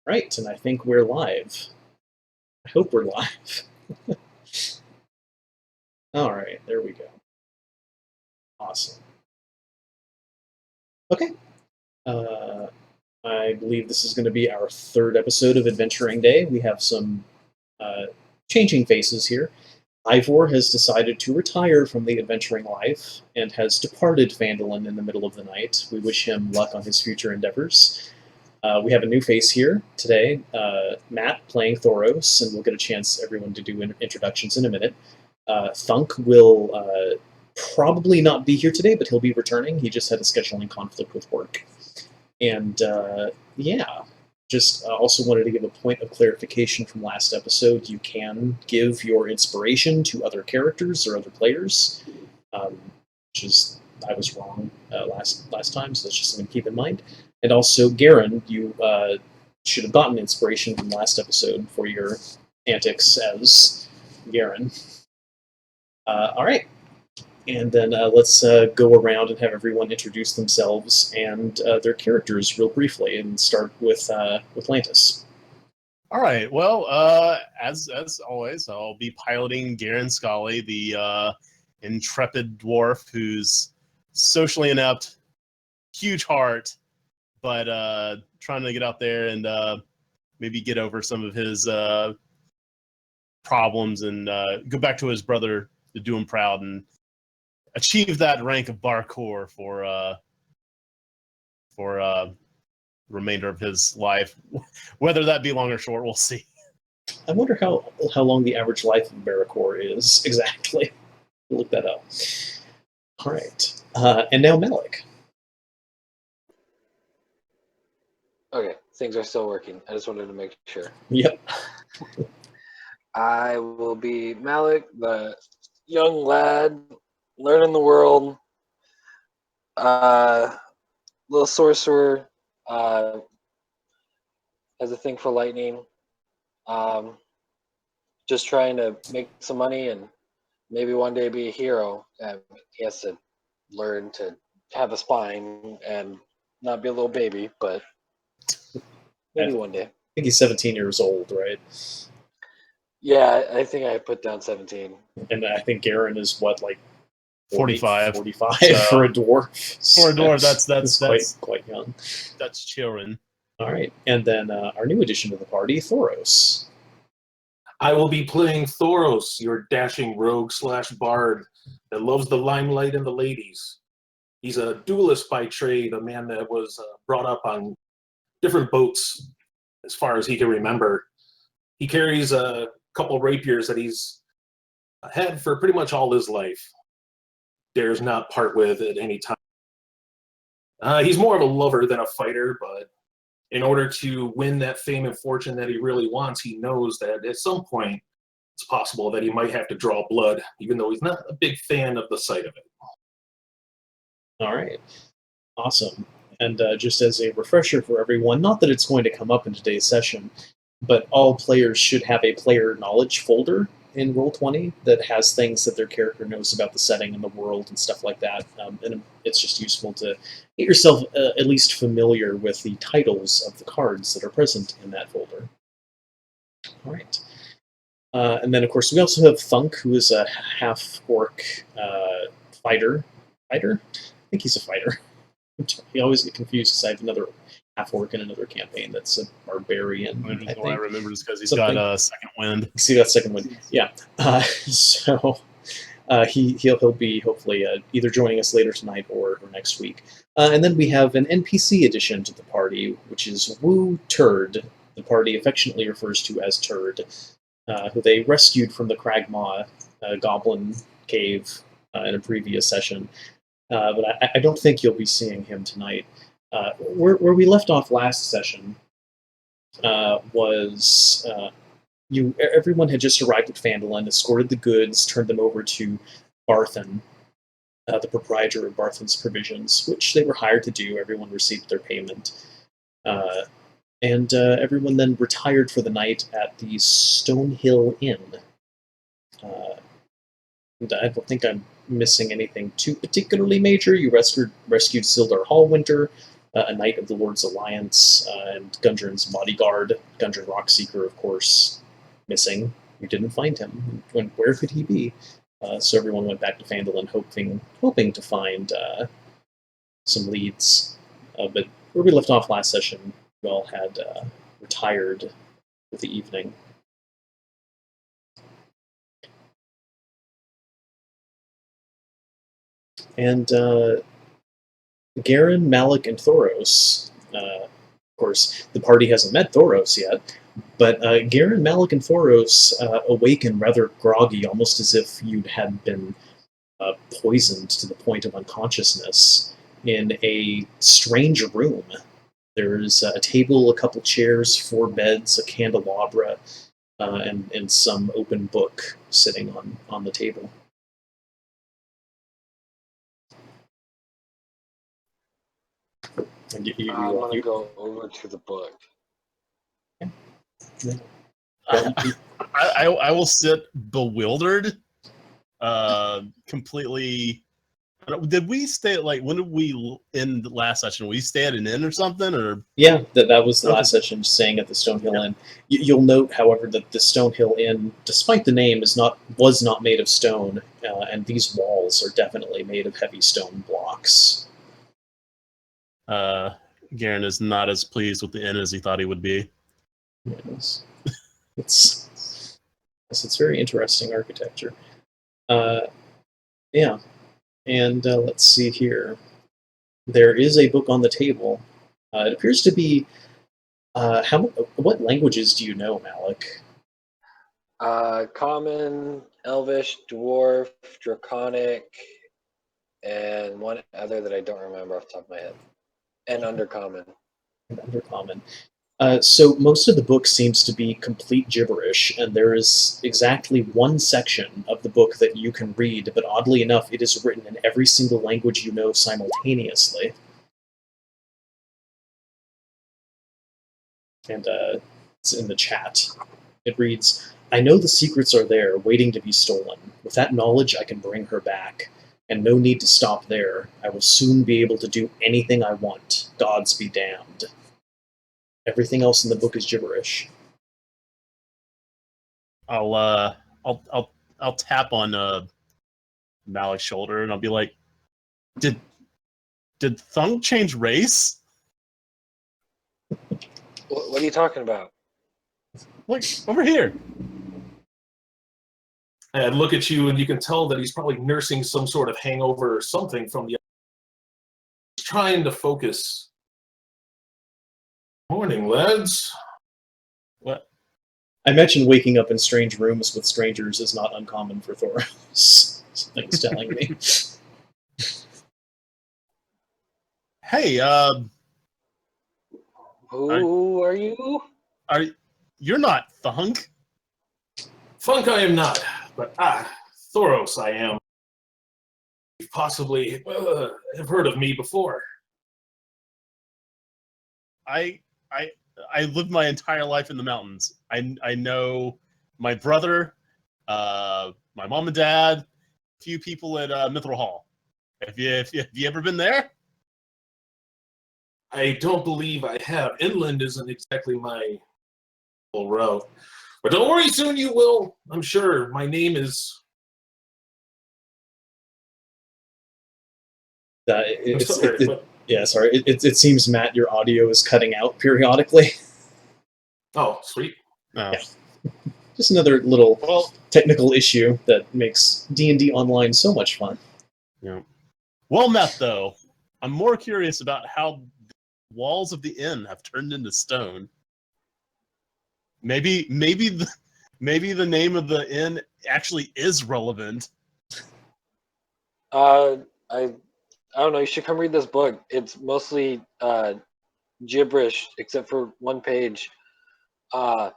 Right, and I think we're live. I hope we're live. All right, there we go. Awesome. Okay. I believe this is going to be our third episode of Adventuring Day. We have some changing faces here. Ivor has decided to retire from the adventuring life and has departed Phandelver in the middle of the night. We wish him luck on his future endeavors. We have a new face here today, Matt playing Thoros, and we'll get a chance everyone to do introductions in a minute. Thunk will probably not be here today, but he'll be returning. He just had a scheduling conflict with work. And yeah, just also wanted to give a point of clarification from last episode. You can give your inspiration to other characters or other players, which is I was wrong last time, so that's just something to keep in mind. And also, Garen, you should have gotten inspiration from last episode for your antics as Garen. All right. And then let's go around and have everyone introduce themselves and their characters real briefly, and start with Lantis. All right. Well, as always, I'll be piloting Garen Scully, the intrepid dwarf who's socially inept, huge heart, but trying to get out there and maybe get over some of his problems and go back to his brother to do him proud and achieve that rank of Barkor for the remainder of his life. Whether that be long or short, we'll see. I wonder how long the average life of Barkor is exactly. We'll look that up. All right, and now Malik. Okay, things are still working. I just wanted to make sure. Yep. I will be Malik, the young lad, learning the world, little sorcerer, has a thing for lightning, just trying to make some money and maybe one day be a hero. He has to learn to have a spine and not be a little baby, but maybe one day. I think he's 17 years old, right? Yeah, I think I put down 17. And I think Garen is what, like 45. 45 for a dwarf. For a dwarf, that's quite young. That's children. All right, and then our new addition to the party, Thoros. I will be playing Thoros, your dashing rogue/bard that loves the limelight and the ladies. He's a duelist by trade, a man that was brought up on different boats as far as he can remember. He carries a couple rapiers that he's had for pretty much all his life. Dares not part with at any time. He's more of a lover than a fighter, but in order to win that fame and fortune that he really wants, he knows that at some point it's possible that he might have to draw blood, even though he's not a big fan of the sight of it. All right, awesome. And just as a refresher for everyone, not that it's going to come up in today's session, but all players should have a player knowledge folder in Roll20 that has things that their character knows about the setting and the world and stuff like that. And it's just useful to get yourself at least familiar with the titles of the cards that are present in that folder. All right. And then, of course, we also have Thunk, who is a half-orc fighter. Fighter? I think he's a fighter. I always get confused because I have another half-orc in another campaign that's a barbarian. I remember is because he's got a second wind. See that second wind, yeah. So he'll be hopefully either joining us later tonight or next week. And then we have an NPC addition to the party, which is Woo Turd. The party affectionately refers to as Turd, who they rescued from the Cragmaw goblin cave in a previous session. But I don't think you'll be seeing him tonight. Where we left off last session was everyone had just arrived at Phandelver, escorted the goods, turned them over to Barthen, the proprietor of Barthen's Provisions, which they were hired to do. Everyone received their payment. And everyone then retired for the night at the Stonehill Inn. And I don't think I'm missing anything too particularly major. You rescued Sildar Hallwinter, a knight of the Lord's Alliance, and Gundren's bodyguard, Gundren Rockseeker, of course, missing. You didn't find him. Where could he be? So everyone went back to Phandelver, hoping to find some leads. But where we left off last session, we all had retired for the evening. And Garen, Malik, and Thoros. Of course, the party hasn't met Thoros yet, but Garen, Malik, and Thoros awaken rather groggy, almost as if you had been poisoned to the point of unconsciousness in a strange room. There's a table, a couple chairs, 4 beds, a candelabra, and some open book sitting on the table. And I'm going to go over to the book. I will sit bewildered, completely. Did we stay when did we end the last session? We stay at an inn or something, or yeah, that was the last session, staying at the Stonehill Inn. You'll note, however, that the Stonehill Inn, despite the name, was not made of stone, and these walls are definitely made of heavy stone blocks. Garen is not as pleased with the inn as he thought he would be. Yes. It's very interesting architecture. Yeah. And let's see here. There is a book on the table. It appears to be. What languages do you know, Malik? Common, Elvish, Dwarf, Draconic, and one other that I don't remember off the top of my head. And Undercommon. And Undercommon. So most of the book seems to be complete gibberish, and there is exactly one section of the book that you can read, but oddly enough, it is written in every single language you know simultaneously. And it's in the chat. It reads, "I know the secrets are there, waiting to be stolen. With that knowledge, I can bring her back. And no need to stop there. I will soon be able to do anything I want. Gods be damned." Everything else in the book is gibberish. I'll tap on Malik's shoulder and I'll be like, Did Thung change race? What are you talking about? Look over here. And look at you, and you can tell that he's probably nursing some sort of hangover or something from the. He's trying to focus. Morning, lads. What? I mentioned waking up in strange rooms with strangers is not uncommon for Thoros. Something's telling me. Hey, Who are you? You're not Thunk? Funk I am not, but Thoros I am. You possibly have heard of me before. I lived my entire life in the mountains. I know my brother, my mom and dad, a few people at Mithril Hall. Have you ever been there? I don't believe I have. Inland isn't exactly my route. But don't worry, soon you will. I'm sure. My name is. Sorry. It seems, Matt, your audio is cutting out periodically. Oh, sweet. No. Yeah. Just another little technical issue that makes D&D Online so much fun. Yeah. Well met, though. I'm more curious about how the walls of the inn have turned into stone. Maybe the name of the inn actually is relevant. I don't know. You should come read this book. It's mostly gibberish, except for one page. I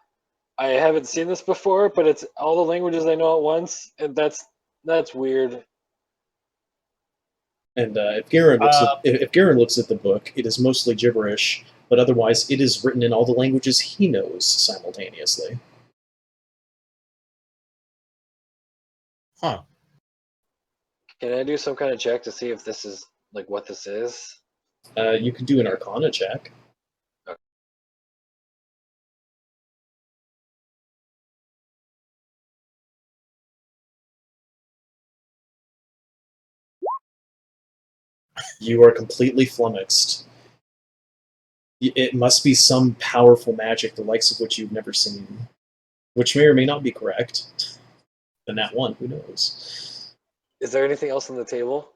haven't seen this before, but it's all the languages I know at once, and that's weird. And if Garen looks at the book, it is mostly gibberish, but otherwise it is written in all the languages he knows simultaneously. Huh. Can I do some kind of check to see if this is like what this is? You can do an Arcana check. You are completely flummoxed. It must be some powerful magic, the likes of which you've never seen, which may or may not be correct. The nat one, who knows? Is there anything else on the table?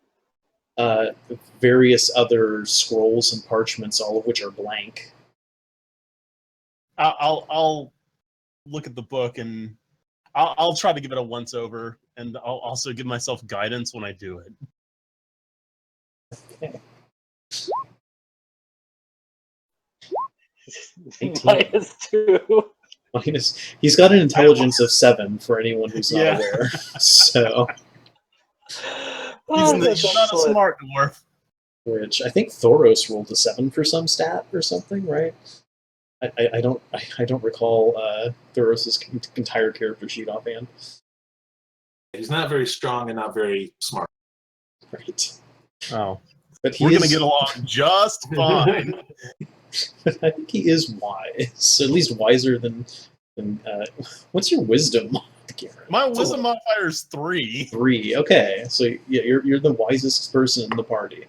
Uh, Various other scrolls and parchments, all of which are blank. I'll look at the book and I'll try to give it a once over, and I'll also give myself guidance when I do it. Okay. -2. He's got an intelligence of 7 for anyone who's not Yeah. aware. So, He's Oh, that's not a excellent. smart dwarf. which I think Thoros rolled a 7 for some stat or something, right? I don't recall Thoros' entire character sheet offhand. He's not very strong and not very smart. Right. Oh, But we're gonna get along just fine. I think he is wise, at least wiser than. What's your wisdom, Garen? My wisdom modifier is 3. 3. Okay, so yeah, you're the wisest person in the party.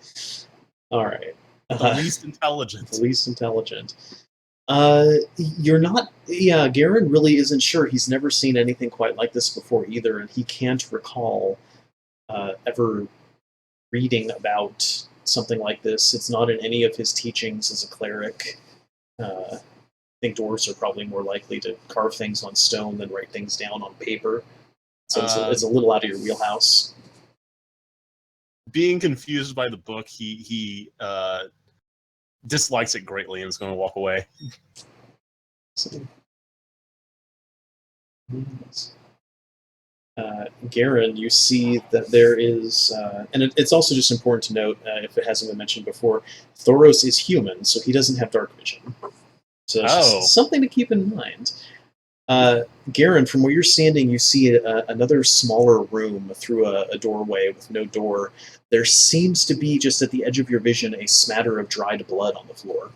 All right. The least intelligent. The least intelligent. You're not. Yeah, Garen really isn't sure. He's never seen anything quite like this before either, and he can't recall ever reading about something like this. It's not in any of his teachings as a cleric. I think dwarves are probably more likely to carve things on stone than write things down on paper. So it's a little out of your wheelhouse. Being confused by the book, he dislikes it greatly and is going to walk away. So, Garen, you see that there is, and it's also just important to note, if it hasn't been mentioned before, Thoros is human, so he doesn't have dark vision. So it's just something to keep in mind. Garen, from where you're standing, you see another smaller room through a doorway with no door. There seems to be, just at the edge of your vision, a smatter of dried blood on the floor.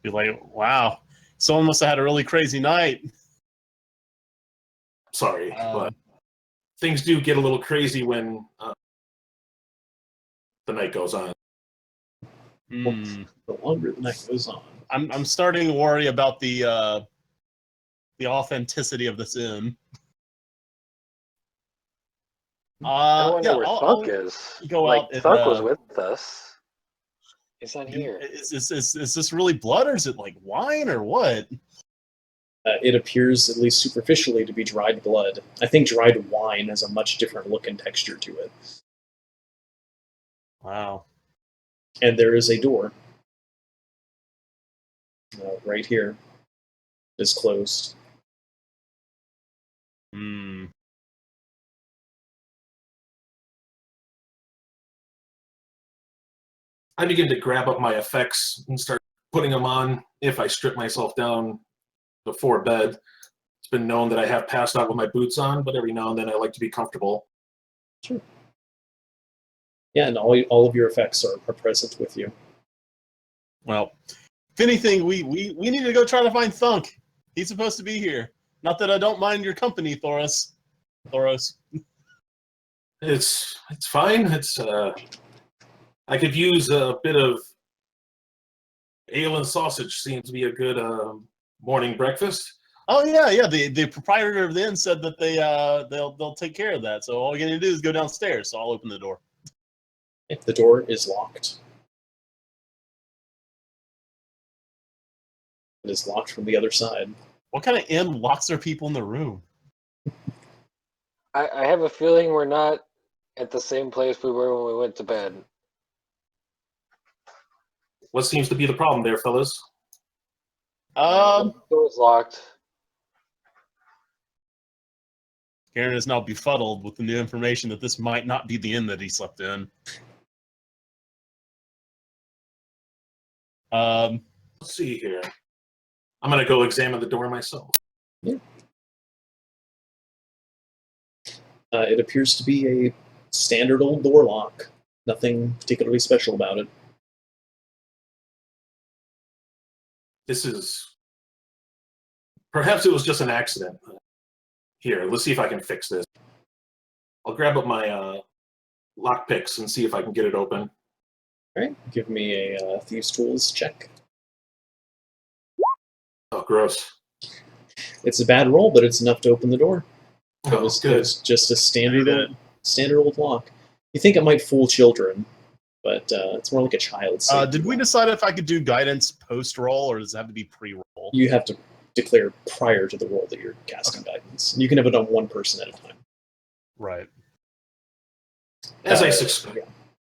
Be like, wow, someone must have had a really crazy night. Sorry, but things do get a little crazy when the night goes on. The longer the night goes on. I'm starting to worry about the authenticity of this inn. I wonder yeah, where I'll Thunk is. go like, out and, Thunk was with us. He's not here. Is this really blood, or is it like wine, or what? It appears, at least superficially, to be dried blood. I think dried wine has a much different look and texture to it. Wow. And there is a door. Right here. It's closed. Hmm. I begin to grab up my effects and start putting them on if I strip myself down before bed. It's been known that I have passed out with my boots on, but every now and then I like to be comfortable. Sure. Yeah, and all of your effects are present with you. Well, if anything, we need to go try to find Thunk. He's supposed to be here. Not that I don't mind your company, Thoros. It's fine. It's I could use a bit of ale and sausage. Seems to be a good morning breakfast. Oh yeah. The proprietor of the inn said that they'll take care of that. So all you need to do is go downstairs. So I'll open the door. If the door is locked. It is locked from the other side. What kind of inn locks their people in the room? I have a feeling we're not at the same place we were when we went to bed. What seems to be the problem there, fellas? The door's locked. Garen is now befuddled with the new information that this might not be the inn that he slept in. Let's see here. I'm gonna go examine the door myself. Yeah. It appears to be a standard old door lock. Nothing particularly special about it. This is... Perhaps it was just an accident. Here, let's see if I can fix this. I'll grab up my lockpicks and see if I can get it open. Alright, give me a Thieves' Tools check. Oh, gross. It's a bad roll, but it's enough to open the door. It Oh, was good. just a You did it. standard old lock. You think it might fool children, but it's more like a child's safety Did we lock. decide if I could do guidance post-roll, or does it have to be pre-roll? You have to declare prior to the roll that you're casting guidance. You can have it on one person at a time. Right. As I suspect.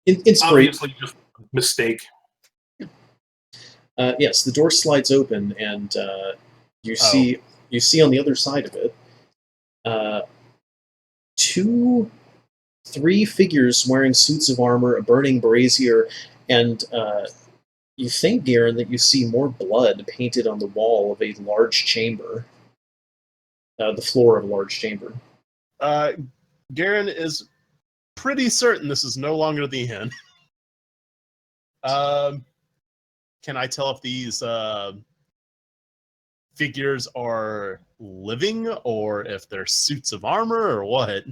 Inspiration. Obviously, just a mistake. Yes, the door slides open, and you see on the other side of it three figures wearing suits of armor, a burning brazier, and you think, Garen, that you see more blood painted on the wall of a large chamber, the floor of a large chamber. Garen is pretty certain this is no longer the inn. Can I tell if these figures are living, or if they're suits of armor, or what?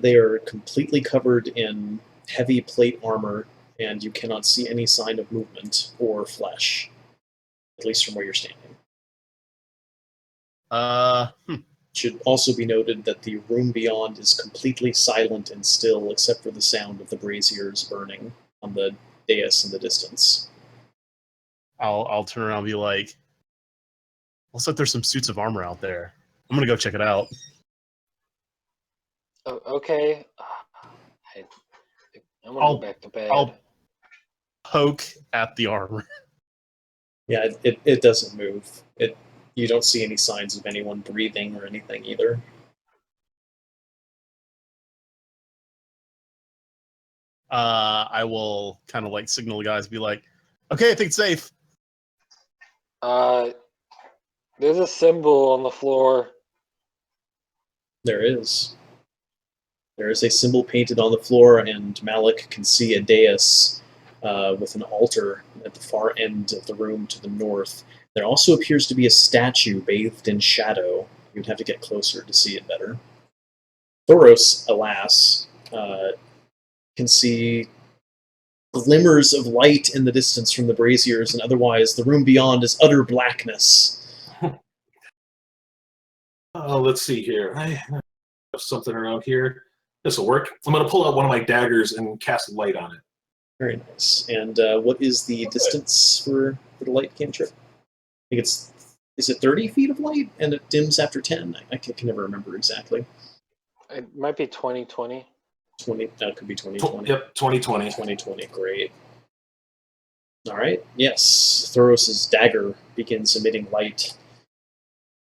They are completely covered in heavy plate armor, and you cannot see any sign of movement or flesh, at least from where you're standing. It should also be noted that the room beyond is completely silent and still, except for the sound of the braziers burning on the dais in the distance. I'll turn around and be like, looks like there's some suits of armor out there. I'm gonna go check it out. Oh, okay. I'm gonna go back to bed. I'll poke at the armor. Yeah, it doesn't move. You don't see any signs of anyone breathing or anything either. I will kind of like signal the guys, be like, okay, I think it's safe. There's a symbol on the floor. There is. There is a symbol painted on the floor, and Malik can see a dais with an altar at the far end of the room to the north. There also appears to be a statue bathed in shadow. You'd have to get closer to see it better. Thoros, alas, can see glimmers of light in the distance from the braziers, and otherwise the room beyond is utter blackness. Let's see here. I have something around here. This will work. I'm going to pull out one of my daggers and cast light on it. Very nice. And what is the distance for the light cantrip? I think is it 30 feet of light, and it dims after 10? I can never remember exactly. It might be 2020. 20, that could be 2020. Yep, 2020. 2020, great. All right, yes. Thoros' dagger begins emitting light.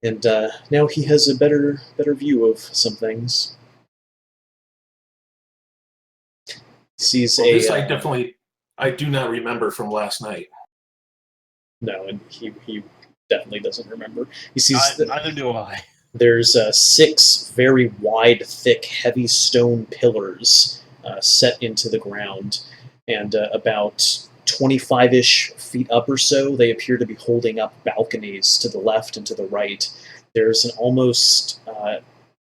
And now he has a better view of some things. He sees This I do not remember from last night. No, and he definitely doesn't remember. He sees Neither do I. There's 6 very wide, thick, heavy stone pillars set into the ground, and about 25-ish feet up or so, they appear to be holding up balconies to the left and to the right. There's an almost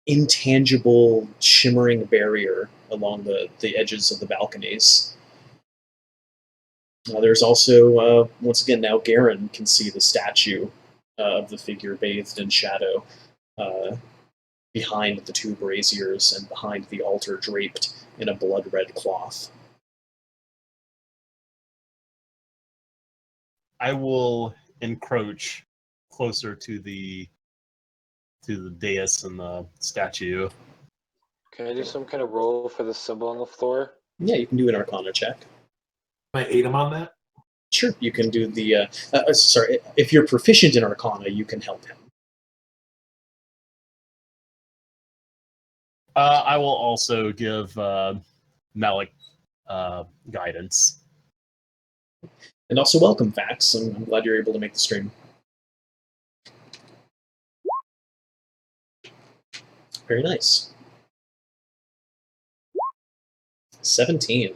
intangible, shimmering barrier along the edges of the balconies. There's also, once again, now Garen can see the statue of the figure bathed in shadow behind the 2 braziers and behind the altar draped in a blood-red cloth. I will encroach closer to the dais and the statue. Can I do some kind of roll for the symbol on the floor? Yeah, you can do an Arcana check. Can I aid him on that? Sure, you can do the... sorry, if you're proficient in Arcana, you can help him. I will also give Malik guidance. And also welcome, Vax. I'm glad you're able to make the stream. Very nice. 17.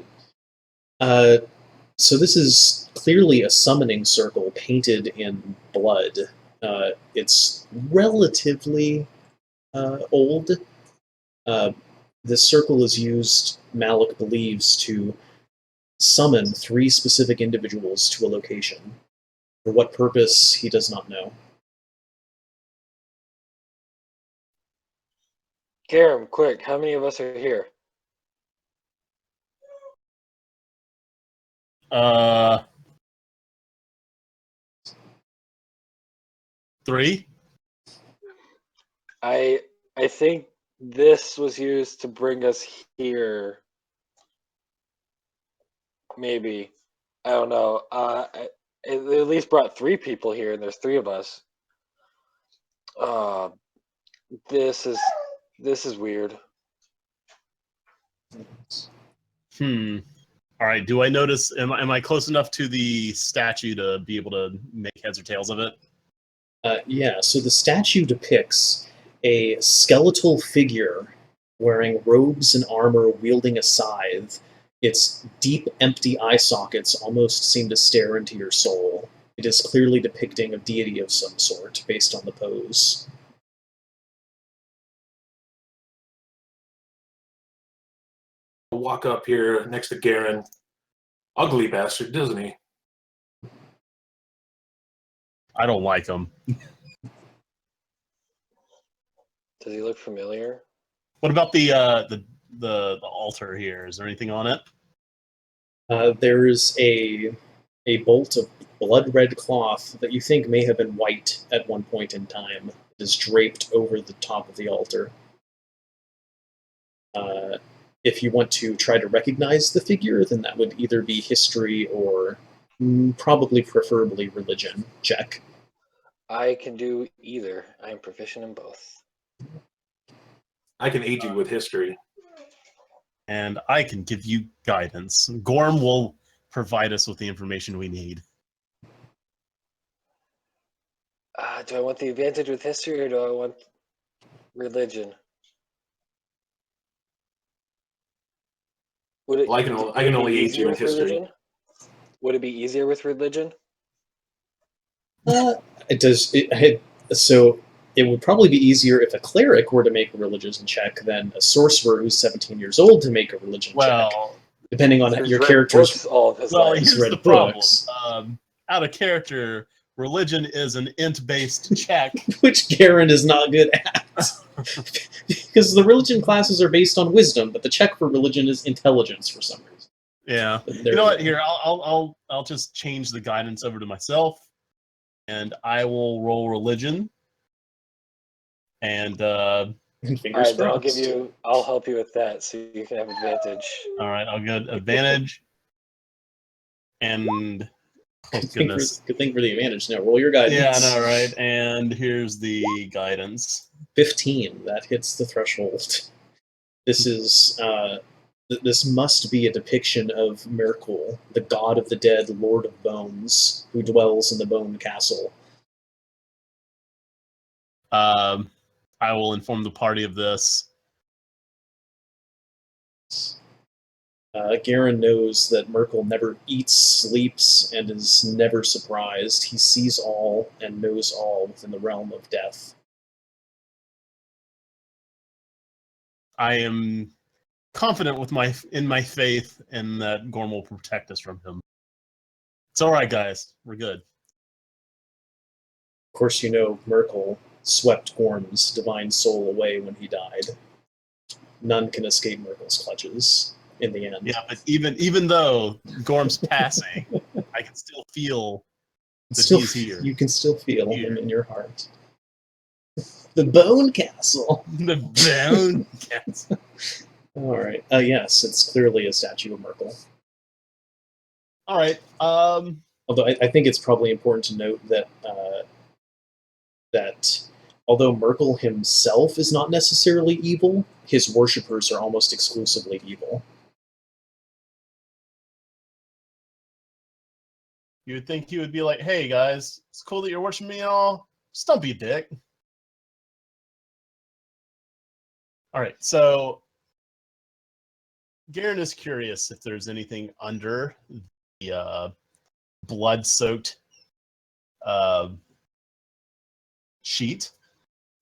So this is clearly a summoning circle painted in blood. It's relatively old. Uh, this circle is used, Malik believes, to summon 3 specific individuals to a location. For what purpose, he does not know. Garam, quick, how many of us are here? Uh, 3. I think this was used to bring us here. Maybe. I don't know. It at least brought 3 people here, and there's 3 of us. Uh, this is weird. All right. Do I notice? Am I close enough to the statue to be able to make heads or tails of it? Yeah, so the statue depicts a skeletal figure wearing robes and armor wielding a scythe. Its deep, empty eye sockets almost seem to stare into your soul. It is clearly depicting a deity of some sort, based on the pose. I'll walk up here next to Garen. Ugly bastard, doesn't he? I don't like him. Does he look familiar? What about the altar here? Is there anything on it? There's a bolt of blood-red cloth that you think may have been white at one point in time. It is draped over the top of the altar. If you want to try to recognize the figure, then that would either be history or probably preferably religion check. I can do either. I am proficient in both. I can aid you with history. And I can give you guidance. Gorm will provide us with the information we need. Do I want the advantage with history, or do I want religion? Would it? Well, I can be only aid easier you in with history. religion? Would it be easier with religion? It does. So it would probably be easier if a cleric were to make a religion check than a sorcerer who's 17 years old to make a religion check. Well, Depending on Who's your read character's books all of his well, life. here's read the problem. books. Out of character, religion is an int-based check. which Garen is not good at. Because the religion classes are based on wisdom, but the check for religion is intelligence for some reason. Yeah. There You know what? Here, I'll just change the guidance over to myself, and I will roll religion. And All fingers right, then crossed. I'll help you with that, so you can have advantage. all right, I'll get advantage. And oh goodness, Good thing for the advantage. Now roll your guidance. yeah, I know, right? And here's the guidance. 15. That hits the threshold. This is this must be a depiction of Merkul, the god of the dead, lord of bones, who dwells in the bone castle. I will inform the party of this. Garen knows that Merkle never eats, sleeps, and is never surprised. He sees all and knows all within the realm of death. I am confident with my faith and that Gorm will protect us from him. It's all right, guys. We're good. Of course, you know Merkle swept Gorm's divine soul away when he died. None can escape Merkle's clutches in the end. Yeah, but even though Gorm's passing, I can still feel that he's here. You can still feel him in your heart. The Bone Castle. The Bone Castle. All right. Yes, it's clearly a statue of Merkle. All right. Although I think it's probably important to note that that although Merkle himself is not necessarily evil, his worshippers are almost exclusively evil. You would think he would be like, "Hey guys, it's cool that you're worshiping me, all. Just don't be a dick." All right, so Garen is curious if there's anything under the blood-soaked sheet.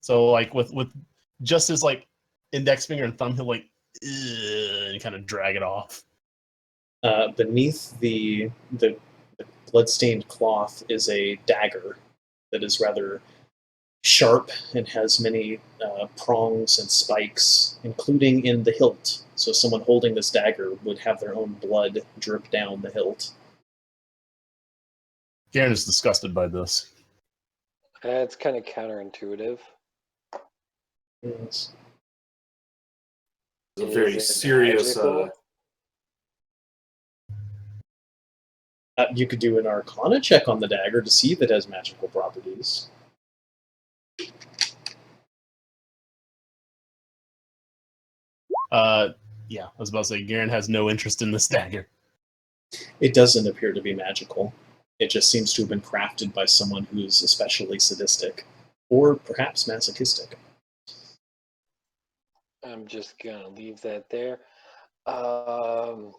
So, like with just his like index finger and thumb, he'll like and kind of drag it off. Beneath the bloodstained cloth is a dagger that is rather sharp and has many prongs and spikes, including in the hilt. So someone holding this dagger would have their own blood drip down the hilt. Garen is disgusted by this. It's kind of counterintuitive. Yes. It's a very Is it serious. magical? You could do an Arcana check on the dagger to see if it has magical properties. Yeah, I was about to say Garen has no interest in this dagger. It doesn't appear to be magical. It just seems to have been crafted by someone who's especially sadistic, or perhaps masochistic. I'm just gonna leave that there. Well,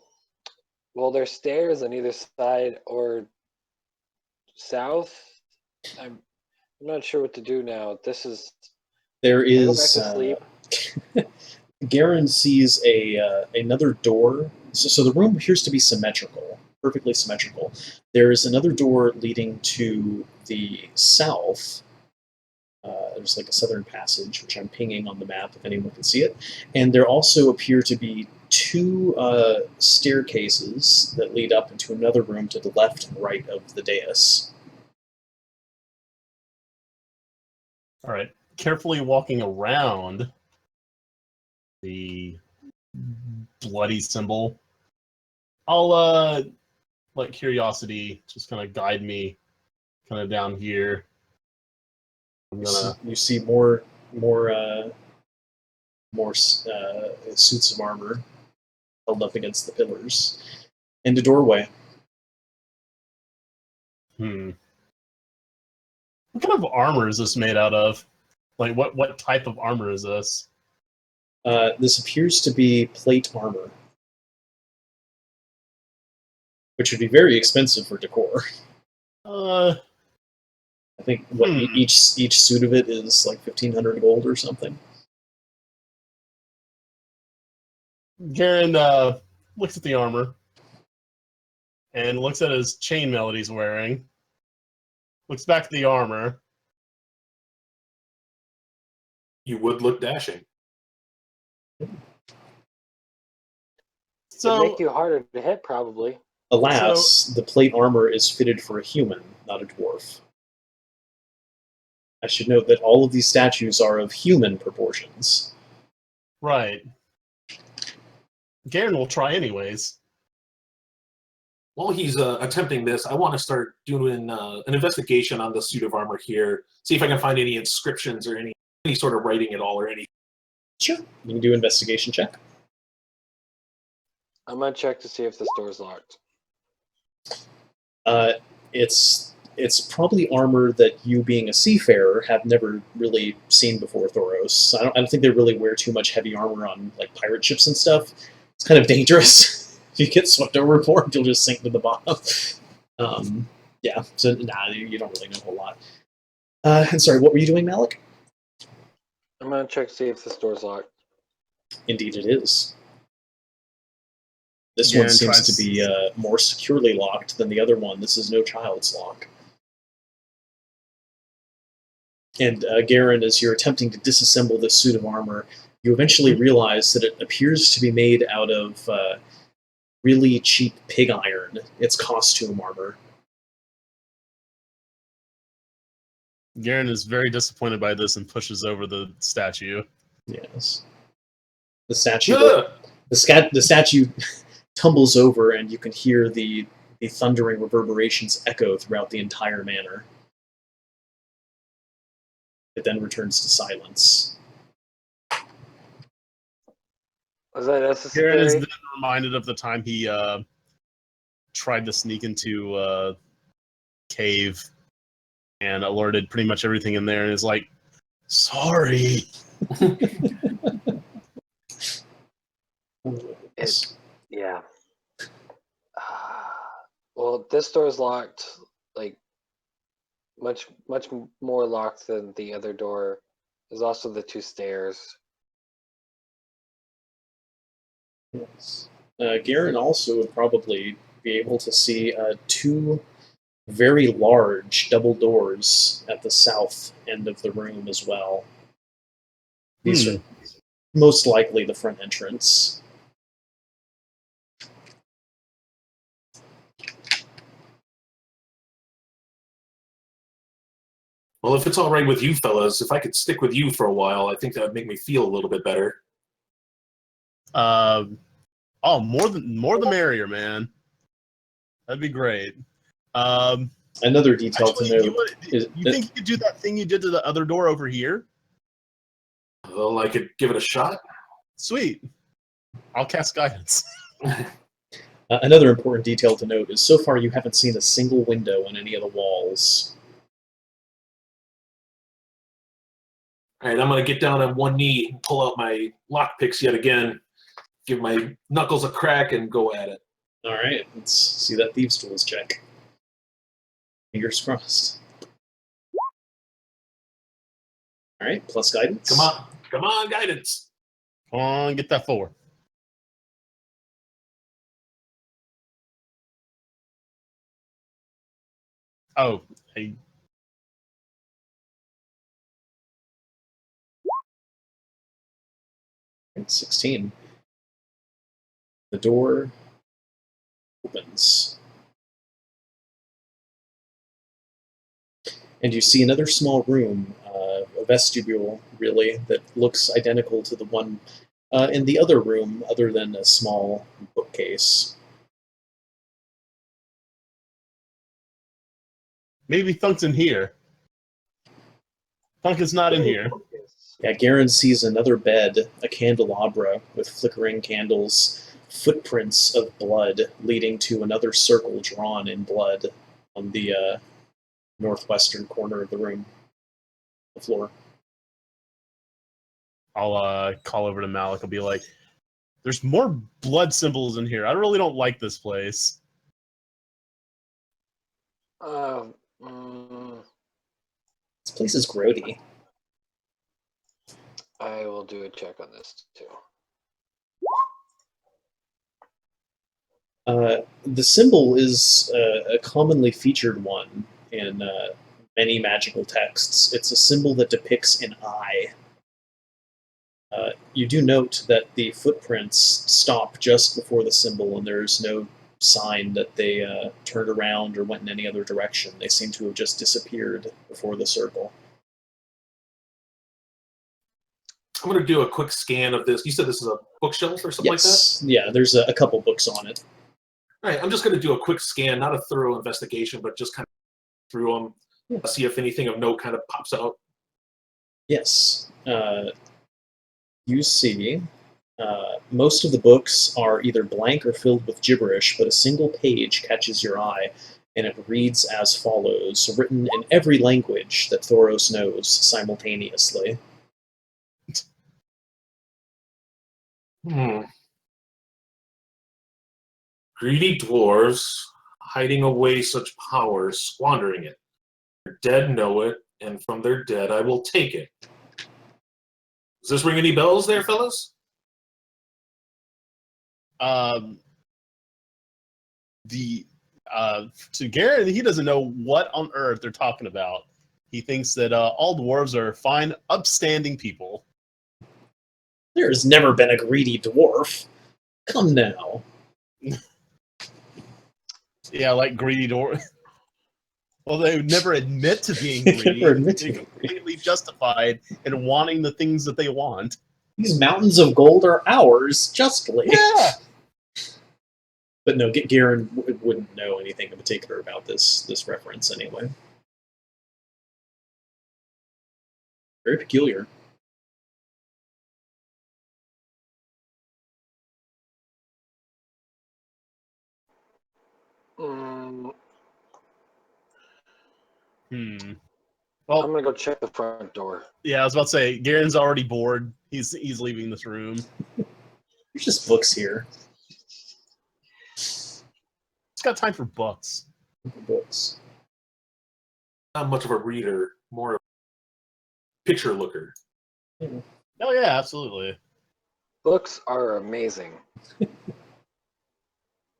there's stairs on either side or south. I'm not sure what to do now. This is. There Can I go back is. to sleep? Garen sees another door. So the room appears to be symmetrical, perfectly symmetrical. There is another door leading to the south. There's like a southern passage, which I'm pinging on the map if anyone can see it. And there also appear to be two staircases that lead up into another room to the left and right of the dais. All right, carefully walking around the bloody symbol, I'll let curiosity just kind of guide me kind of down here. I'm gonna You see more suits of armor held up against the pillars, and a doorway. What kind of armor is this made out of? Like what type of armor is this? This appears to be plate armor, which would be very expensive for decor. I think each suit of it is like 1,500 gold or something. Garen looks at the armor and looks at his chainmail he's wearing. Looks back at the armor. You would look dashing. So It'd make you harder to hit, probably. Alas, the plate armor is fitted for a human, not a dwarf. I should note that all of these statues are of human proportions. right. Garen will try anyways. While he's attempting this, I want to start doing an investigation on the suit of armor here. See if I can find any inscriptions or any sort of writing at all or anything. Sure. You can do an investigation check. I'm gonna check to see if this door's locked. It's probably armor that you, being a seafarer, have never really seen before, Thoros. I don't think they really wear too much heavy armor on like pirate ships and stuff. It's kind of dangerous. If you get swept overboard, you'll just sink to the bottom. Yeah, so you don't really know a whole lot. And sorry, what were you doing, Malik? I'm gonna check to see if this door's locked. Indeed, it is. This Yeah, one and seems tries- to be more securely locked than the other one. This is no child's lock. And Garen, as you're attempting to disassemble this suit of armor, you eventually realize that it appears to be made out of really cheap pig iron. It's costume armor. Garen is very disappointed by this and pushes over the statue. Yes. The statue. Ugh! The statue tumbles over, and you can hear the thundering reverberations echo throughout the entire manor. It then returns to silence. Was that Garen is necessary? then reminded of the time he tried to sneak into a cave and alerted pretty much everything in there and is like, sorry. It Yeah. Well, this door is locked, like much more locked than the other door. There's also the 2 stairs. Yes. Garen also would probably be able to see 2 very large double doors at the south end of the room as well. These are most likely the front entrance. Well, if it's all right with you fellas, if I could stick with you for a while, I think that would make me feel a little bit better. Oh, more the merrier, man. That'd be great. Another detail Actually, to note is you think you could do that thing you did to the other door over here? Well, I could give it a shot. Sweet. I'll cast guidance. another important detail to note is so far you haven't seen a single window on any of the walls. All right, I'm going to get down on one knee and pull out my lockpicks yet again, give my knuckles a crack, and go at it. All right, let's see that Thieves' Tools check. Fingers crossed. All right, plus guidance. Come on, guidance. Come on, get that 4. Oh, hey. And 16. The door opens. And you see another small room, a vestibule, really, that looks identical to the one in the other room, other than a small bookcase. Maybe Thunk's in here. Thunk is not in here. Yeah, Garen sees another bed, a candelabra with flickering candles, footprints of blood leading to another circle drawn in blood on the northwestern corner of the room, the floor. I'll call over to Malik. I'll be like, "There's more blood symbols in here. I really don't like this place." This place is grody. I will do a check on this too. The symbol is a commonly featured one in many magical texts. It's a symbol that depicts an eye. You do note that the footprints stop just before the symbol, and there's no sign that they turned around or went in any other direction. They seem to have just disappeared before the circle. I'm going to do a quick scan of this. You said this is a bookshelf or something like that? Yes, yeah, there's a couple books on it. All right, I'm just going to do a quick scan, not a thorough investigation, but just kind of through them, see if anything of note kind of pops out. Yes. You see most of the books are either blank or filled with gibberish, but a single page catches your eye, and it reads as follows, written in every language that Thoros knows simultaneously. Greedy dwarves, hiding away such power, squandering it. Their dead know it, and from their dead I will take it. Does this ring any bells there, fellas? To Garen, he doesn't know what on earth they're talking about. He thinks that all dwarves are fine, upstanding people. There's never been a greedy dwarf. Come now. Yeah, like greedy dwarves. Well, they would never admit to being greedy. They're completely justified in wanting the things that they want. These mountains of gold are ours, justly. Yeah. But no, Garen wouldn't know anything in particular about this reference anyway. Very peculiar. Well, I'm gonna go check the front door. Yeah, I was about to say, Garen's already bored. He's leaving this room. There's just books here. got time for books? Books. Not much of a reader, more of a picture looker. Oh yeah, absolutely. Books are amazing.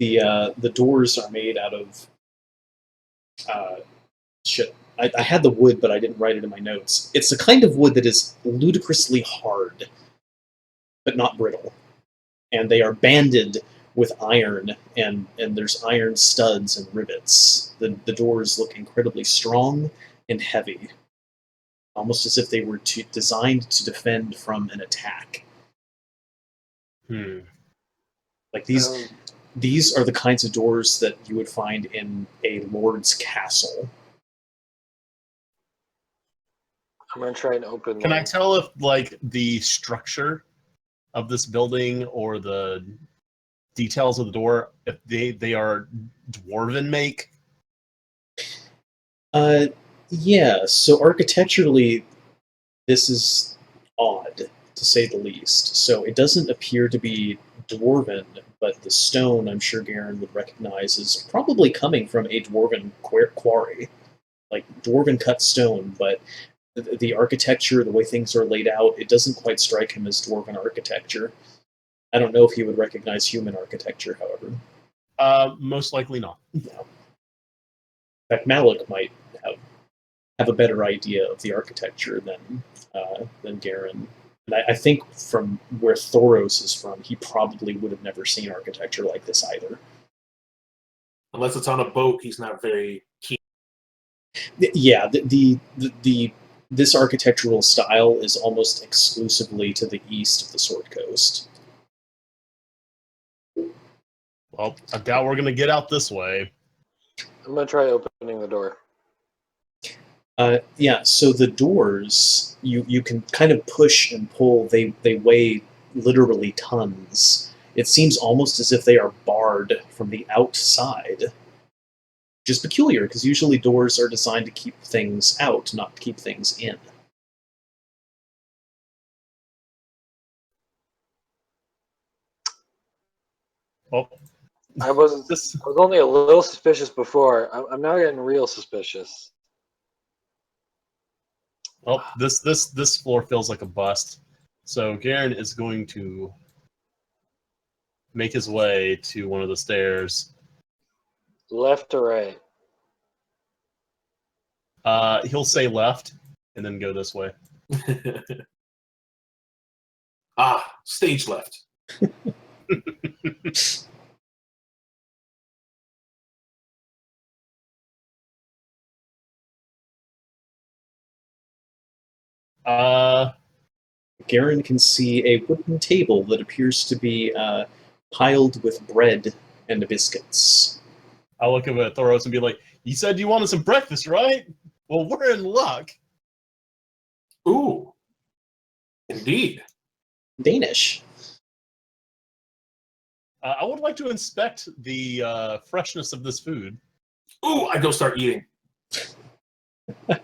The doors are made out of shit. I had the wood, but I didn't write it in my notes. It's the kind of wood that is ludicrously hard, but not brittle, and they are banded with iron, and there's iron studs and rivets. The doors look incredibly strong and heavy, almost as if they were designed to defend from an attack. Like these are the kinds of doors that you would find in a lord's castle. I'm gonna try and open. Can I tell if like the structure of this building or the details of the door, if they are dwarven make? Yeah, so architecturally, this is odd, to say the least. So it doesn't appear to be dwarven, but the stone, I'm sure Garen would recognize, is probably coming from a dwarven quarry. Like, dwarven cut stone, but the architecture, the way things are laid out, it doesn't quite strike him as dwarven architecture. I don't know if he would recognize human architecture, however. Most likely not. No. In fact, Malik might have a better idea of the architecture than Garen. And I think from where Thoros is from, he probably would have never seen architecture like this either. Unless it's on a boat, he's not very keen. Yeah, this architectural style is almost exclusively to the east of the Sword Coast. Well, I doubt we're gonna get out this way. I'm gonna try opening the door. Yeah, so the doors, you can kind of push and pull. They weigh literally tons. It seems almost as if they are barred from the outside. Which is peculiar, because usually doors are designed to keep things out, not keep things in. Oh, I was this only a little suspicious before. I'm now getting real suspicious. this floor feels like a bust. So Garen is going to make his way to one of the stairs. Left or right? He'll say left and then go this way. Stage left. Garen can see a wooden table that appears to be piled with bread and biscuits. I'll look at Thoros and be like, "You said you wanted some breakfast, right? Well, we're in luck." Ooh, indeed. Danish. I would like to inspect the freshness of this food. Ooh, I go start eating. I'm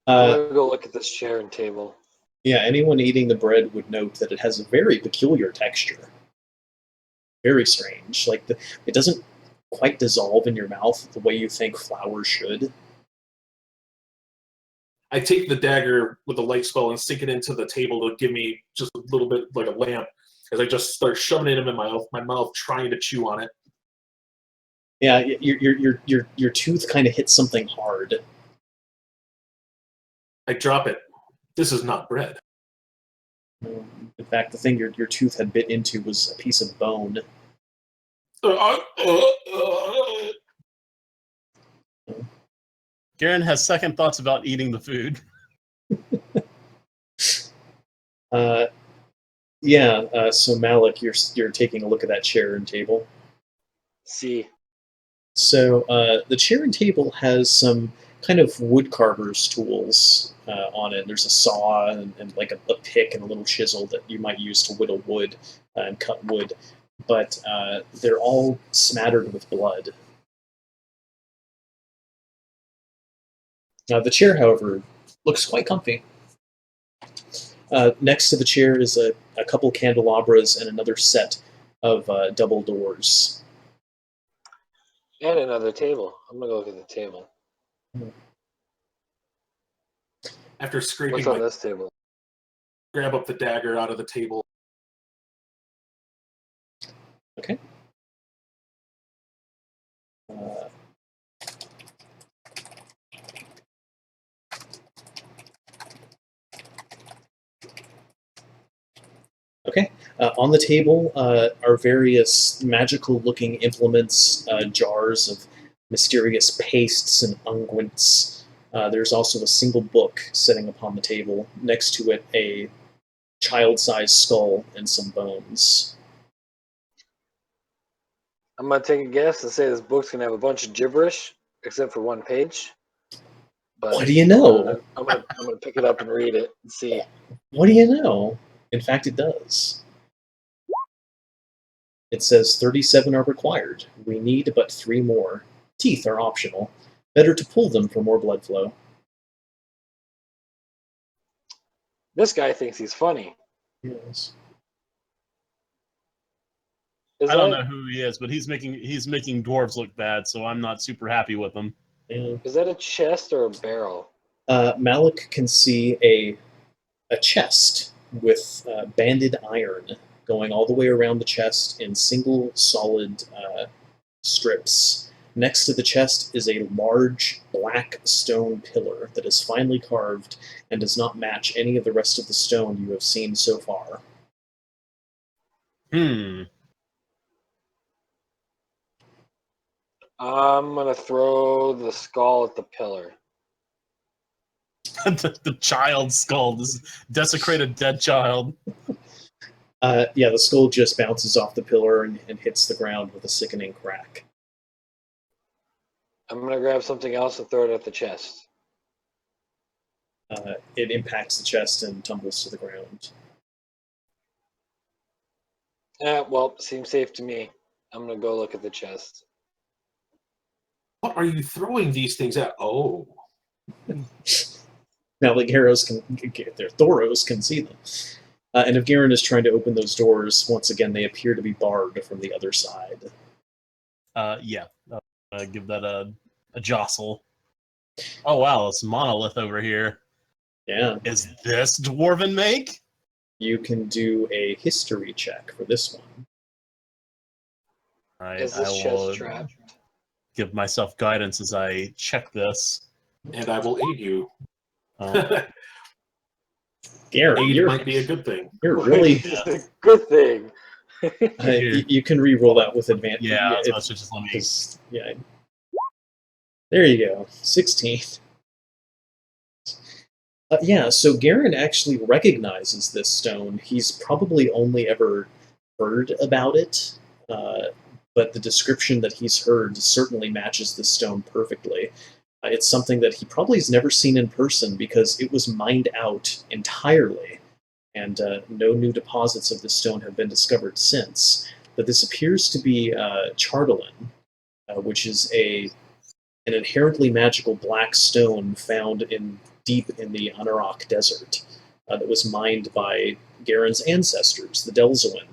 Uh, gonna go look at this chair and table. yeah, anyone eating the bread would note that it has a very peculiar texture. Very strange. Like, it doesn't quite dissolve in your mouth the way you think flour should. I take the dagger with the light spell and sink it into the table to give me just a little bit like a lamp as I just start shoving it in my mouth, trying to chew on it. Yeah, your tooth kind of hits something hard. I drop it. This is not bread. In fact, the thing your tooth had bit into was a piece of bone. Garen has second thoughts about eating the food. So Malik, you're taking a look at that chair and table. See. So the chair and table has some kind of woodcarver's tools on it. There's a saw and like a pick and a little chisel that you might use to whittle wood and cut wood, but they're all smattered with blood. The chair, however, looks quite comfy. Next to the chair is a couple candelabras and another set of double doors. And another table. I'm gonna go look at the table. After scraping What's on this table? grab up the dagger out of the table. Okay. Uh, Okay. On the table are various magical-looking implements, jars of mysterious pastes and unguents. There's also a single book sitting upon the table. Next to it, a child-sized skull and some bones. I'm gonna take a guess and say this book's gonna have a bunch of gibberish, except for one page. But What do you know? I'm gonna pick it up and read it and see. What do you know? In fact, it does. It says 37 are required. We need but 3 more. Teeth are optional. Better to pull them for more blood flow. This guy thinks he's funny. Yes. Is I don't that know who he is, but he's making dwarves look bad, so I'm not super happy with him. Yeah. is that a chest or a barrel? Malik can see a chest with banded iron going all the way around the chest in single solid strips. Next to the chest is a large black stone pillar that is finely carved and does not match any of the rest of the stone you have seen so far. I'm gonna throw the skull at the pillar. The child skull, this desecrated dead child. Yeah, the skull just bounces off the pillar and hits the ground with a sickening crack. I'm gonna grab something else and throw it at the chest. It impacts the chest and tumbles to the ground. Well, seems safe to me. I'm gonna go look at the chest. What are you throwing these things at? Oh. Now the Garros can get their Thoros can see them. And if Garen is trying to open those doors, once again they appear to be barred from the other side. Yeah. Give that a jostle. Oh wow, this monolith over here. Yeah. Is this dwarven make? You can do a history check for this one. Alright, Is I this will chest trapped? give myself guidance as I check this. And I will aid you. Garen, Aid might be a good thing. you're really. It's a good thing. You can re-roll that with advantage. Yeah, so just let me. Yeah. There you go. 16. Yeah, so Garen actually recognizes this stone. He's probably only ever heard about it, but the description that he's heard certainly matches this stone perfectly. It's something that he probably has never seen in person because it was mined out entirely, and no new deposits of this stone have been discovered since. But this appears to be Chardalin, which is an inherently magical black stone found deep in the Anauroch Desert that was mined by Garen's ancestors, the Delzoin,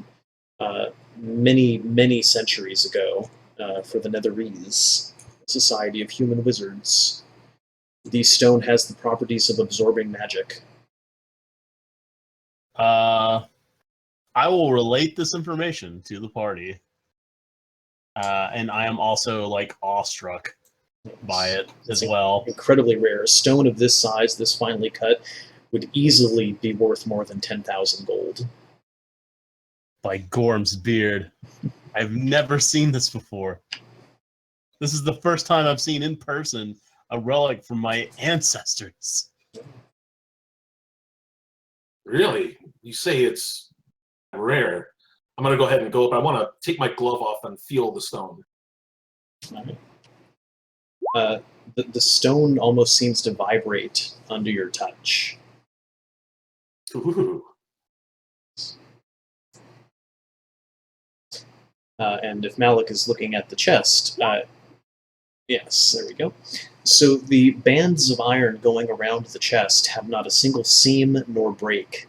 many, many centuries ago for the Netherese, Society of Human Wizards. The stone has the properties of absorbing magic. I will relate this information to the party. And I am also like awestruck by it as well. Incredibly rare. A stone of this size, this finely cut, would easily be worth more than 10,000 gold. By Gorm's beard. I've never seen this before. This is the first time I've seen in person a relic from my ancestors. Really? You say it's rare. I'm going to go ahead and go up. I want to take my glove off and feel the stone. The stone almost seems to vibrate under your touch. Ooh. And if Malik is looking at the chest, yes, there we go. So the bands of iron going around the chest have not a single seam nor break.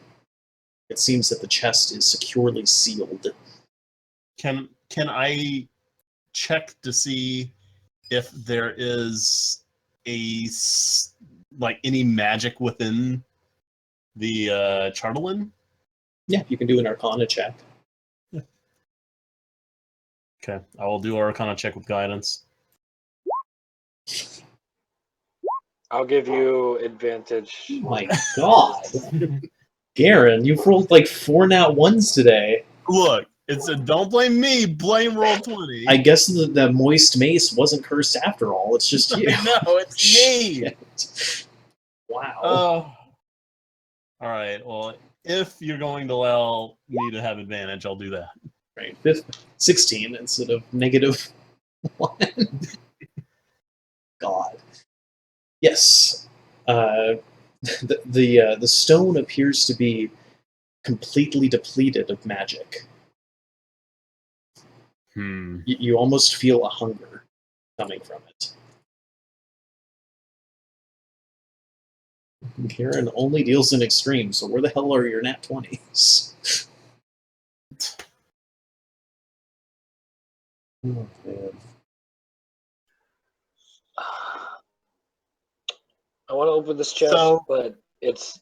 It seems that the chest is securely sealed. Can I check to see if there is like any magic within the Chartolin. Yeah, you can do an Arcana check. Okay, I will do a Arcana check with guidance. I'll give you advantage. Oh my god. Garen, you've rolled like 4 nat 1s today. Look, it's a don't blame me, blame roll 20. I guess the moist mace wasn't cursed after all. It's just you. No, it's me. Shit. Wow. All right. Well, if you're going to allow me to have advantage, I'll do that. Right. 16 instead of negative 1. God. Yes. The stone appears to be completely depleted of magic. You almost feel a hunger coming from it. Karen only deals in extremes, so where the hell are your nat 20s? Oh, man. I want to open this chest, but it's...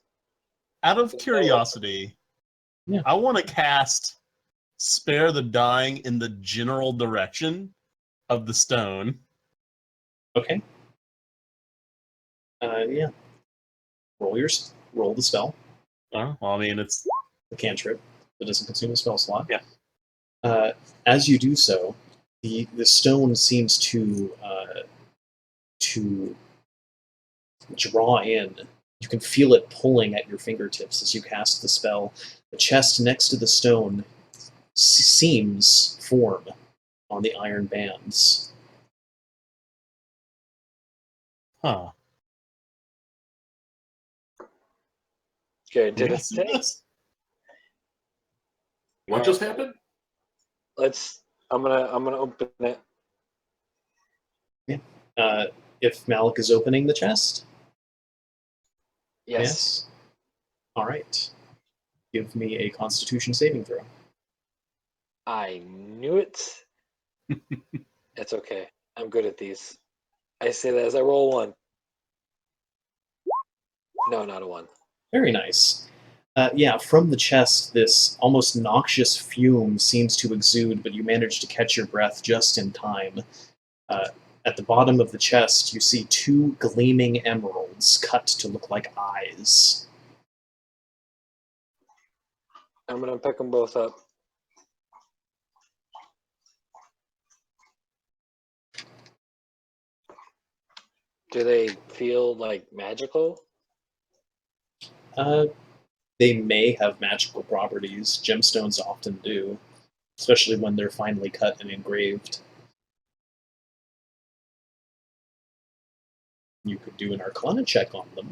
Out of curiosity, yeah. I want to cast Spare the Dying in the general direction of the stone. Okay. Yeah. Roll the spell. Well, I mean, it's The cantrip that doesn't consume a spell slot. Yeah. As you do so, the stone seems to draw in. You can feel it pulling at your fingertips as you cast the spell. The chest next to the stone seems form on the iron bands. huh. Okay, did Yes, it take? What just happened? I'm gonna open it. If Malik is opening the chest? Yes. All right. Give me a Constitution saving throw. I knew it. It's okay. I'm good at these. I say that as I roll 1. No, not a 1. Very nice. Yeah, from the chest, this almost noxious fume seems to exude, but you manage to catch your breath just in time. At the bottom of the chest, you see 2 gleaming emeralds cut to look like eyes. I'm gonna pick them both up. Do they feel like magical? They may have magical properties. Gemstones often do, especially when they're finely cut and engraved. You could do an Arcana check on them.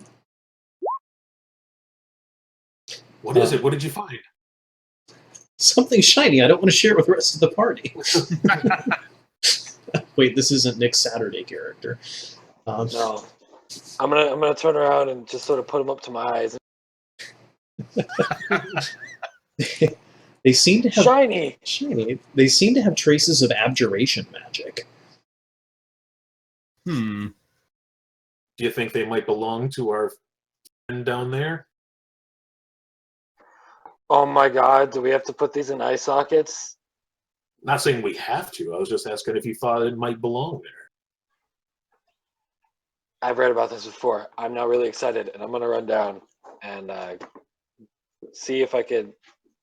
What is it? What did you find? Something shiny. I don't want to share it with the rest of the party. Wait, this isn't Nick's Saturday character. No. I'm gonna turn around and just sort of put them up to my eyes. They seem to have Shiny. They seem to have traces of abjuration magic. Hmm. Do you think they might belong to our friend down there? Oh my god, do we have to put these in eye sockets? Not saying we have to. I was just asking if you thought it might belong there. I've read about this before. I'm now really excited, and I'm gonna run down and see if I could.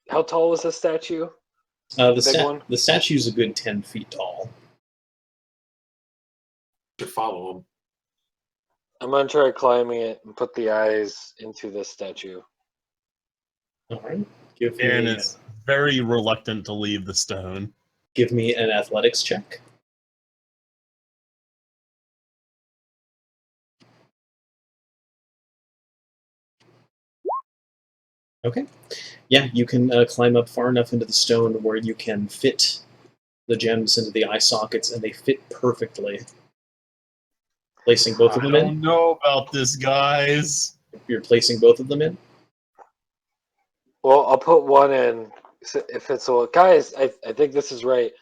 How tall was this statue? The statue's a good 10 feet tall. To follow them. I'm gonna try climbing it and put the eyes into this statue. All right. Give Aaron me is very reluctant to leave the stone. Give me an athletics check. Okay. Yeah, you can climb up far enough into the stone where you can fit the gems into the eye sockets, and they fit perfectly. Placing both of them I in? don't know about this, guys. You're placing both of them in? Well, I'll put one in if it's a guys. I think this is right.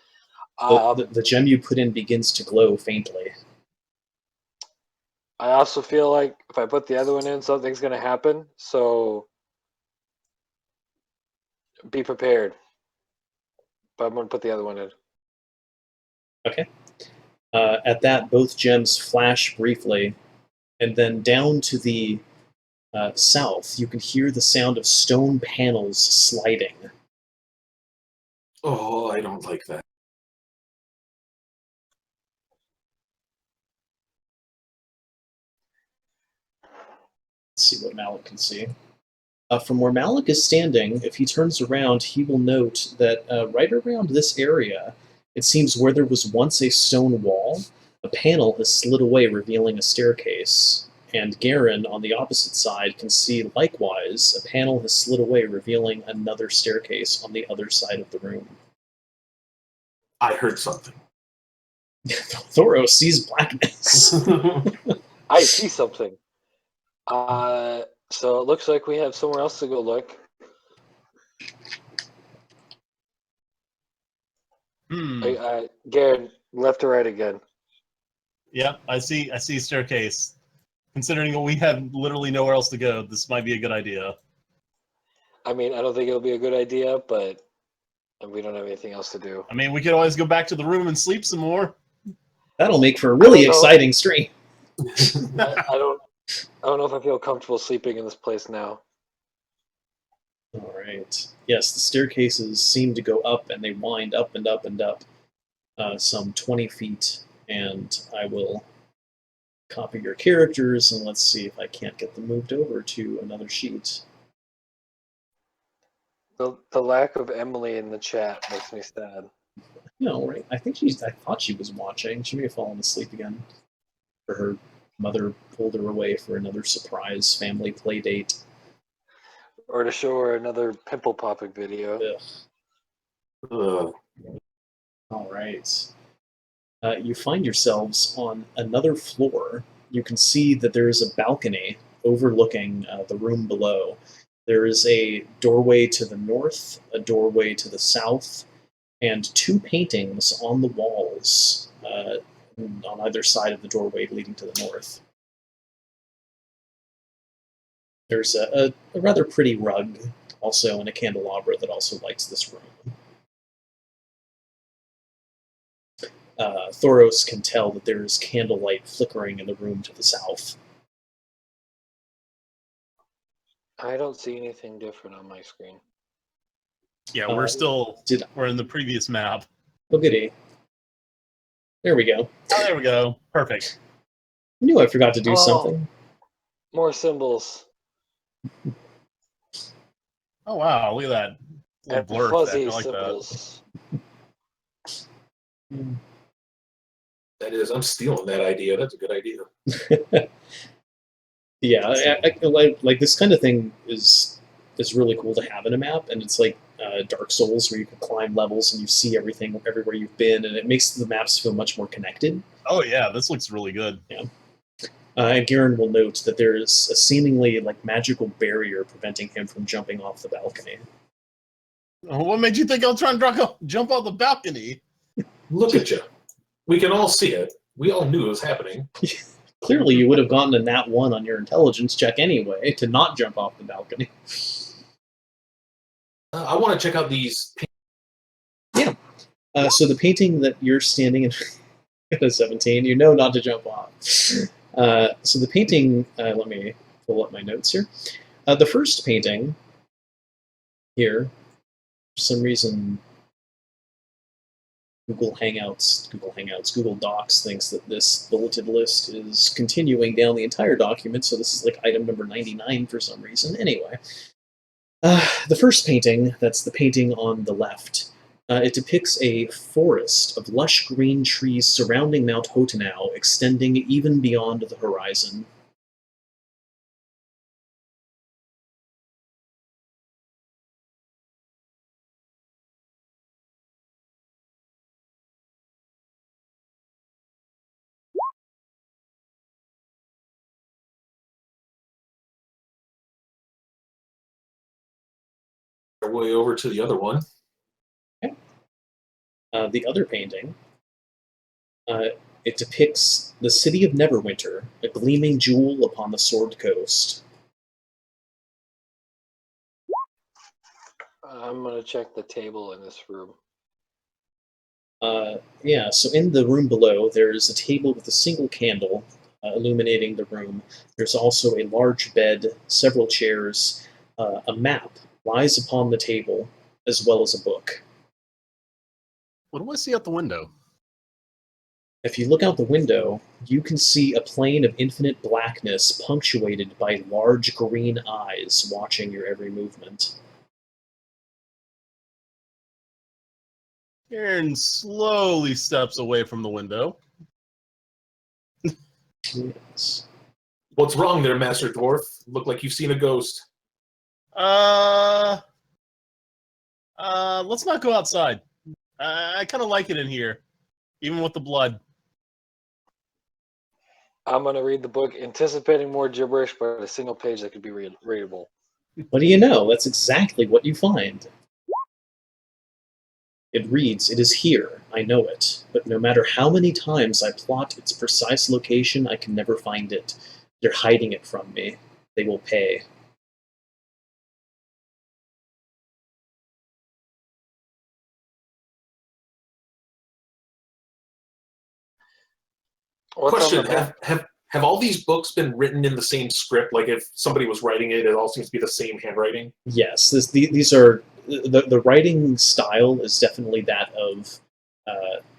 The gem you put in begins to glow faintly. I also feel like if I put the other one in, something's going to happen. So be prepared. But I'm going to put the other one in. Okay. At that, both gems flash briefly, and then down to the south, you can hear the sound of stone panels sliding. Oh, I don't like that. Let's see what Malik can see. From where Malik is standing, if he turns around, he will note that right around this area, it seems where there was once a stone wall, a panel has slid away, revealing a staircase. And Garen, on the opposite side, can see likewise a panel has slid away, revealing another staircase on the other side of the room. I heard something. Thoros sees blackness. I see something. So it looks like we have somewhere else to go look. Garen, left or right again? Yep, I see a staircase. Considering we have literally nowhere else to go, this might be a good idea. I mean, I don't think it'll be a good idea, but we don't have anything else to do. I mean, we could always go back to the room and sleep some more. That'll make for a really exciting stream. I don't know if I feel comfortable sleeping in this place now. All right. Yes, the staircases seem to go up, and they wind up and up and up, some 20 feet. And I will copy your characters, and let's see if I can't get them moved over to another sheet. The lack of Emily in the chat makes me sad. No, right? I thought she was watching. She may have fallen asleep again. Or her mother pulled her away for another surprise family play date. Or to show her another pimple popping video. Ugh. All right. You find yourselves on another floor. You can see that there is a balcony overlooking the room below. There is a doorway to the north, a doorway to the south, and two paintings on the walls on either side of the doorway leading to the north. There's a rather pretty rug also and a candelabra that also lights this room. Thoros can tell that there is candlelight flickering in the room to the south. I don't see anything different on my screen. Yeah, we're in the previous map. Oh, goody. There we go. Oh, there we go. Perfect. I knew I forgot to do something. More symbols. Oh, wow. Look at that. Little And blur fuzzy effect. I like symbols. That is, I'm stealing that idea. That's a good idea. Yeah, I like this kind of thing is really cool to have in a map, and it's like Dark Souls where you can climb levels and you see everything everywhere you've been, and it makes the maps feel much more connected. Oh, yeah. This looks really good. Yeah. Garen will note that there is a seemingly like magical barrier preventing him from jumping off the balcony. What made you think I was trying to jump off the balcony? Look at you. We can all see it. We all knew it was happening. Clearly, you would have gotten a nat 1 on your intelligence check anyway to not jump off the balcony. I want to check out these. Yeah. So the painting that you're standing in at a 17, you know not to jump off. So the painting, let me pull up my notes here. The first painting here, for some reason, Google Docs thinks that this bulleted list is continuing down the entire document, so this is like item number 99 for some reason. Anyway, the first painting, that's the painting on the left, it depicts a forest of lush green trees surrounding Mount Hotenau, extending even beyond the horizon. Our way over to the other one. Okay. The other painting, uh, it depicts the city of Neverwinter, a gleaming jewel upon the Sword Coast. I'm gonna check the table in this room. Yeah, so in the room below, there is a table with a single candle illuminating the room. There's also a large bed, several chairs, a map lies upon the table, as well as a book. What do I see out the window? If you look out the window, you can see a plane of infinite blackness punctuated by large green eyes watching your every movement. Aaron slowly steps away from the window. Yes. What's wrong there, Master Dwarf? Look like you've seen a ghost. Let's not go outside. I kind of like it in here, even with the blood. I'm gonna read the book, anticipating more gibberish, but a single page that could be readable. What do you know? That's exactly what you find. It reads, "It is here, I know it, but no matter how many times I plot its precise location, I can never find it. They're hiding it from me. They will pay." What's on the Question: map? Have all these books been written in the same script? Like if somebody was writing it, it all seems to be the same handwriting. Yes, these are the writing style is definitely that of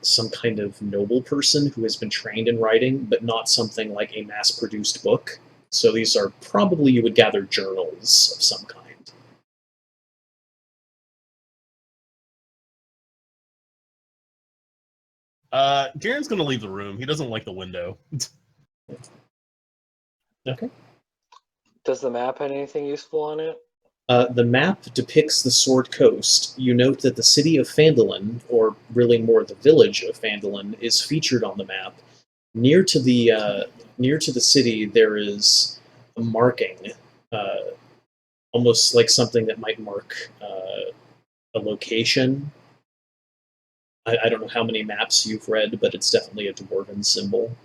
some kind of noble person who has been trained in writing, but not something like a mass-produced book. So these are probably, you would gather, journals of some kind. Garen's gonna leave the room. He doesn't like the window. Okay. Does the map have anything useful on it? The map depicts the Sword Coast. You note that the city of Phandelver, or really more the village of Phandelver, is featured on the map. Near to the city, there is a marking, uh, almost like something that might mark a location. I don't know how many maps you've read, but it's definitely a dwarven symbol.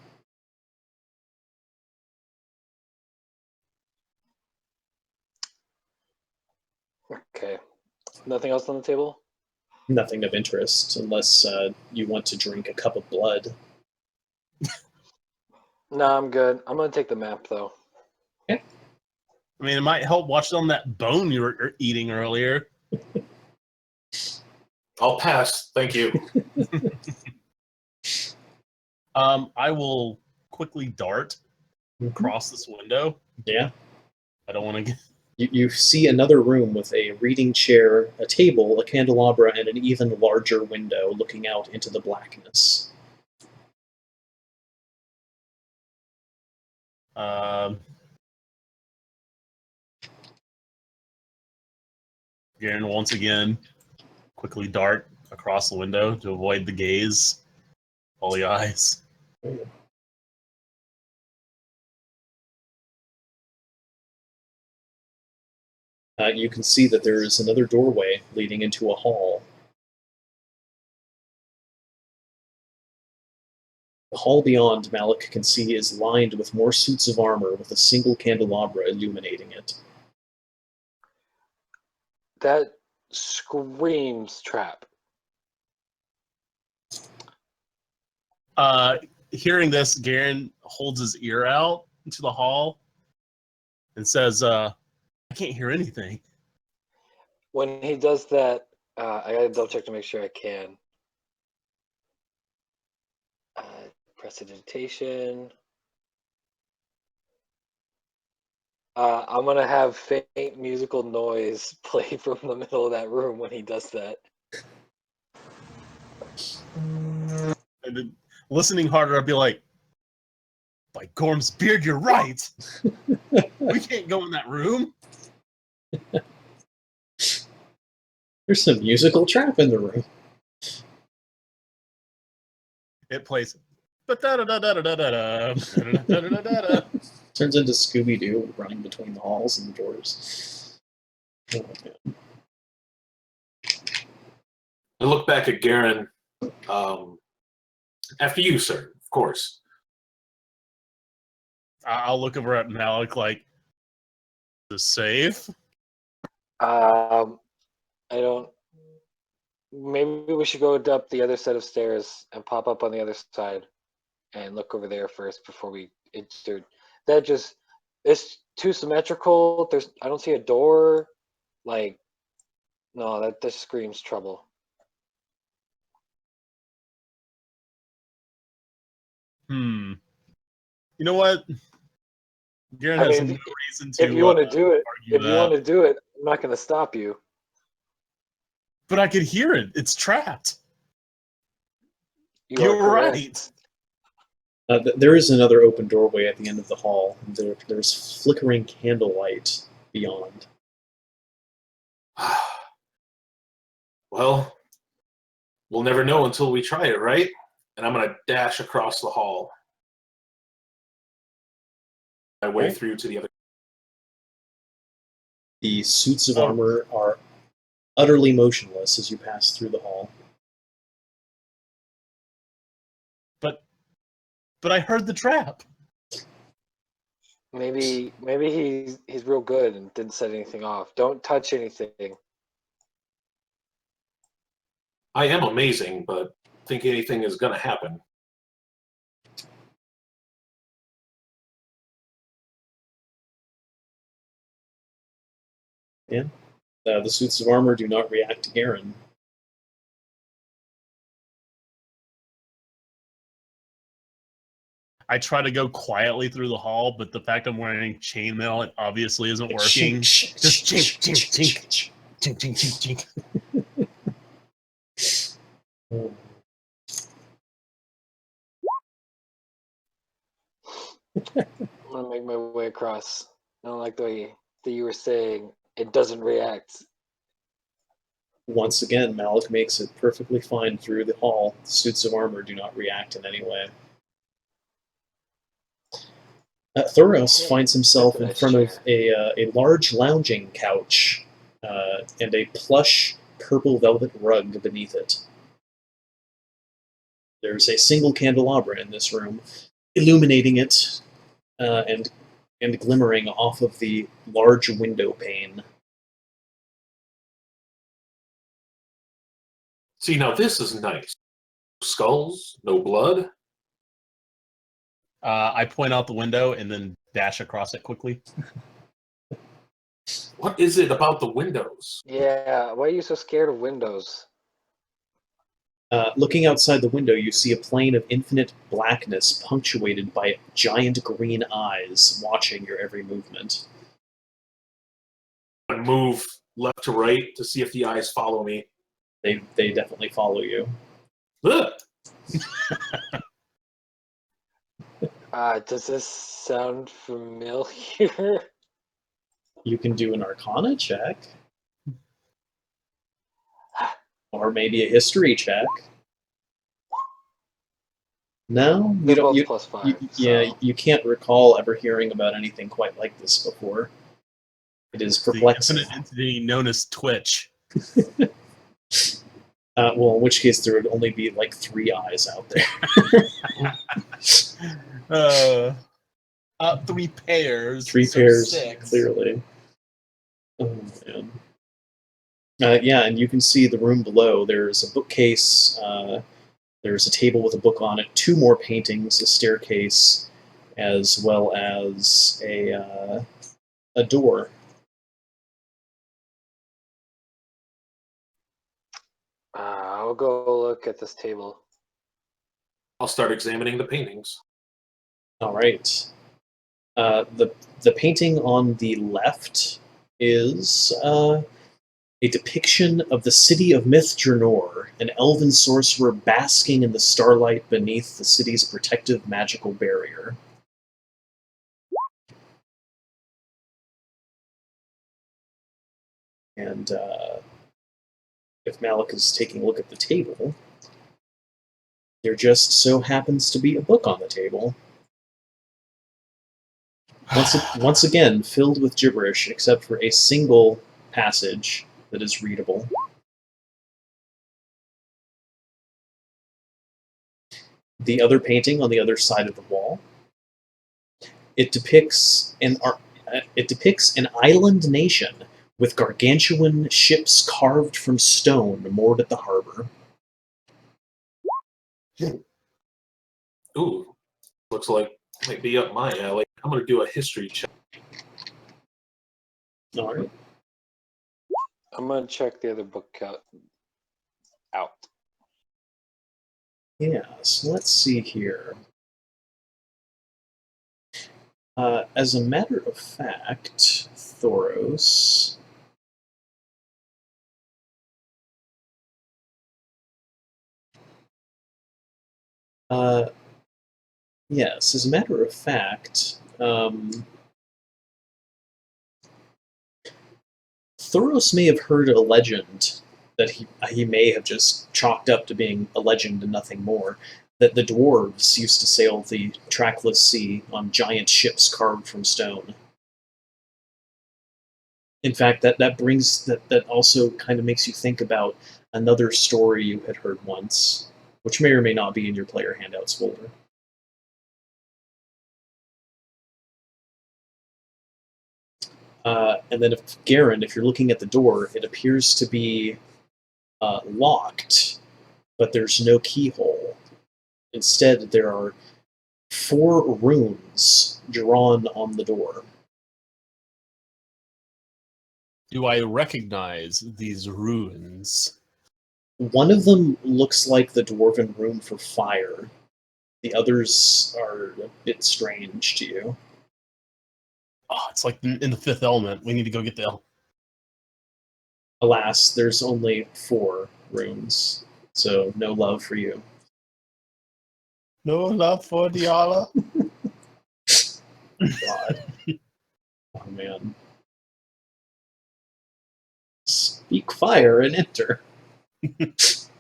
Okay. Nothing else on the table? Nothing of interest, unless you want to drink a cup of blood. No, I'm good. I'm gonna take the map though. Okay. I mean, it might help watch on that bone you were eating earlier. I'll pass. Thank you. I will quickly dart across this window. Yeah. I don't want to get. You see another room with a reading chair, a table, a candelabra, and an even larger window looking out into the blackness. Garen once again quickly dart across the window to avoid the gaze, all the eyes. You can see that there is another doorway leading into a hall. The hall beyond, Malik can see, is lined with more suits of armor with a single candelabra illuminating it. That screams trap. Hearing this, Garen holds his ear out into the hall and says, I can't hear anything. When he does that, I gotta double check to make sure I can. Prestidigitation. I'm gonna have faint musical noise play from the middle of that room when he does that. And then, listening harder, I'd be like, by Gorm's beard, you're right. We can't go in that room. There's some musical trap in the room. It plays. Turns Turns into Scooby-Doo running between the halls and the doors. Oh, man. I look back at Garen After you, sir, of course. I'll look over at Malik like, the safe? I don't. Maybe we should go up the other set of stairs and pop up on the other side and look over there first before we enter. That just it's too symmetrical. I don't see a door. Like, no, that just screams trouble. You know what? Garen I has mean, no reason if to you want to do it, argue if you want that. to do it, I'm not going to stop you. But I could hear it. It's trapped. You are You're correct. right. There is another open doorway at the end of the hall. There's flickering candlelight beyond. Well, we'll never know until we try it, right? And I'm going to dash across the hall. My way Right. through to the other. The suits of Oh. armor are utterly motionless as you pass through the hall. But I heard the trap. Maybe he's real good and didn't set anything off. Don't touch anything. I am amazing, but think anything is going to happen. The suits of armor do not react to Garen. I try to go quietly through the hall, but the fact I'm wearing chainmail, it obviously isn't working. Just chink, chink, chink. Chink, chink, chink, chink. I'm gonna make my way across. I don't like the way that you were saying it doesn't react. Once again, Malik makes it perfectly fine through the hall. The suits of armor do not react in any way. Thoros finds himself in front of a large lounging couch and a plush purple velvet rug beneath it. There's a single candelabra in this room, illuminating it and glimmering off of the large window pane. See, now this is nice. Skulls, no blood. I point out the window and then dash across it quickly. What is it about the windows? Yeah, why are you so scared of windows? Looking outside the window, you see a plane of infinite blackness punctuated by giant green eyes watching your every movement. I move left to right to see if the eyes follow me. They definitely follow you. Ugh! Does this sound familiar? You can do an Arcana check. Or maybe a history check. No, They're both +5. Yeah, so. you can't recall ever hearing about anything quite like this before. It is perplexing. The infinite entity known as Twitch. Well, in which case there would only be like 3 eyes out there. 3 pairs. 3 so pairs, 6. clearly. Oh man. Yeah, and you can see the room below. There's a bookcase. There's a table with a book on it. 2 more paintings, a staircase, as well as a door. I'll go look at this table. I'll start examining the paintings. All right. The painting on the left is a depiction of the city of Myth Jernor, an elven sorcerer basking in the starlight beneath the city's protective magical barrier. And if Malik is taking a look at the table, there just so happens to be a book on the table. Once again, filled with gibberish, except for a single passage that is readable. The other painting on the other side of the wall, it depicts an island nation with gargantuan ships carved from stone moored at the harbor. Ooh, looks like might be up my alley. I'm gonna do a history check. All right. I'm gonna check the other book out. Yeah, so let's see here. As a matter of fact, Thoros. Yes, as a matter of fact, Thoros may have heard a legend that he may have just chalked up to being a legend and nothing more. That the dwarves used to sail the trackless sea on giant ships carved from stone. In fact, that also kind of makes you think about another story you had heard once, which may or may not be in your player handouts folder. And then, Garen, if you're looking at the door, it appears to be locked, but there's no keyhole. Instead, there are 4 runes drawn on the door. Do I recognize these runes? One of them looks like the dwarven rune for fire. The others are a bit strange to you. Oh, it's like in the Fifth Element. We need to go get the. Alas, there's only 4 runes, so no love for you. No love for Diala. God. Oh, man. Speak fire and enter. Yes.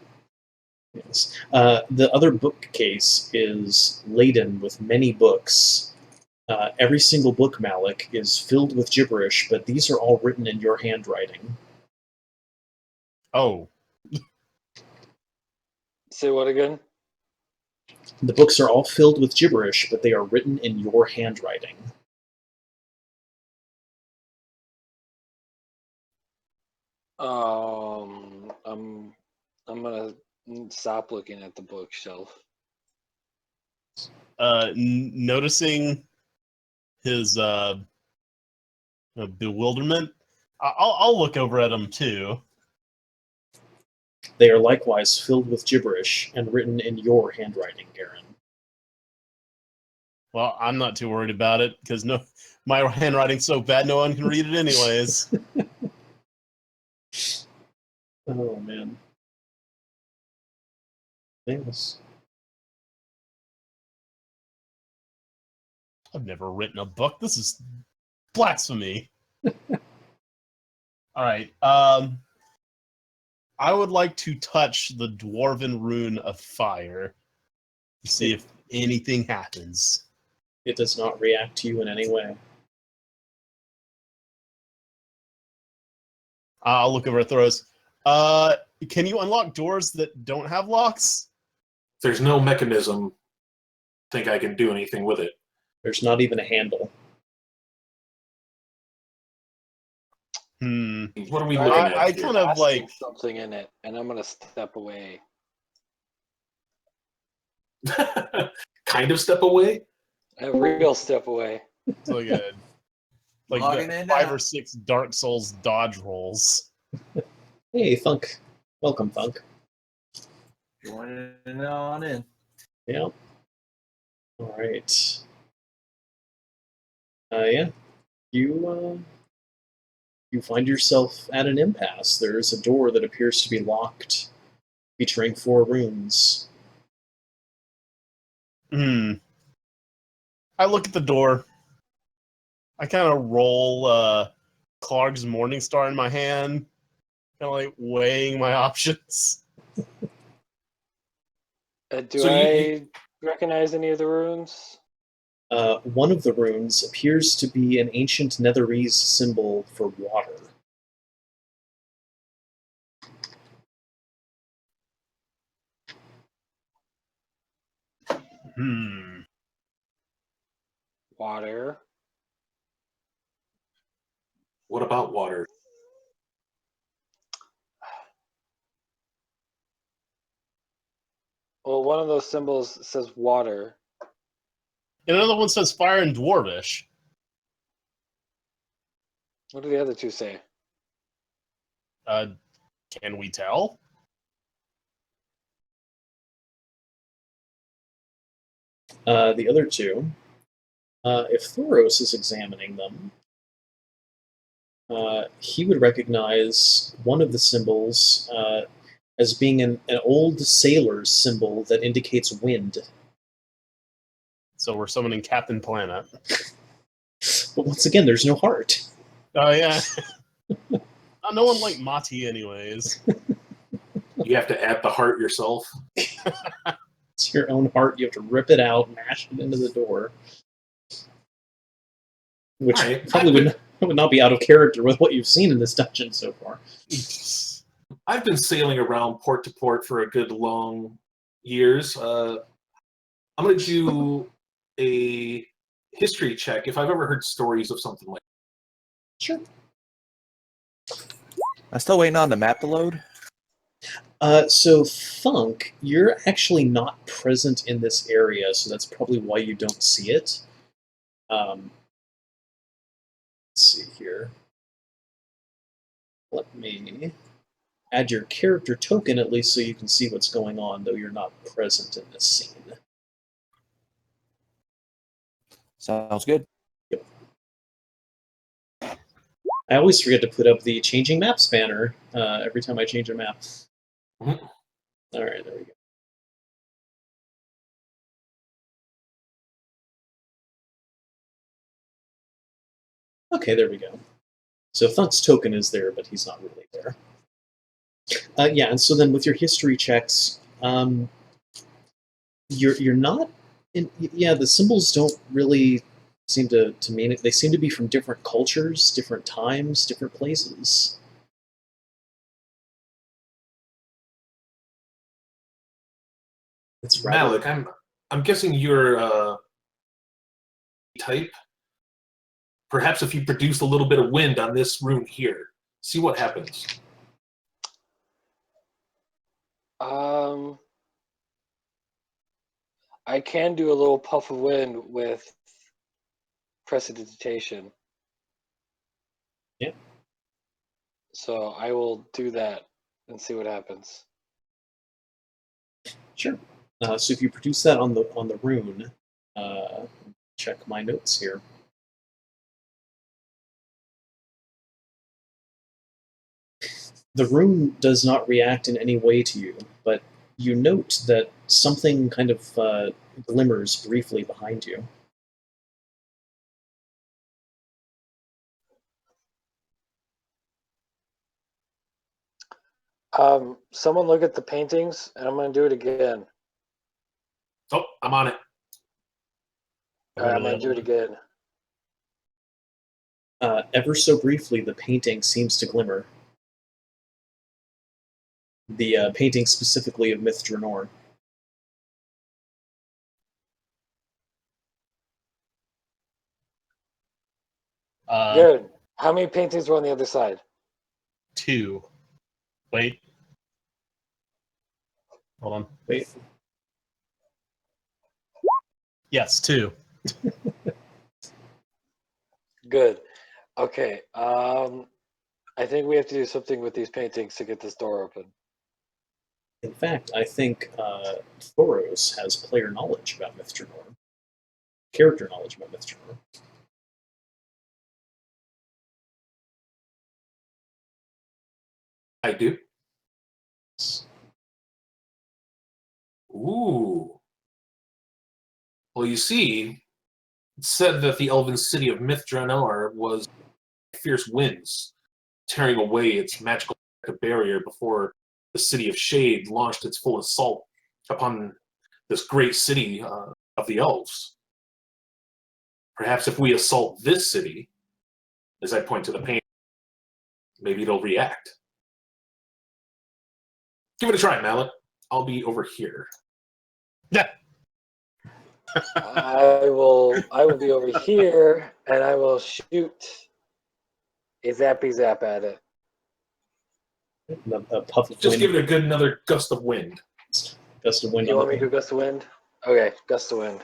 The other bookcase is laden with many books. Every single book, Malik, is filled with gibberish, but these are all written in your handwriting. Oh, Say what again? The books are all filled with gibberish, but they are written in your handwriting. I'm gonna stop looking at the bookshelf. noticing his bewilderment, I'll look over at him too. They are likewise filled with gibberish and written in your handwriting, Garen. Well, I'm not too worried about it because my handwriting's so bad, no one can read it anyways. Oh, man. Yes. I've never written a book. This is blasphemy. All right. I would like to touch the dwarven rune of fire to see if anything happens. It does not react to you in any way. I'll look over at Thoros. Can you unlock doors that don't have locks? There's no mechanism. Think I can do anything with it. There's not even a handle. What are we looking at? I here? kind of like something in it, and I'm gonna step away. Kind of step away. A real step away. so good. Like Logging the in 5 now. or 6 Dark Souls dodge rolls. Hey, Thunk. Welcome, Thunk. Joining on in. Yeah. All right. Yeah. You find yourself at an impasse. There is a door that appears to be locked, featuring 4 runes. I look at the door. I kind of roll Clark's Morningstar in my hand, kind of like weighing my options. Do So I recognize any of the runes? One of the runes appears to be an ancient Netherese symbol for water. Water. What about water? Well, one of those symbols says water. And another one says fire and dwarvish. What do the other two say? Can we tell? The other two, if Thoros is examining them, he would recognize one of the symbols as being an old sailor's symbol that indicates wind. So we're summoning Captain Planet. But once again, there's no heart. Oh, yeah. No one liked Mati anyways. You have to add the heart yourself. It's your own heart. You have to rip it out, mash it into the door. Which Right. probably would not be out of character with what you've seen in this dungeon so far. I've been sailing around port to port for a good long years. I'm going to do a history check if I've ever heard stories of something like Sure. I'm still waiting on the map to load. So, Funk, you're actually not present in this area, so that's probably why you don't see it. Let's see here. Let me add your character token, at least, so you can see what's going on, though you're not present in this scene. Sounds good. I always forget to put up the changing maps banner every time I change a map. Mhm. All right, there we go. Okay, there we go. So Thunk's token is there, but he's not really there. Yeah, and so then with your history checks, you're not in. Yeah, the symbols don't really seem to mean it. They seem to be from different cultures, different times, different places. It's rather. Malik, I'm guessing you're type. Perhaps if you produce a little bit of wind on this rune here, see what happens. I can do a little puff of wind with prestidigitation. Yeah. So I will do that and see what happens. Sure. So if you produce that on the rune, check my notes here. The rune does not react in any way to you, but you note that something kind of glimmers briefly behind you. Someone look at the paintings, and I'm going to do it again. Oh, I'm on it. I'm going to do it again. Ever so briefly, the painting seems to glimmer. The painting specifically of Myth Dranor. Good. How many paintings were on the other side? 2. Wait. Hold on. Wait. Yes, 2. Good. Okay. I think we have to do something with these paintings to get this door open. In fact, I think Thoros has player knowledge about Myth Dranor. Character knowledge about Myth Dranor. I do. Ooh. Well, you see, it said that the elven city of Myth Dranor was fierce winds, tearing away its magical barrier before the city of Shade launched its full assault upon this great city of the elves. Perhaps if we assault this city, as I point to the paint, maybe it'll react. Give it a try, Mallet. I'll be over here. Yeah. I will be over here and I will shoot a zappy zap at it. A puff of Just wind, give it a good another gust of wind. gust of wind You on want the me to do gust of wind? Okay, gust of wind.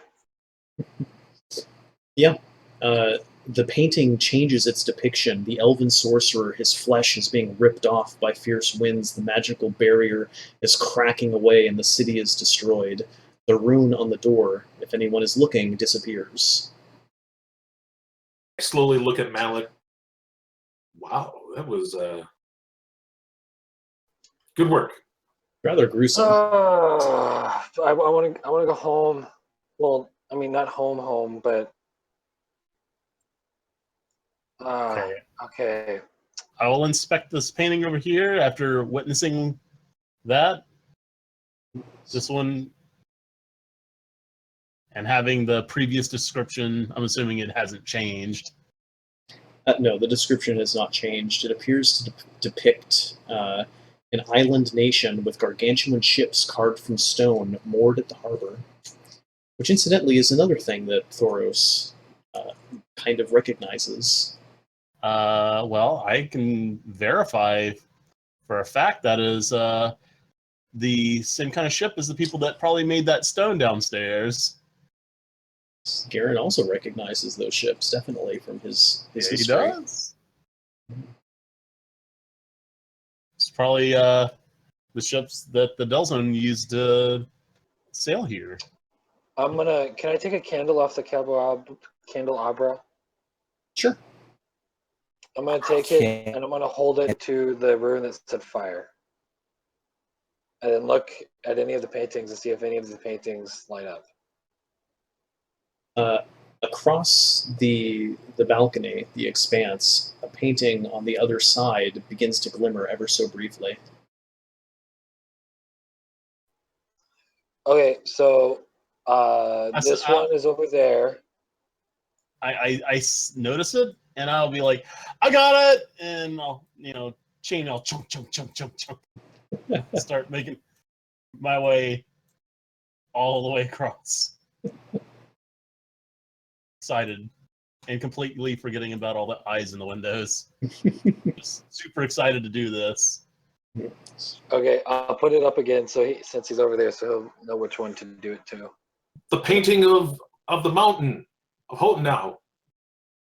The painting changes its depiction. The elven sorcerer, his flesh is being ripped off by fierce winds. The magical barrier is cracking away and the city is destroyed. The rune on the door, if anyone is looking, disappears. I slowly look at Malik. Wow, that was good work. Rather gruesome. I want to go home. Well, I mean not home, but Okay. okay. I will inspect this painting over here after witnessing that. This one, and having the previous description, I'm assuming it hasn't changed. No, the description has not changed. It appears to depict an island nation with gargantuan ships carved from stone moored at the harbor. Which, incidentally, is another thing that Thoros kind of recognizes. Well, I can verify for a fact that is the same kind of ship as the people that probably made that stone downstairs. Garen also recognizes those ships, definitely, from his Yeah, he history. does. It's probably the ships that the Delzone used to sail here. Can I take a candle off the candelabra? Sure. I'm gonna take it Can't- and I'm gonna hold it to the rune that said fire. And then look at any of the paintings and see if any of the paintings line up. Across the balcony, the expanse, a painting on the other side begins to glimmer ever so briefly. Okay, so That's- this one is over there. I notice it, and I'll be like, I got it, and I'll chain, I'll chunk, start making my way all the way across. Excited and completely forgetting about all the eyes in the windows. Just super excited to do this. Okay, I'll put it up again since he's over there, so he'll know which one to do it to. The painting of the mountain of Hotenau.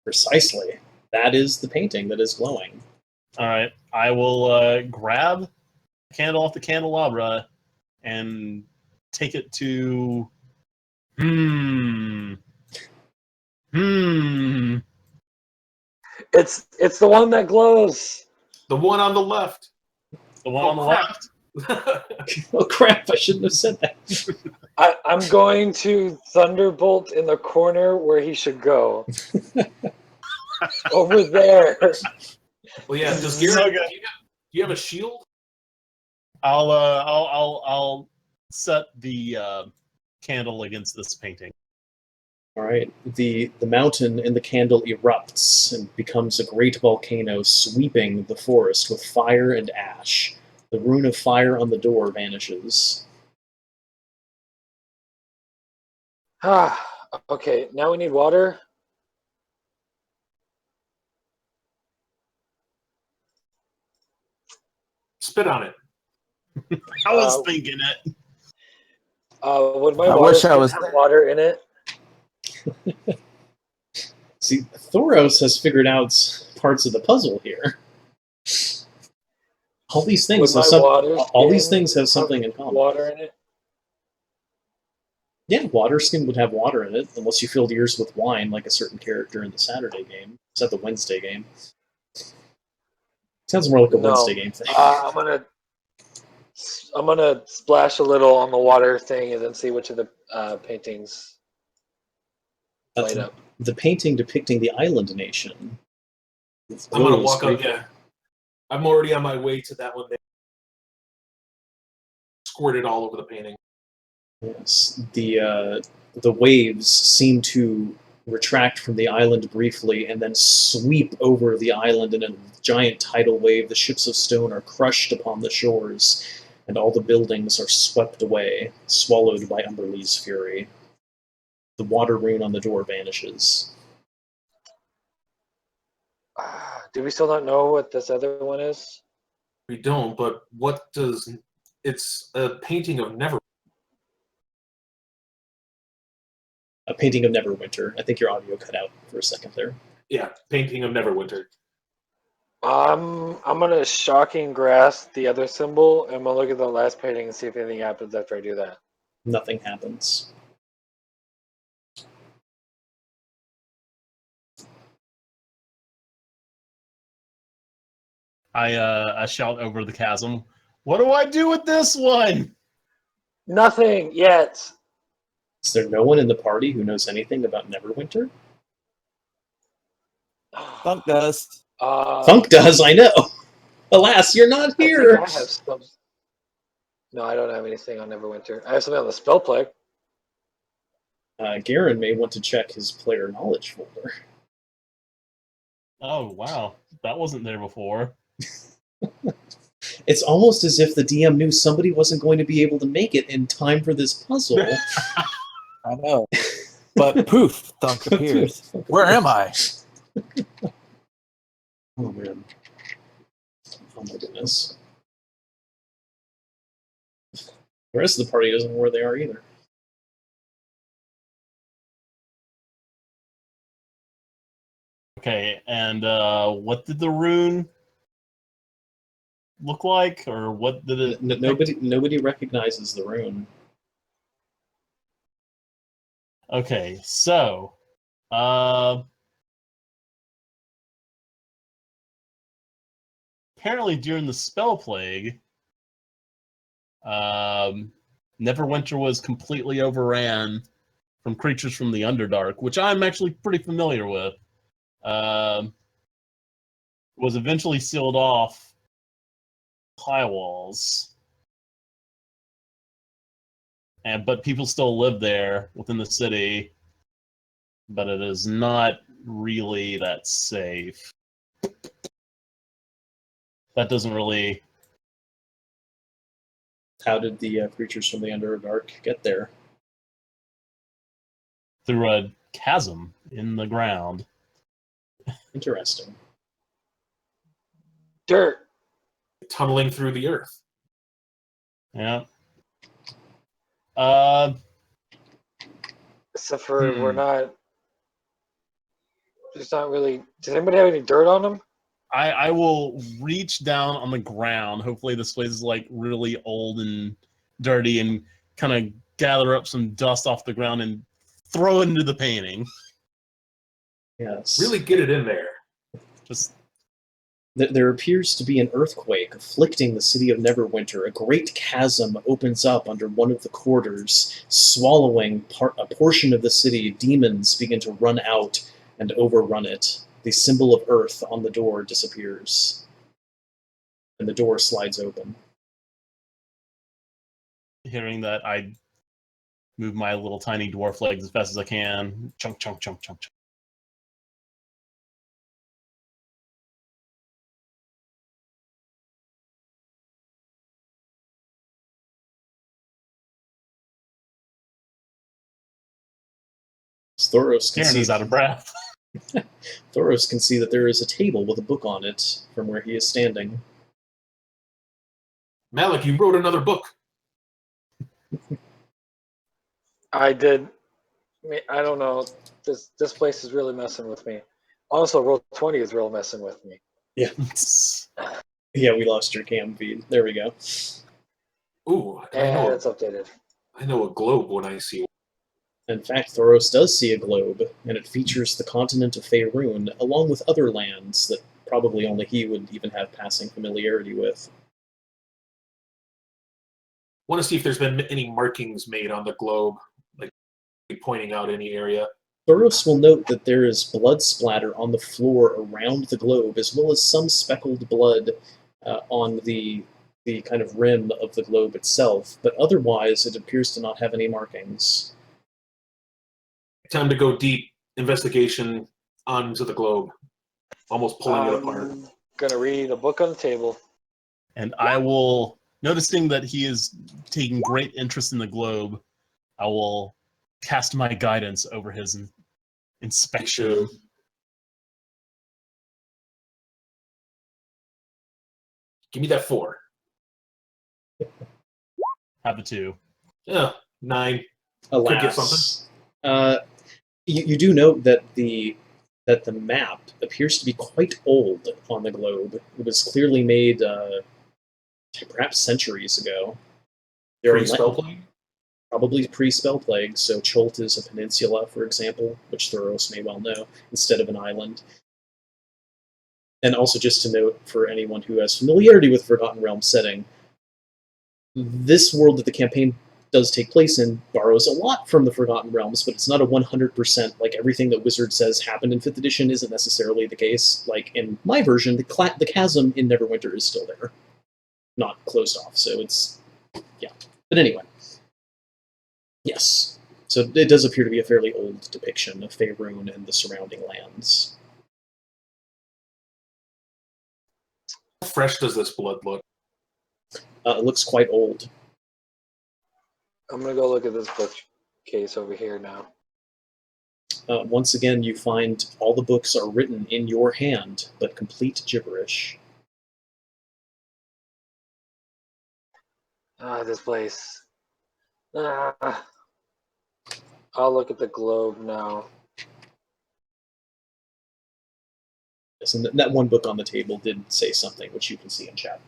Precisely. That is the painting that is glowing. All right, I will grab a candle off the candelabra and take it to. It's the one that glows. The one on the left. The one Oh, on the crap. left. Oh crap, I shouldn't have said that. I'm going to thunderbolt in the corner where he should go. Over there. Well, yeah. Does So Garrett? good. Do you have a shield? I'll set the candle against this painting. All right. The mountain in the candle erupts and becomes a great volcano sweeping the forest with fire and ash. The rune of fire on the door vanishes. Okay, now we need water. Spit on it. I was Uh, thinking it. Would my I water wish I skin was have there. water in it? See, Thoros has figured out parts of the puzzle here. All these things Would have my water all these skin things have something in common. Water in it? Yeah, water skin would have water in it, unless you filled yours with wine like a certain character in the Saturday game. Is that the Wednesday game? Sounds more like a No. Wednesday game thing. I'm gonna splash a little on the water thing and then see which of the paintings light up. The painting depicting the island nation. I'm gonna glows walk up. briefly. Yeah, I'm already on my way to that one. There. Squirted all over the painting. Yes, the waves seem to retract from the island briefly and then sweep over the island in a giant tidal wave. The ships of stone are crushed upon the shores, and all the buildings are swept away, swallowed by Umberlee's fury. The water rune on the door vanishes. Do we still not know what this other one is? We don't, but what does... It's a painting of Never. A painting of Neverwinter. I think your audio cut out for a second there. Yeah, painting of Neverwinter. I'm gonna shocking grasp the other symbol, and I'm gonna look at the last painting and see if anything happens after I do that. Nothing happens. I shout over the chasm. What do I do with this one? Nothing yet. Is there no one in the party who knows anything about Neverwinter? Funk dust. Funk does, I know. Alas, you're not I think here. I have some. No, I don't have anything on Neverwinter. I have something on the spell plague. Garen may want to check his player knowledge folder. Oh wow, that wasn't there before. It's almost as if the DM knew somebody wasn't going to be able to make it in time for this puzzle. I know. But poof, Thunk appears. Where am I? Oh man. Oh my goodness. The rest of the party doesn't know where they are either. Okay, and what did the rune look like, or what did it? Nobody recognizes the rune. Okay, so apparently during the spell plague, Neverwinter was completely overran from creatures from the Underdark, which I'm actually pretty familiar with. Was eventually sealed off high walls, but people still live there within the city. But it is not really that safe. That doesn't really. How did the creatures from the Underdark get there? Through a chasm in the ground. Interesting. Dirt. Tunneling through the earth. Yeah. Except for we're not. There's not really. Does anybody have any dirt on them? I will reach down on the ground. Hopefully this place is like really old and dirty, and kind of gather up some dust off the ground and throw it into the painting. Yes. Really get it in there. Just There appears to be an earthquake afflicting the city of Neverwinter. A great chasm opens up under one of the quarters, swallowing a portion of the city. Demons begin to run out and overrun it. The symbol of earth on the door disappears, and the door slides open. hearing that, I move my little tiny dwarf legs as fast as I can. Chunk, chunk, chunk, chunk, chunk. Thoros can Karen see is out of breath. Thoros can see that there is a table with a book on it from where he is standing. Malik, you wrote another book. I did. I don't know. This place is really messing with me. Also, Roll20 is real messing with me. Yeah. Yeah, we lost your cam feed. There we go. Ooh, And it's updated. I know a globe when I see one. In fact, Thoros does see a globe, and it features the continent of Faerun, along with other lands that probably only he would even have passing familiarity with. Want to see if there's been any markings made on the globe, like pointing out any area. Thoros will note that there is blood splatter on the floor around the globe, as well as some speckled blood on the kind of rim of the globe itself, but otherwise it appears to not have any markings. Time to go deep investigation onto the globe. Almost pulling it apart. I'm gonna read a book on the table. And I will, noticing that he is taking great interest in the globe, I will cast my guidance over his inspection. Give me that 4. Have the 2. Yeah, 9. Could get something. Alas, you do note that the map appears to be quite old on the globe. It was clearly made perhaps centuries ago. There are Pre-spell plague? probably pre-spell plague, so Cholt is a peninsula, for example, which Thoros may well know, instead of an island. And also just to note, for anyone who has familiarity with Forgotten Realms setting, this world that the campaign does take place in borrows a lot from the Forgotten Realms, but it's not a 100%, like everything that Wizard says happened in 5th edition isn't necessarily the case. Like in my version, the chasm in Neverwinter is still there, not closed off, so it's, yeah. But anyway. Yes. So it does appear to be a fairly old depiction of Faerun and the surrounding lands. How fresh does this blood look? It looks quite old. I'm gonna go look at this bookcase over here now. Once again, you find all the books are written in your hand, but complete gibberish. This place. I'll look at the globe now. Yes, and that one book on the table did say something, which you can see in chat.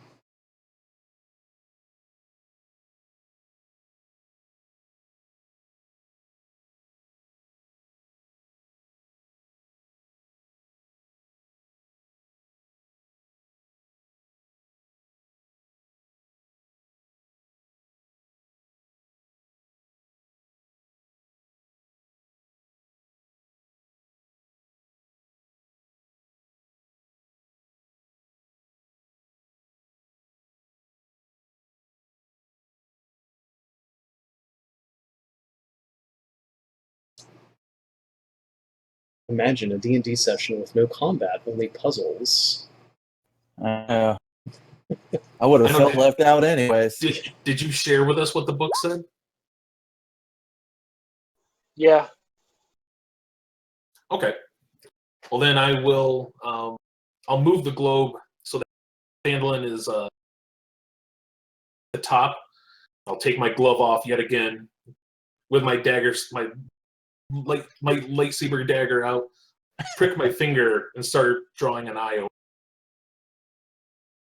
Imagine a D&D session with no combat, only puzzles. I would have I know felt that- left out anyways. Did you share with us what the book said? Yeah. Okay. Well, then I will. I'll move the globe so that Phandalin is at the top. I'll take my glove off yet again with my daggers, my lightsaber dagger out. Prick my finger and start drawing an eye.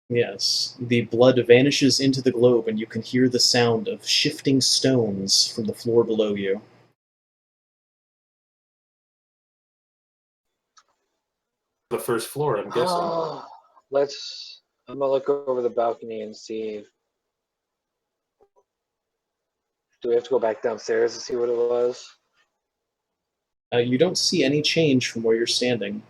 Yes, the blood vanishes into the globe, and you can hear the sound of shifting stones from the floor below you. The first floor, I'm guessing. I'm gonna look over the balcony and see. Do we have to go back downstairs to see what it was? You don't see any change from where you're standing.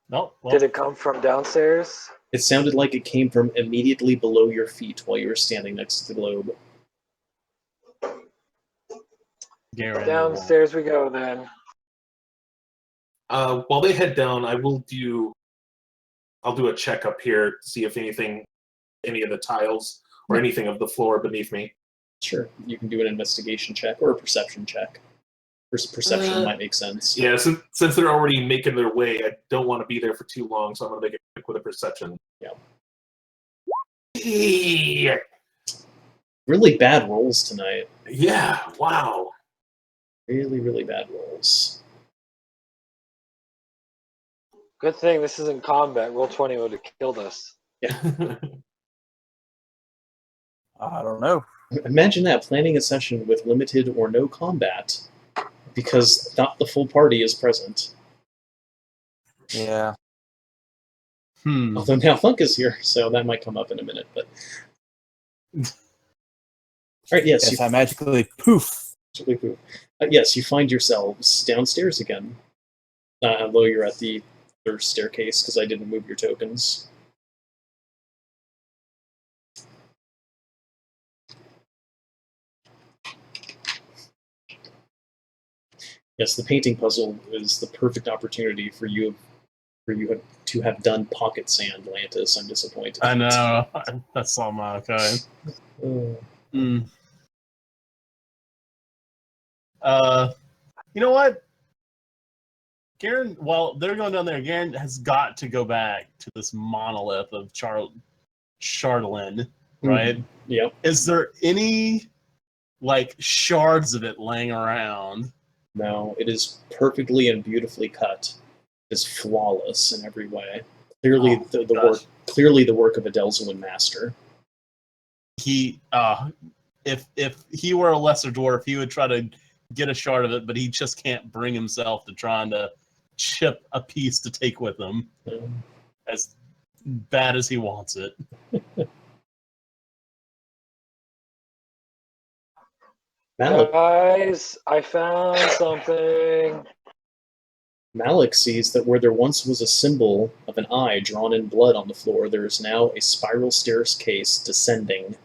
No. Well, Did it come from downstairs? It sounded like it came from immediately below your feet while you were standing next to the globe. Garen Downstairs we go then. While they head down, I'll do a check up here to see if any of the tiles or anything of the floor beneath me. Sure, you can do an investigation check or a perception check. Perception might make sense. Yeah, since they're already making their way, I don't want to be there for too long, so I'm going to make it quick with a perception. Yeah. Really bad rolls tonight. Yeah, wow. Really, really bad rolls. Good thing this isn't combat. Roll 20 would have killed us. I don't know. Imagine that, planning a session with limited or no combat, because not the full party is present. Yeah. Although now Thunk is here, so that might come up in a minute. But all right, yes, I magically poof. Yes, you find yourselves downstairs again. Although you're at the third staircase because I didn't move your tokens. Yes, the painting puzzle is the perfect opportunity for you for you to have done pocket sand, Lantis. I'm disappointed. I know. That's all my kind. Mm. You know what? Garen, while they're going down there, Garen has got to go back to this monolith of Chardalyn, right? Yep. Is there any like shards of it laying around? No, it is perfectly and beautifully cut. It's flawless in every way. Clearly, Oh, the work. Clearly, the work of a Delzuin master. He, if he were a lesser dwarf, he would try to get a shard of it, but he just can't bring himself to trying to chip a piece to take with him. As bad as he wants it. Malik, Guys, I found something. Malik sees that where there once was a symbol of an eye drawn in blood on the floor, there is now a spiral staircase descending.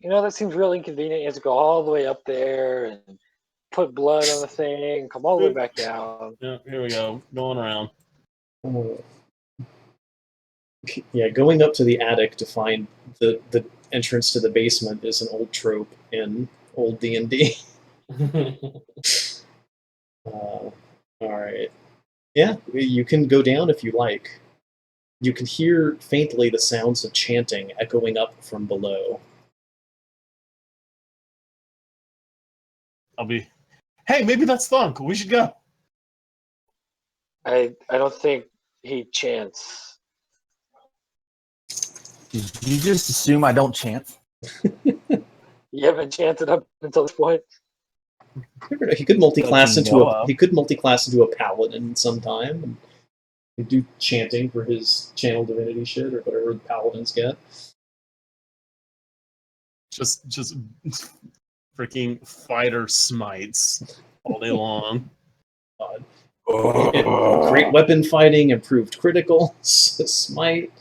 You know, that seems really inconvenient. You have to go all the way up there and put blood on the thing, come all the way back down. Yeah, here we go, going around. Yeah, going up to the attic to find the entrance to the basement is an old trope in old D&D. All right. Yeah, you can go down if you like. You can hear faintly the sounds of chanting echoing up from below. I'll be, hey, maybe that's Thunk. We should go. I don't think he chants. Did you just assume I don't chant? You haven't chanted up until this point? Never know. He could multi-class That you into know a of. he could multi-class into a paladin sometime and do chanting for his channel divinity shit or whatever the paladins get. Just freaking fighter smites all day long. Great weapon fighting, improved critical, smite,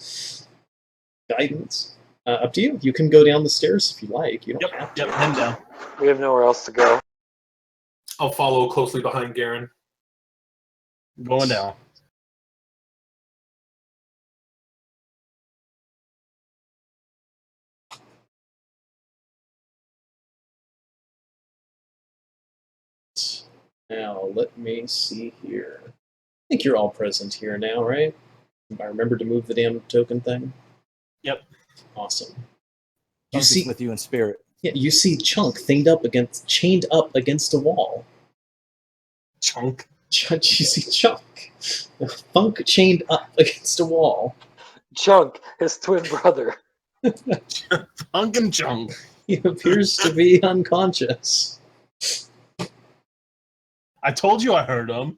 guidance. Up to you. You can go down the stairs if you like. You don't have to. Yep, head down. We have nowhere else to go. I'll follow closely behind Garen. Going down. Now, let me see here. I think you're all present here now, right? If I remember to move the damn token thing. Yep. Awesome. You Thunk is see, with you in spirit. yeah, you see Chunk chained up against a wall. Chunk. You see Chunk, Funk chained up against a wall. Chunk, his twin brother. Thunk and Chunk. He appears to be unconscious. I told you I heard him.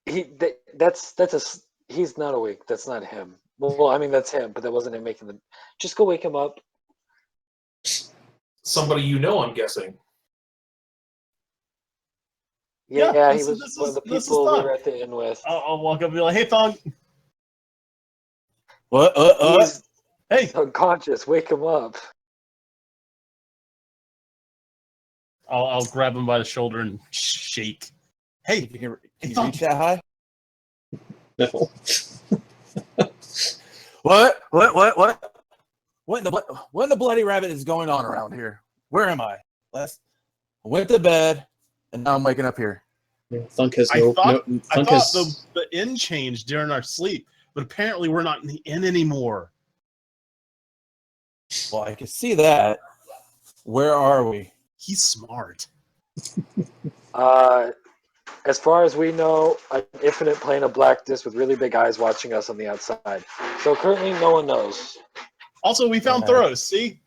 He's not awake. That's not him. Well, I mean that's him, but that wasn't him making the. Just go wake him up. Somebody you know, I'm guessing. Yeah, he this was is- one of the this is people we Thunk. were at the inn with. I'll walk up and be like, hey, Thunk. What? He's Hey. unconscious. Wake him up. I'll grab him by the shoulder and shake. Hey, Can you Thunk. reach that high? No. What? What in the bloody rabbit is going on around here? Where am I? I went to bed, and now I'm waking up here. Thunk has I no. thought Thunk has. the inn changed during our sleep, but apparently we're not in the inn anymore. Well, I can see that. Where are we? He's smart. As far as we know, an infinite plane of blackness with really big eyes watching us on the outside. So currently, no one knows. Also, we found Thoros. See?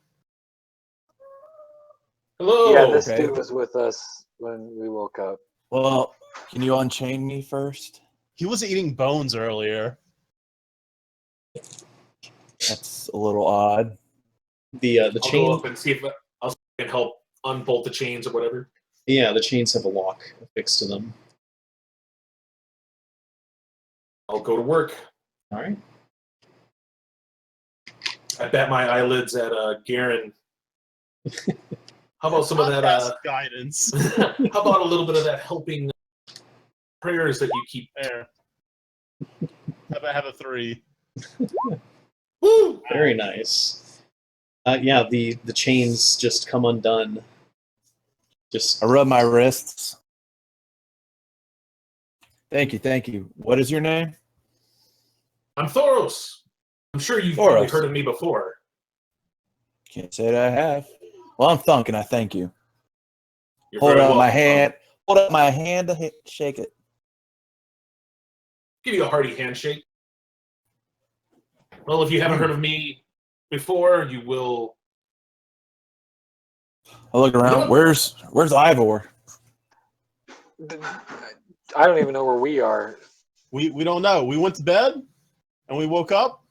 Hello. Yeah, this okay. dude was with us when we woke up. Well, can you unchain me first? He was eating bones earlier. That's a little odd. The I'll chain. go up and see if I can help unbolt the chains or whatever. Yeah, the chains have a lock affixed to them. I'll go to work. All right. I bat my eyelids at Garen. How about some of that? Podcast guidance. How about a little bit of that helping prayers that you keep. There. Have a 3. Woo! Very nice. Yeah, the chains just come undone. Just I rub my wrists. Thank you, thank you. What is your name? I'm Thoros. I'm sure you've Thoros. probably heard of me before. Can't say that I have. Well, I'm Thunk, and I thank you. You're Hold very up my welcome. hand. Hold up my hand to shake it. Give you a hearty handshake. Well, if you haven't heard of me before, you will. I look around. Where's Ivor? I don't even know where we are. We don't know. We went to bed and we woke up,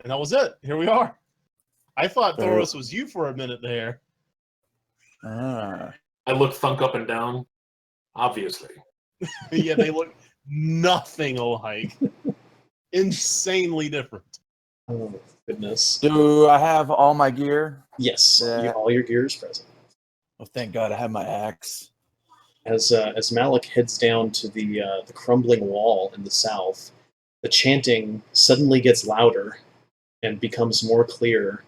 and that was it. Here we are. I thought Thoros was you for a minute there. Ah. I look Thunk up and down. Obviously. Yeah, they look nothing alike. Insanely different. oh goodness. Do I have all my gear? Yes, Yeah. all your gear is present. Oh, thank God I have my axe. As Malik heads down to the crumbling wall in the south, the chanting suddenly gets louder and becomes more clear,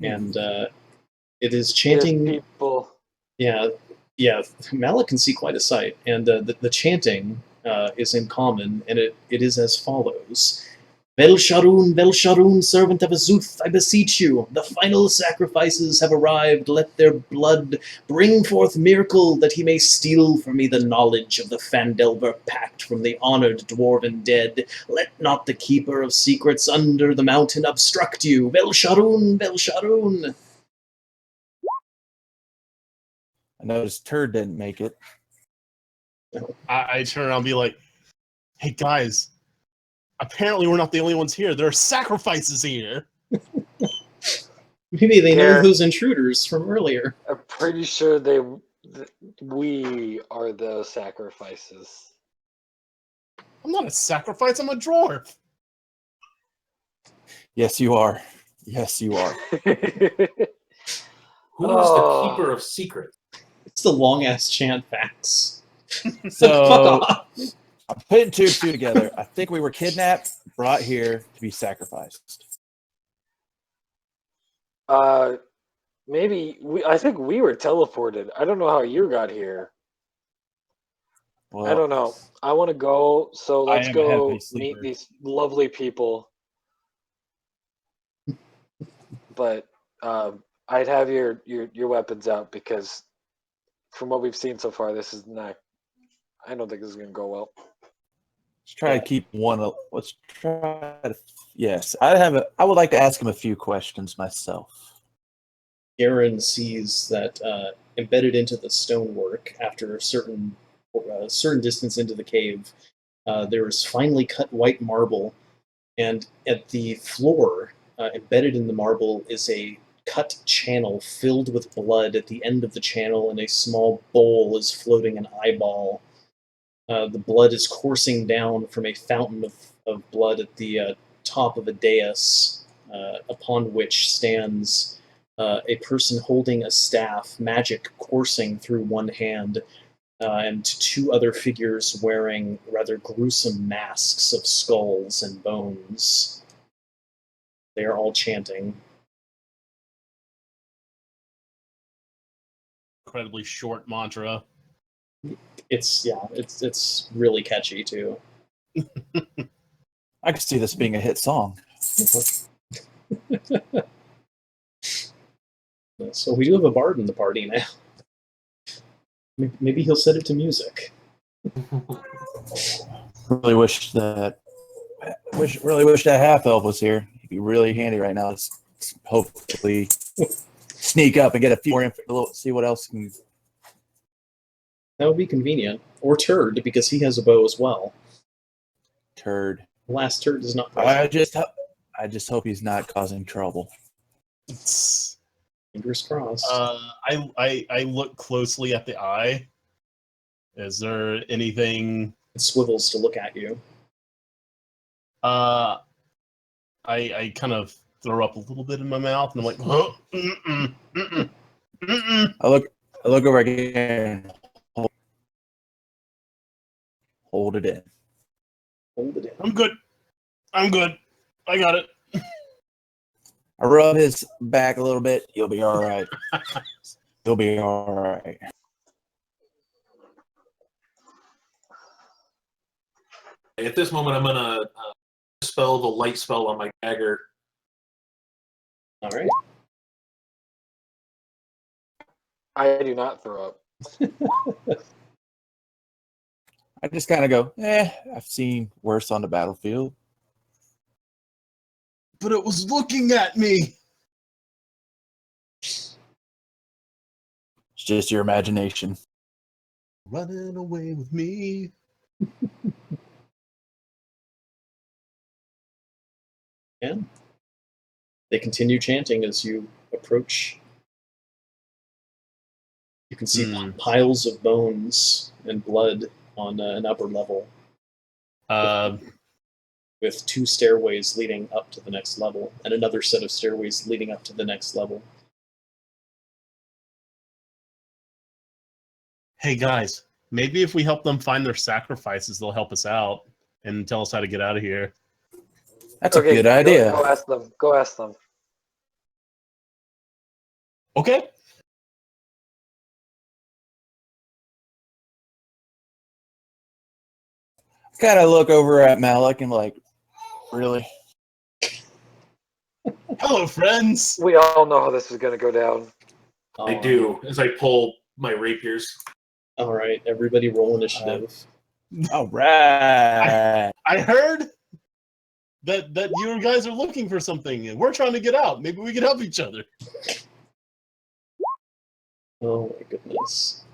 and it is chanting. There's people. Yeah, Malik can see quite a sight, and the chanting is in common, and it is as follows. Belsharoon, servant of Azuth, I beseech you, the final sacrifices have arrived. Let their blood bring forth miracle, that he may steal for me the knowledge of the Phandelver pact from the honored dwarven dead. Let not the keeper of secrets under the mountain obstruct you. Belsharoon. I noticed Turd didn't make it. I turn around and be like, hey, guys, apparently we're not the only ones here. There are sacrifices here. Maybe they know Garrett. those intruders from earlier. I'm pretty sure we are the sacrifices. I'm not a sacrifice. I'm a dwarf. Yes, you are. Yes, you are. Who is the keeper of secrets? It's the long ass chant facts. So Fuck off. I'm putting 2 and 2 together. I think we were kidnapped, brought here to be sacrificed. Maybe I think we were teleported. I don't know how you got here. Well, I don't know. I want to go, so I let's am a go heavy meet sleeper. these lovely people. But I'd have your weapons out, because from what we've seen so far, this is not. I don't think this is going to go well. Let's try to keep one. Let's try to. Yes, I would like to ask him a few questions myself. Garen sees that embedded into the stonework, after a certain distance into the cave, there is finely cut white marble, and at the floor, embedded in the marble, is a cut channel filled with blood. At the end of the channel, in a small bowl, is floating an eyeball. The blood is coursing down from a fountain of blood at the top of a dais, upon which stands a person holding a staff, magic coursing through one hand, and 2 other figures wearing rather gruesome masks of skulls and bones. They are all chanting. Incredibly short mantra. It's really catchy too. I could see this being a hit song. So we do have a bard in the party now. Maybe he'll set it to music. Really wish that half elf was here. He'd be really handy right now. Let's hopefully sneak up and get a few more see what else can. That would be convenient. Or Turd, because he has a bow as well. Turd. The last Turd is not I present. just hope he's not causing trouble. Fingers crossed. I look closely at the eye. Is there anything? It swivels to look at you. I kind of throw up a little bit in my mouth, and I'm like, oh, mm-mm, mm-mm, mm-mm. I look over again. hold it in. Hold it in. I'm good. I'm good. I got it. I rub his back a little bit. You'll be all right. You'll be all right. At this moment, I'm gonna spell the light spell on my dagger. All right. I do not throw up. I just kind of go, I've seen worse on the battlefield. But it was looking at me. It's just your imagination. Running away with me. And they continue chanting as you approach. You can see piles of bones and blood on an upper level, with 2 stairways leading up to the next level, and another set of stairways leading up to the next level. Hey guys, maybe if we help them find their sacrifices, they'll help us out and tell us how to get out of here. That's a good idea. Go ask them. Go ask them. Okay. Gotta look over at Malik and like, really? Hello, friends. We all know how this is going to go down. I do, as I pull my rapiers. All right, everybody roll initiative. All right. I heard that you guys are looking for something, and we're trying to get out. Maybe we can help each other. Oh my goodness.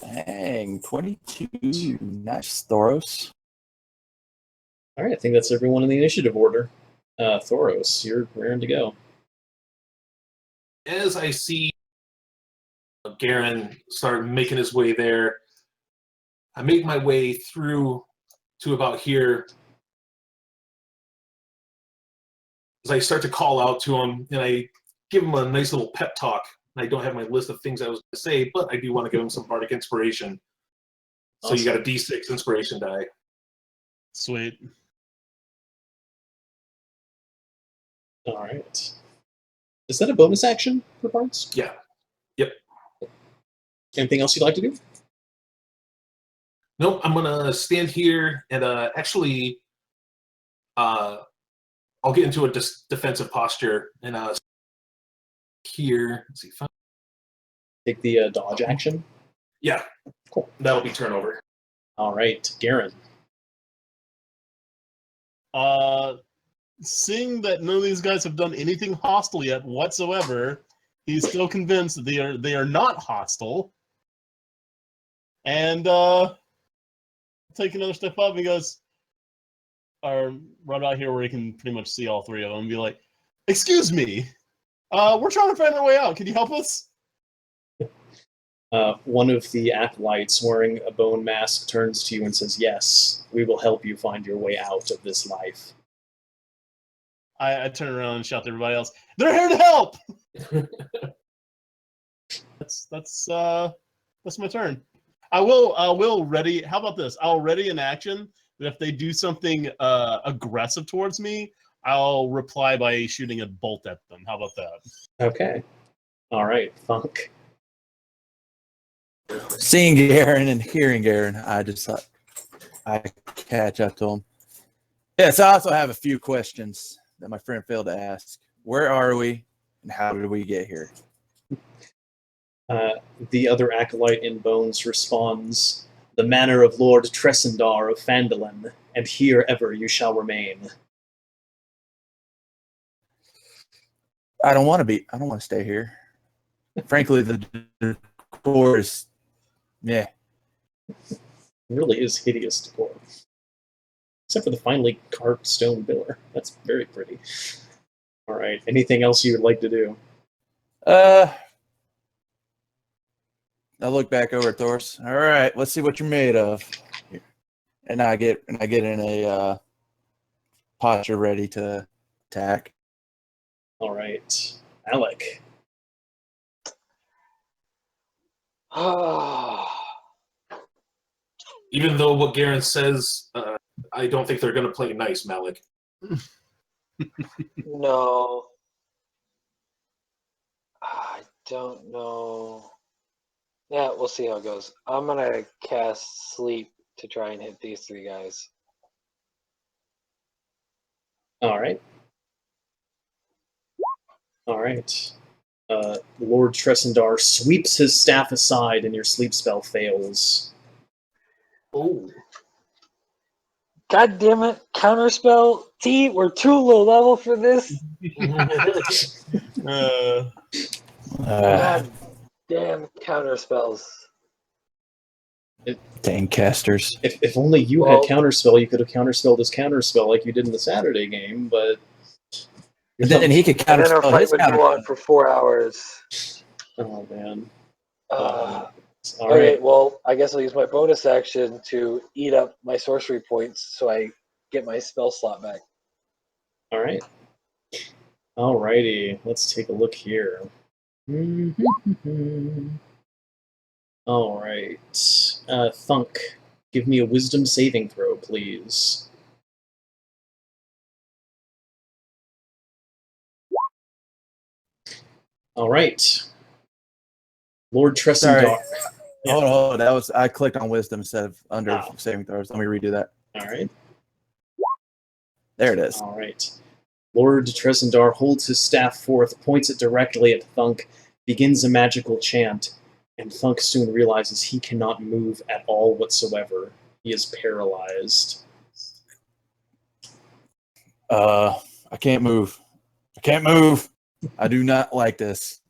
Dang, 22. Nice, Thoros. All right, I think that's everyone in the initiative order. Thoros, you're raring to go. As I see Garen start making his way there, I make my way through to about here. As I start to call out to him, and I give him a nice little pep talk. I don't have my list of things I was going to say, but I do want to give him some bardic inspiration. So you got a D6 inspiration die. Sweet. All right. Is that a bonus action for bards? Yeah. Yep. Anything else you'd like to do? Nope, I'm going to stand here and actually I'll get into a defensive posture and here. Let's see. Take the dodge action. Yeah. Cool. That'll be turnover. All right, Garen. Seeing that none of these guys have done anything hostile yet whatsoever, he's still convinced that they are not hostile. And take another step up. He goes, or right out here where he can pretty much see all 3 of them, and be like, "Excuse me, we're trying to find our way out. Can you help us?" One of the acolytes wearing a bone mask turns to you and says, "Yes, we will help you find your way out of this life." I turn around and shout to everybody else, "They're here to help!" That's my turn. I will ready. How about this? I'll ready an action that if they do something aggressive towards me, I'll reply by shooting a bolt at them. How about that? Okay. All right, Funk. Seeing Garen and hearing Garen, I just thought I catch up to him. Yes, I also have a few questions that my friend failed to ask. Where are we, and how did we get here? The other acolyte in bones responds, "The manor of Lord Tressendar of Phandelver, and here ever you shall remain." I don't want to stay here. Frankly, the decor is, yeah. It really is hideous decor. Except for the finely carved stone pillar. That's very pretty. All right. Anything else you would like to do? I look back over at Thor's. All right, let's see what you're made of. And I get in a posture ready to attack. All right, Alec. Even though what Garen says, I don't think they're going to play nice, Malik. No. I don't know. Yeah, we'll see how it goes. I'm gonna cast Sleep to try and hit these three guys. All right. All right. Lord Tressendar sweeps his staff aside, and your sleep spell fails. Oh. God damn it! Counterspell T. We're too low level for this. God damn counterspells. Dang casters. If only you Well- had counterspell, you could have counterspelled his counterspell like you did in the Saturday game. But Then he could And then our counterspell fight his would go on counterspell. for 4 hours. oh man. Uh, All okay, right. well, I guess I'll use my bonus action to eat up my sorcery points so I get my spell slot back. All right. Alrighty. Let's take a look here. All right. Thunk, give me a wisdom saving throw, please. All right. Lord Tressendar. Sorry. Yeah. Hold on. That was I clicked on wisdom instead of under Oh. saving throws. Let me redo that. All right. There it is. All right. Lord Tressendar holds his staff forth, points it directly at Thunk, begins a magical chant, and Thunk soon realizes he cannot move at all whatsoever. He is paralyzed. I can't move. I can't move. I do not like this.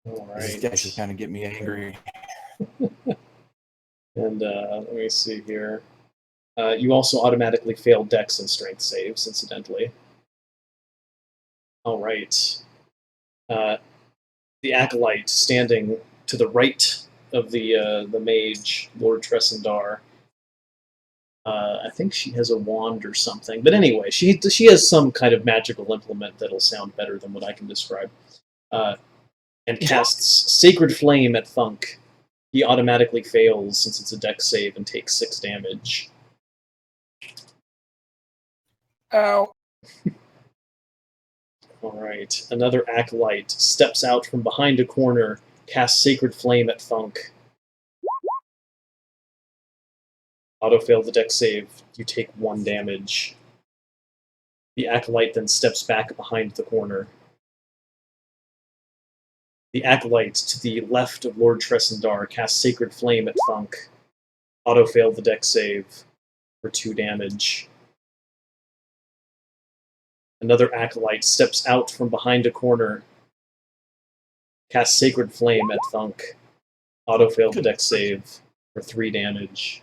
All This right. is actually kind of get me angry. And let me see here. You also automatically fail Dex and Strength saves, incidentally. All right. The acolyte standing to the right of the mage, Lord Tressendar. I think she has a wand or something. But anyway, she has some kind of magical implement that'll sound better than what I can describe. And casts Sacred Flame at Thunk. He automatically fails since it's a Dex save and takes 6 damage. Ow. Alright, another acolyte steps out from behind a corner, casts Sacred Flame at Thunk. Auto-fail the Dex save, you take 1 damage. The acolyte then steps back behind the corner. The acolyte to the left of Lord Tressendar casts Sacred Flame at Thunk. Auto-fail the Dex save for 2 damage. Another acolyte steps out from behind a corner, casts Sacred Flame at Thunk. Auto-fail the Dex save for 3 damage.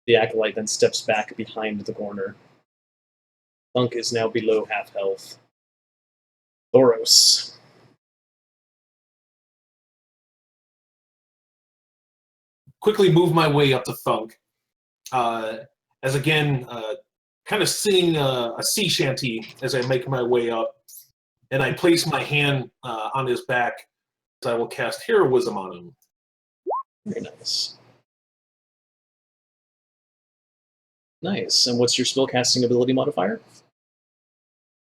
The acolyte then steps back behind the corner. Thunk is now below half health. Thoros. Quickly move my way up to Thunk. As again, kind of sing a sea shanty as I make my way up. And I place my hand on his back as I will cast Heroism on him. Very nice. Nice. And what's your spellcasting ability modifier?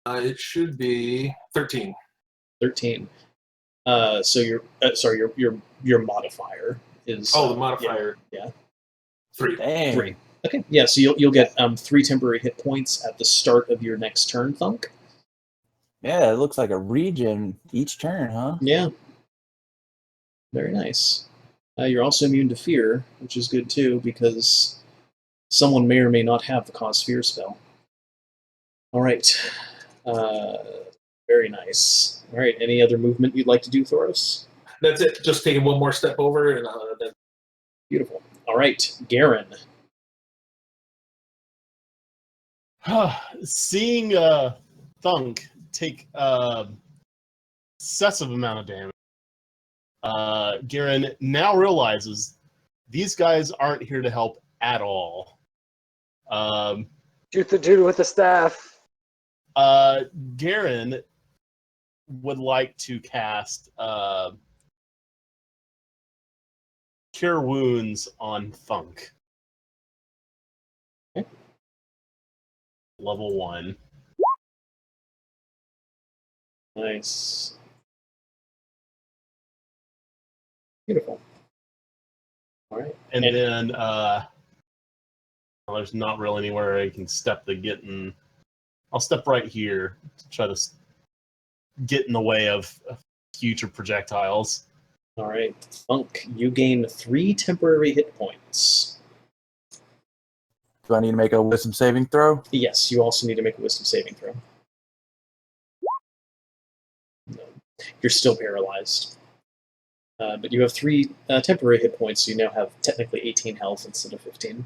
It should be 13. 13. So your modifier is Oh, the modifier. Yeah. 3. Dang. 3. Okay. Yeah. So you'll get 3 temporary hit points at the start of your next turn, Thunk. Yeah, it looks like a regen each turn, huh? Yeah. Very nice. You're also immune to fear, which is good too, because someone may or may not have the cause fear spell. All right. Very nice. All right. Any other movement you'd like to do, Thoros? That's it. Just taking one more step over, and then Beautiful. All right, Garen. Seeing Thunk take excessive amount of damage, Garen now realizes these guys aren't here to help at all. Shoot the dude with the staff. Garen would like to cast Cure Wounds on Thunk. Okay. Level 1. Nice. Beautiful. All right. And then there's not really anywhere I can step to get in. I'll step right here to try to get in the way of future projectiles. All right. Thunk, you gain 3 temporary hit points. Do I need to make a wisdom saving throw? Yes, you also need to make a wisdom saving throw. No. You're still paralyzed. But you have 3 temporary hit points, so you now have technically 18 health instead of 15.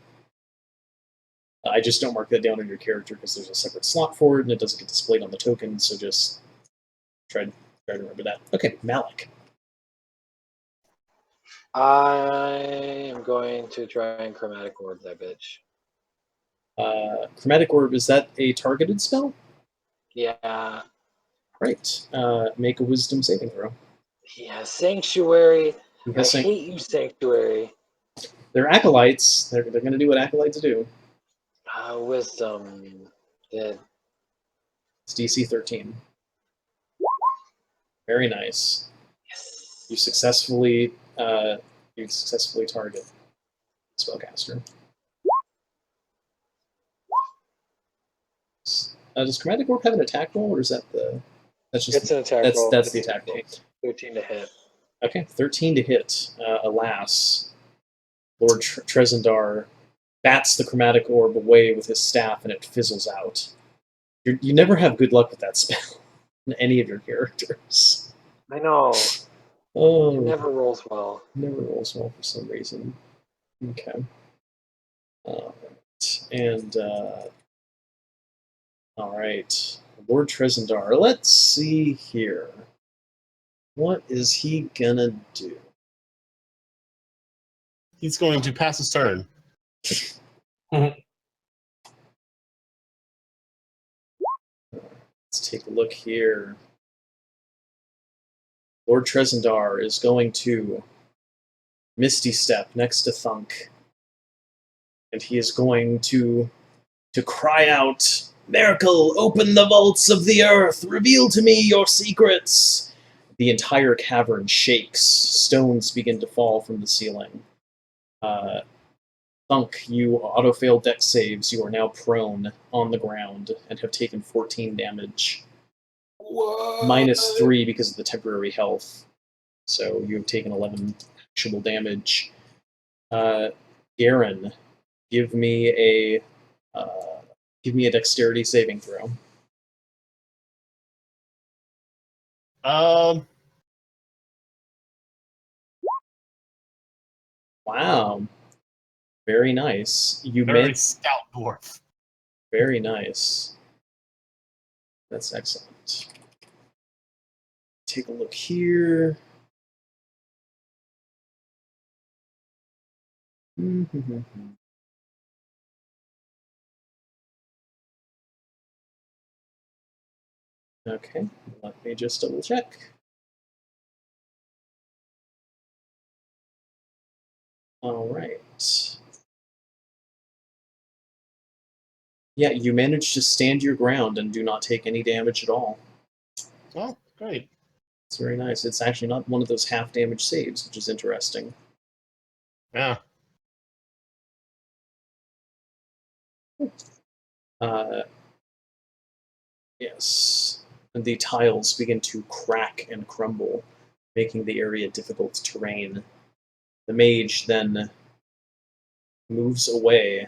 I just don't mark that down on your character because there's a separate slot for it, and it doesn't get displayed on the token, so just try to remember that. Okay, Malik. I am going to try and chromatic orb that bitch. Chromatic Orb, is that a targeted spell? Yeah. Right. Make a wisdom saving throw. Yeah, Sanctuary. He I has hate you, Sanctuary. They're acolytes. They're going to do what acolytes do. Wisdom. Dead. It's DC 13. Very nice. Yes. You successfully target spellcaster. Does Chromatic Orb have an attack roll, or is that the? That's just It's an attack roll. That's the attack roll. 13 to hit. Okay, 13 to hit. Alas, Lord Trezendar bats the Chromatic Orb away with his staff, and it fizzles out. You never have good luck with that spell in any of your characters. I know. Oh, It never rolls well. never rolls well for some reason. Okay. And all right, Lord Trezendar. Let's see here. What is he gonna do? He's going to pass his turn. Let's take a look here. Lord Trezendar is going to Misty Step next to Thunk. And he is going to cry out, "Miracle, open the vaults of the earth! Reveal to me your secrets!" The entire cavern shakes. Stones begin to fall from the ceiling. Thunk, you auto-fail dex saves. You are now prone on the ground and have taken 14 damage. What? -3 because of the temporary health. So you have taken 11 actual damage. Garen, give me a dexterity saving throw. Wow. Very nice. Very stout dwarf. Very nice. That's excellent. Take a look here. Okay, let me just double check. All right. Yeah, you managed to stand your ground and do not take any damage at all. Oh, great. It's very nice. It's actually not one of those half damage saves, which is interesting. Yeah. Yes. And the tiles begin to crack and crumble, making the area difficult terrain. The mage then moves away.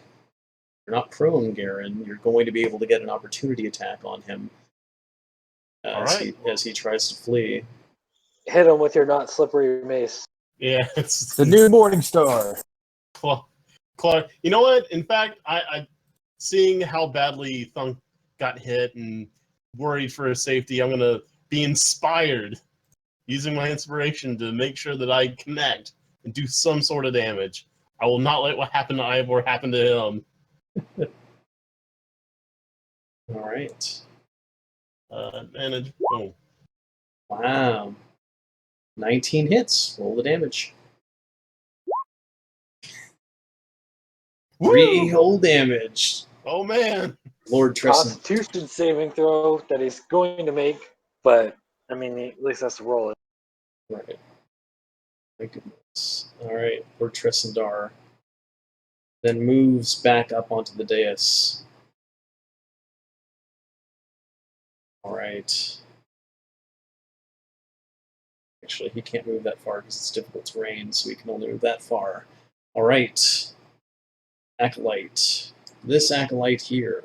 You're not prone, Garen. You're going to be able to get an opportunity attack on him as he tries to flee. Hit him with your not slippery mace. Yeah, it's The new Morning Star. Clark. You know what? In fact, I seeing how badly Thunk got hit and worried for his safety, I'm gonna be inspired using my inspiration to make sure that I connect and do some sort of damage. I will not let what happened to Ivor happen to him. All right. Advantage. Oh, Wow. 19 hits. Roll the damage. 3 woo! whole damage. Oh man! Lord Tristan. Constitution saving throw that he's going to make, but I mean, he at least has to roll it. Right. My goodness. Alright, Lord Tressendar then moves back up onto the dais. Alright. Actually, he can't move that far because it's difficult terrain, so he can only move that far. Alright. Acolyte. This acolyte here.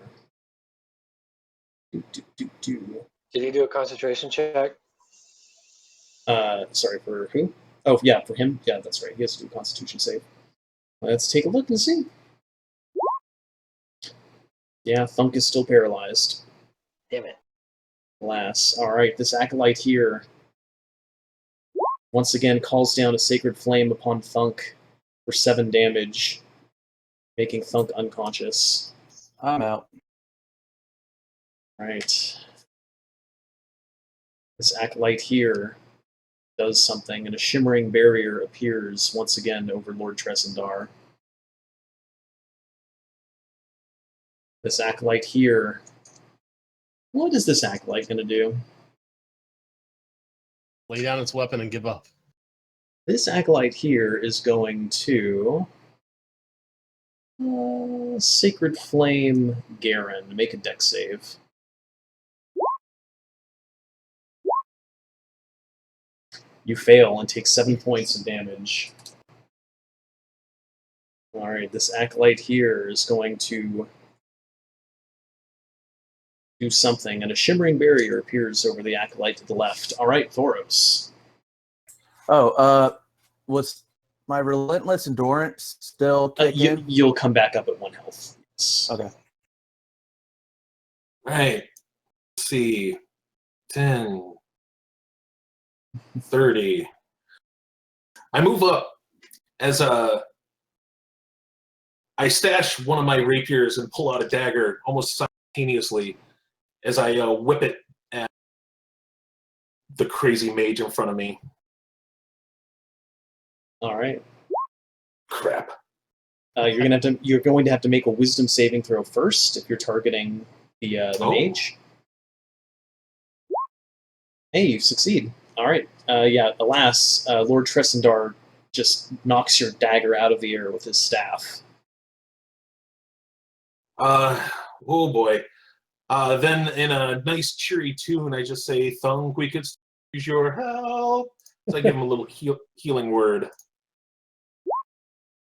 Did he do a concentration check? Sorry, for who? Oh, yeah, for him? Yeah, that's right. He has to do a constitution save. Let's take a look and see. Yeah, Thunk is still paralyzed. Damn it. Alas. Alright, this acolyte here once again calls down a sacred flame upon Thunk for 7 damage, making Thunk unconscious. I'm out. Right. This acolyte here does something, and a shimmering barrier appears once again over Lord Tressendar. This acolyte here. What is this acolyte going to do? Lay down its weapon and give up. This acolyte here is going to Sacred Flame Garen. Make a dex save. You fail and take 7 points of damage. Alright, this acolyte here is going to do something, and a shimmering barrier appears over the acolyte to the left. Alright, Thoros. Oh, was my relentless endurance still kicking? You'll come back up at 1 health. Yes. Okay. Right. Let's see. 10. 30. I move up as I stash one of my rapiers and pull out a dagger almost simultaneously as I whip it at the crazy mage in front of me. All right. Crap. You're going to have to make a Wisdom saving throw first if you're targeting the mage. Hey, you succeed. All right. Yeah. Alas, Lord Tressendar just knocks your dagger out of the air with his staff. Oh boy. Then in a nice cheery tune, I just say, "Thunk, we could use your help." So I give him a little healing word.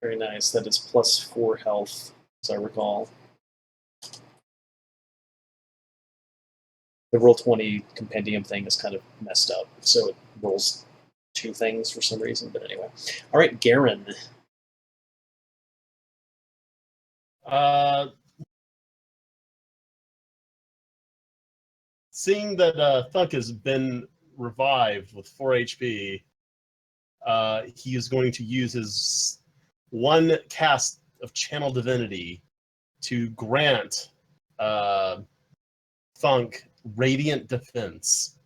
Very nice. That is plus 4 health, as I recall. The Roll20 compendium thing is kind of messed up, so it rolls 2 things for some reason. But anyway, all right, Garen. Seeing that Thunk has been revived with 4 HP, he is going to use his 1 cast of Channel Divinity to grant Thunk Radiant Defense.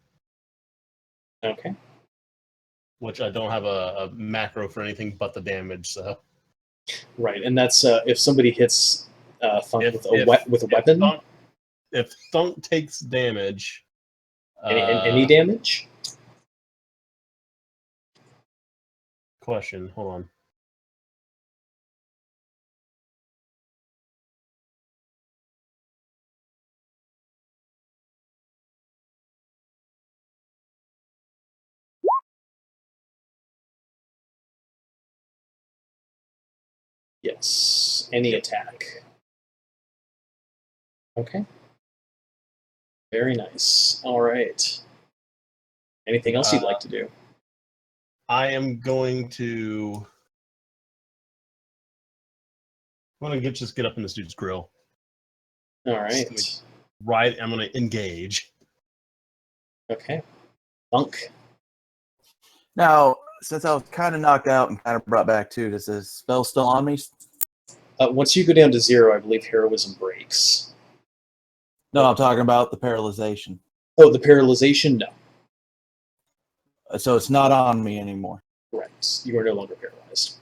Okay. Which I don't have a macro for anything but the damage, so. Right, and that's if somebody hits Thunk with a weapon. If Thunk takes damage, any damage? Question. Hold on. Yes, any attack. Okay. Very nice. All right. Anything else you'd like to do? I am going to. I'm gonna just get up in this dude's grill. All right. Right. I'm gonna engage. Okay. Thunk. Now, since I was kind of knocked out and kind of brought back too, does the spell still on me? Once you go down to 0, I believe heroism breaks. No, I'm talking about the paralyzation. Oh, the paralyzation? No. So it's not on me anymore. Correct. You are no longer paralyzed.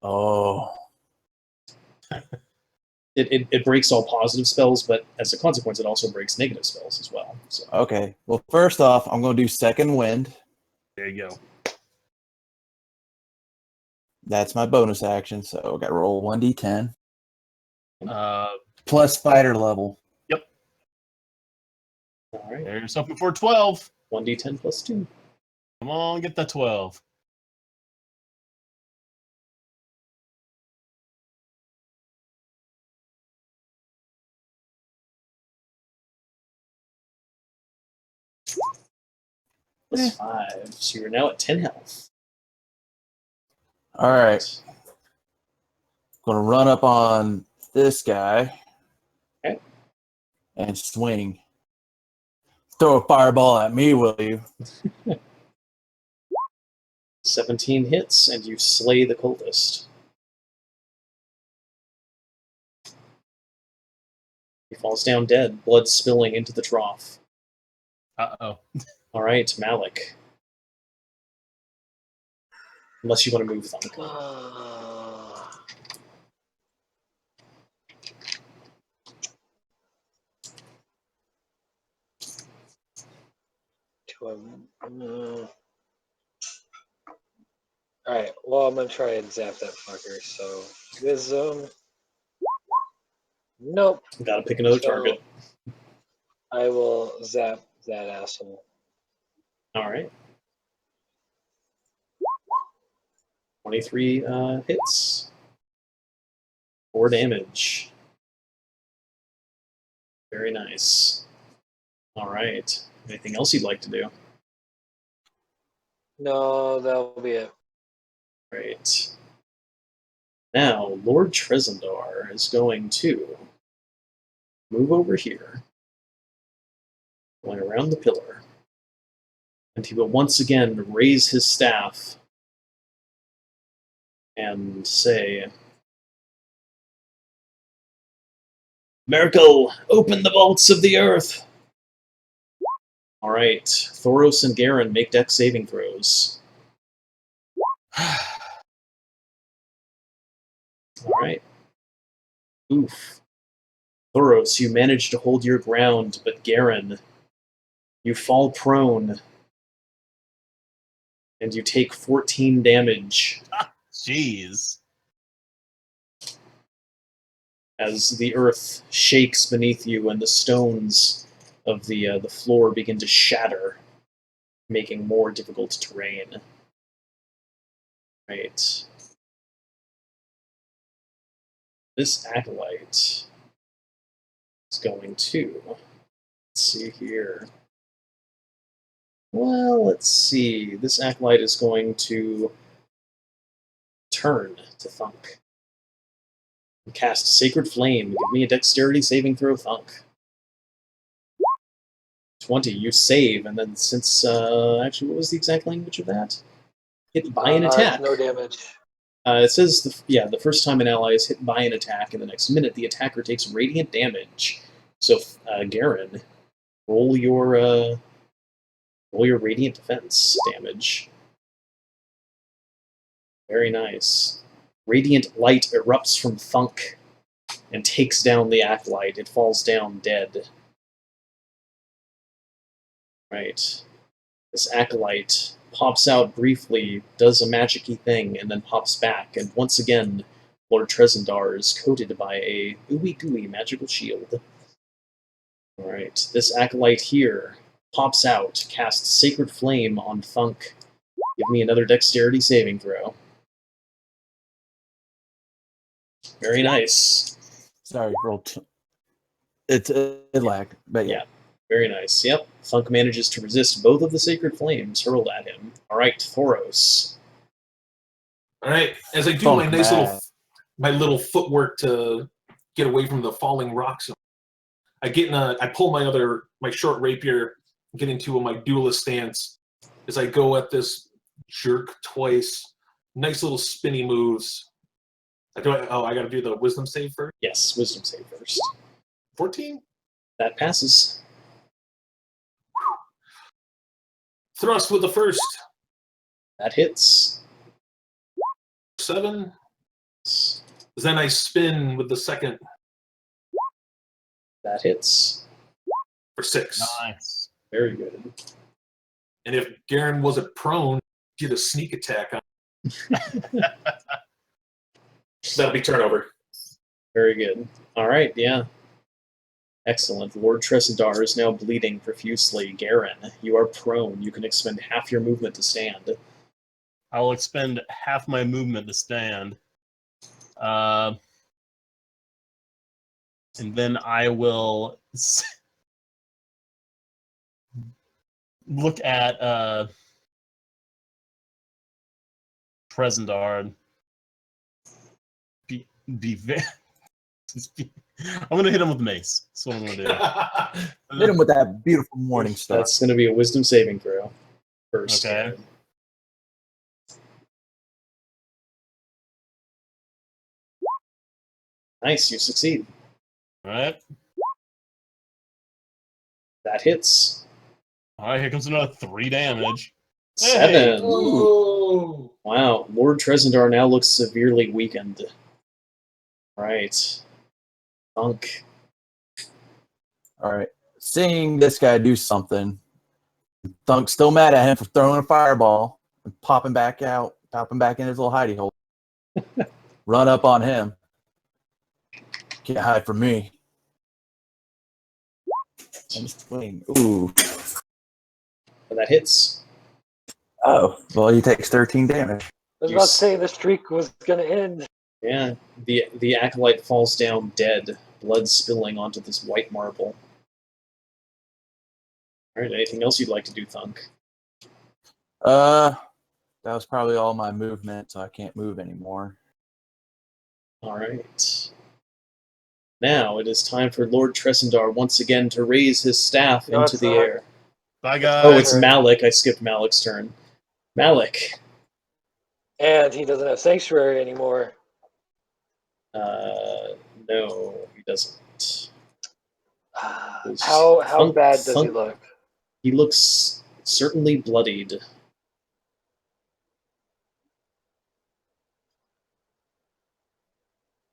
Oh. It breaks all positive spells, but as a consequence, it also breaks negative spells as well. So. Okay. Well, first off, I'm going to do second wind. There you go. That's my bonus action. So I got to roll 1d10 Uh, plus fighter level. All right. there's something for 12. 1d10 plus 2. Come on, get that 12. Plus 5. So you're now at 10 health. All right. Going to run up on this guy. Okay. And swing. Throw a fireball at me, will you? 17 hits, and you slay the cultist. He falls down dead, blood spilling into the trough. Uh-oh. All right, Malik. Unless you want to move Thunk. Alright, well, I'm gonna try and zap that fucker, so. Wisdom. Nope. Gotta pick another So, target. I will zap that asshole. All right. 23 hits. 4 damage. Very nice. All right. Anything else you'd like to do? No, that'll be it. Great. Now, Lord Trezendar is going to move over here, going around the pillar, and he will once again raise his staff and say, Miracle, open the vaults of the earth! All right, Thoros and Garen make dex saving throws. All right. Oof. Thoros, you manage to hold your ground, but Garen, you fall prone, and you take 14 damage Jeez. as the earth shakes beneath you and the stones of the floor begin to shatter, making more difficult terrain. Right. This acolyte is going to, let's see here. Well, let's see. This acolyte is going to turn to Thunk and cast Sacred Flame. Give me a dexterity saving throw, Thunk. 20, you save, and then since, actually, what was the exact language of that? Hit by an attack. No damage. It says, the first time an ally is hit by an attack in the next minute, the attacker takes radiant damage. So, Garen, roll your radiant defense damage. Very nice. Radiant light erupts from Thunk and takes down the acolyte. It falls down dead. Right. This acolyte pops out briefly, does a magic-y thing, and then pops back, and once again, Lord Trezendar is coated by a ooey-gooey magical shield. Alright, this acolyte here pops out, casts Sacred Flame on Thunk. Give me another dexterity saving throw. Very nice. Sorry, roll. It lagged, but yeah. Very nice. Yep. Thunk manages to resist both of the Sacred Flames hurled at him. Alright, Thoros. All right, as I do Funk my little footwork to get away from the falling rocks, I pull my short rapier, get into my duelist stance as I go at this jerk twice. Nice little spinny moves. I got to do the wisdom save first. Yes, wisdom save first. 14. That passes. Thrust with the first. That hits. 7. Then I spin with the second That hits. for 6. Nice. Very good. And if Garen wasn't prone, get a sneak attack on. That'll be turnover. Very good. All right, yeah. Excellent. Lord Tresendar is now bleeding profusely. Garen, you are prone. You can expend half your movement to stand. I will expend half my movement to stand. And then I will look at Tresendar. I'm gonna hit him with mace. That's what I'm gonna do. Hit him with that beautiful morning star. That's going to be a wisdom saving throw. First. Okay. Nice, you succeed. All right. That hits. All right. Here comes another 3 damage. 7. Ooh. Wow, Lord Tresendar now looks severely weakened. Right. Thunk. All right. Seeing this guy do something, Thunk's still mad at him for throwing a fireball and popping back in his little hidey hole. Run up on him. Can't hide from me. And swing. Ooh. That hits. Oh, well, he takes 13 damage. I was about to say the streak was going to end. Yeah, the acolyte falls down dead, blood spilling onto this white marble. All right, anything else you'd like to do, Thunk? That was probably all my movement, so I can't move anymore. All right. Now it is time for Lord Tresendar once again to raise his staff No, into it's the not. air. Bye, guys. Oh, it's Right. Malik. I skipped Malik's turn. Malik. And he doesn't have sanctuary anymore. No, he doesn't. How Thunk- bad does he Thunk- look? He looks certainly bloodied.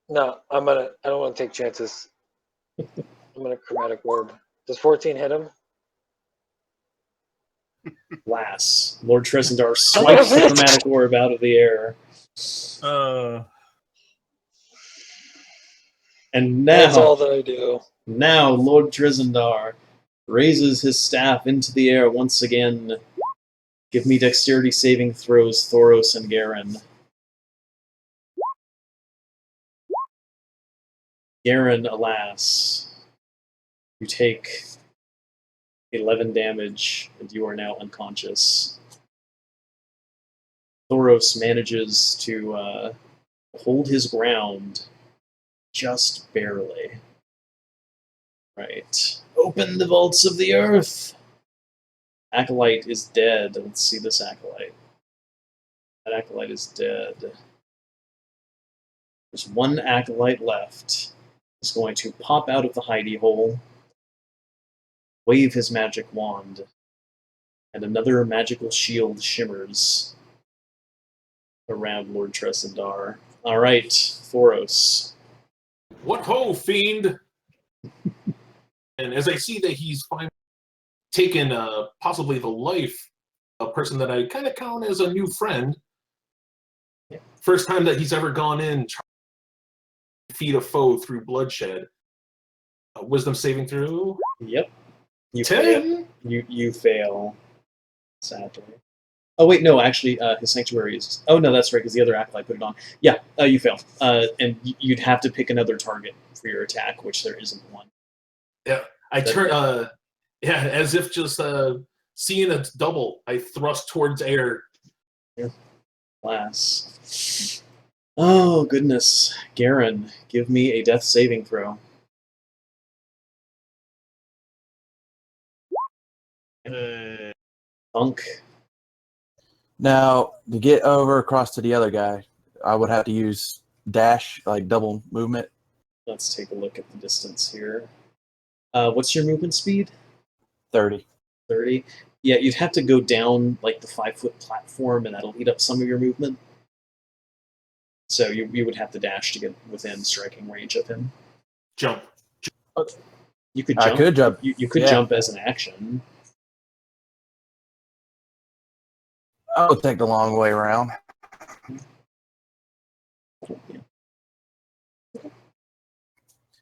No, I don't want to take chances. I'm gonna chromatic orb. Does 14 hit him? Lass. Lord Tresendar swipes the chromatic orb out of the air. And That's all now, that I do. Lord Tresendar raises his staff into the air once again. Give me dexterity saving throws, Thoros and Garen. Garen, alas, you take 11 damage, and you are now unconscious. Thoros manages to hold his ground just barely. Right. Open the vaults of the earth! Acolyte is dead. Let's see this Acolyte. That Acolyte is dead. There's one Acolyte left. He's going to pop out of the hidey hole, wave his magic wand, and another magical shield shimmers around Lord Tresendar. All right, Thoros. What ho, fiend! And as I see that he's finally taken possibly the life of a person that I kind of count as a new friend. Yeah. First time that he's ever gone in trying to defeat a foe through bloodshed. Wisdom saving through. Yep. You 10. fail. You fail. Sadly. Oh wait, no. Actually, his sanctuary is. Oh no, that's right. Because the other acolyte put it on. Yeah, you fail. And you'd have to pick another target for your attack, which there isn't one. Yeah, I turn. As if just seeing a double, I thrust towards air. Class. Oh goodness, Garen, give me a death saving throw. Thunk. Now, to get over across to the other guy, I would have to use dash, like double movement. Let's take a look at the distance here. What's your movement speed? 30. 30. Yeah, you'd have to go down like the 5-foot platform, and that'll eat up some of your movement. So you would have to dash to get within striking range of him. Jump. You could I jump. could jump. You could Yeah. jump as an action. I'll take the long way around.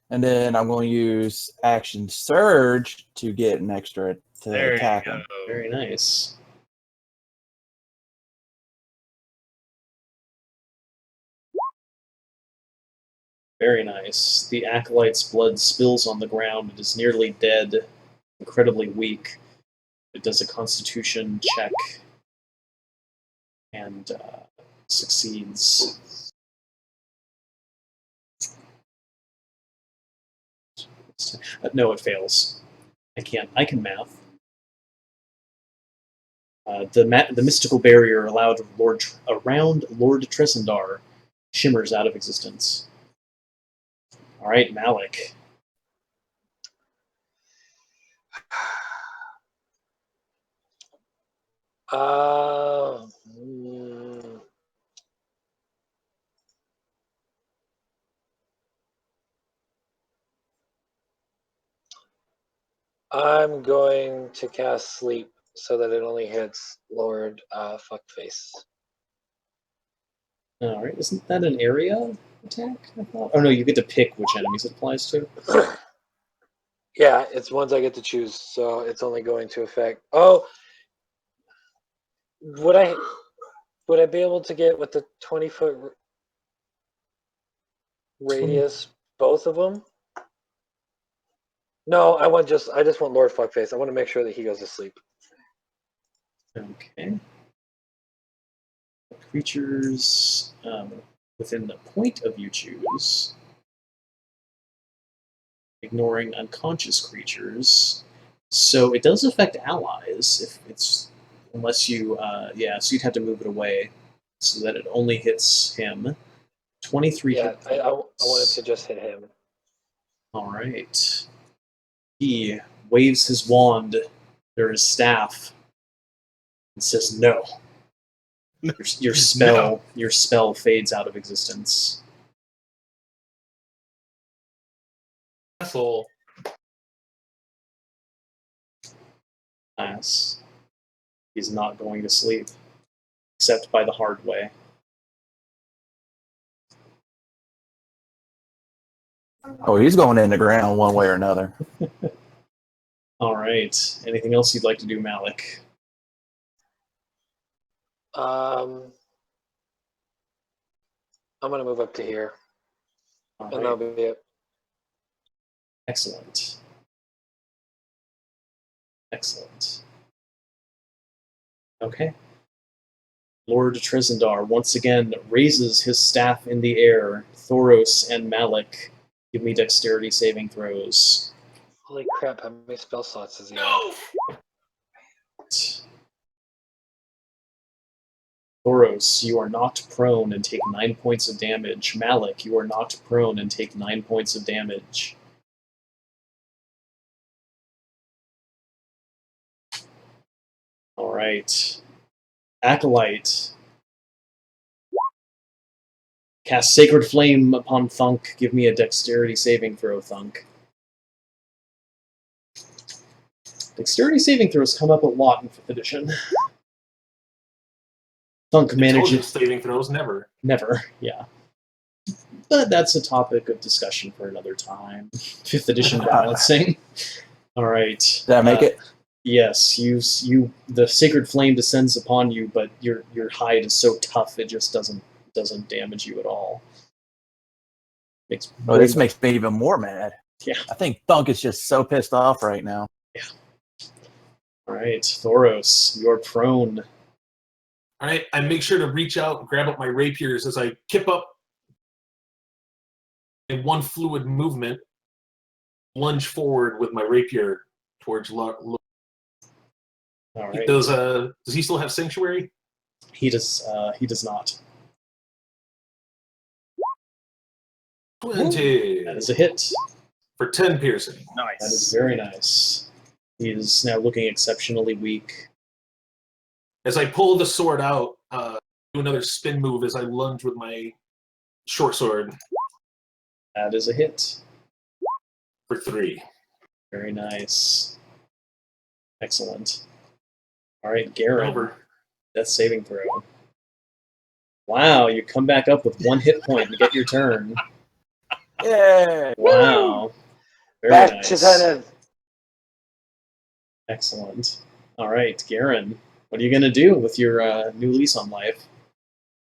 And then I'm going to use action surge to get an extra to There you attack go. him. Very nice. Very nice. The acolyte's blood spills on the ground. It is nearly dead, incredibly weak. It does a constitution check and succeeds. No, it fails. I can math. The mystical barrier around Lord Tresendar shimmers out of existence. All right, Malik. Mm, I'm going to cast Sleep so that it only hits Lord Fuckface. All right, isn't that an area attack? I thought. Oh no, you get to pick which enemies it applies to. Yeah, it's ones I get to choose, so it's only going to affect. Oh, would I be able to get with the 20-foot radius both of them? No, I just want Lord Fuckface. I want to make sure that he goes to sleep. Okay. Creatures within the point of you choose, ignoring unconscious creatures. So it does affect allies if it's unless you so you'd have to move it away so that it only hits him. 23 Yeah, hit I points. wanted to just hit him. All right. He waves his wand or his staff and says no. Your spell your spell fades out of existence. Asshole. Class. He's not going to sleep, except by the hard way. Oh, he's going in the ground one way or another. All right. Anything else you'd like to do, Malik? I'm gonna move up to here, All and that'll right. be it. Excellent. Excellent. Okay. Lord Tresendar once again raises his staff in the air. Thoros and Malik, give me dexterity saving throws. Holy crap! How many spell slots does he have? Thoros, you are knocked prone and take 9 points of damage. Malik, you are knocked prone and take 9 points of damage. All right. Acolyte. Cast Sacred Flame upon Thunk. Give me a dexterity saving throw, Thunk. Dexterity saving throws come up a lot in 5th edition. Thunk Intelligence manages... saving throws, never. Never, yeah. But that's a topic of discussion for another time. 5th edition balancing. All right. Did I make it? Yes, the Sacred Flame descends upon you, but your hide is so tough it just doesn't damage you at all. Oh, this makes me even more mad. Yeah. I think Thunk is just so pissed off right now. Yeah. All right, Thoros, you're prone. All right, I make sure to reach out and grab up my rapiers as I kip up in one fluid movement, lunge forward with my rapier towards All right. Does he still have sanctuary? He does not. 20 That is a hit. for 10 piercing. That is Nice. very nice. He is now looking exceptionally weak. As I pull the sword out, do another spin move as I lunge with my short sword That is a hit. for 3. Very nice. Excellent. All right, Garen. Over. Death saving throw. Wow, you come back up with 1 hit point and get your turn. Yeah. Wow. Very Bash his nice. head in. Excellent. All right, Garen. What are you going to do with your new lease on life?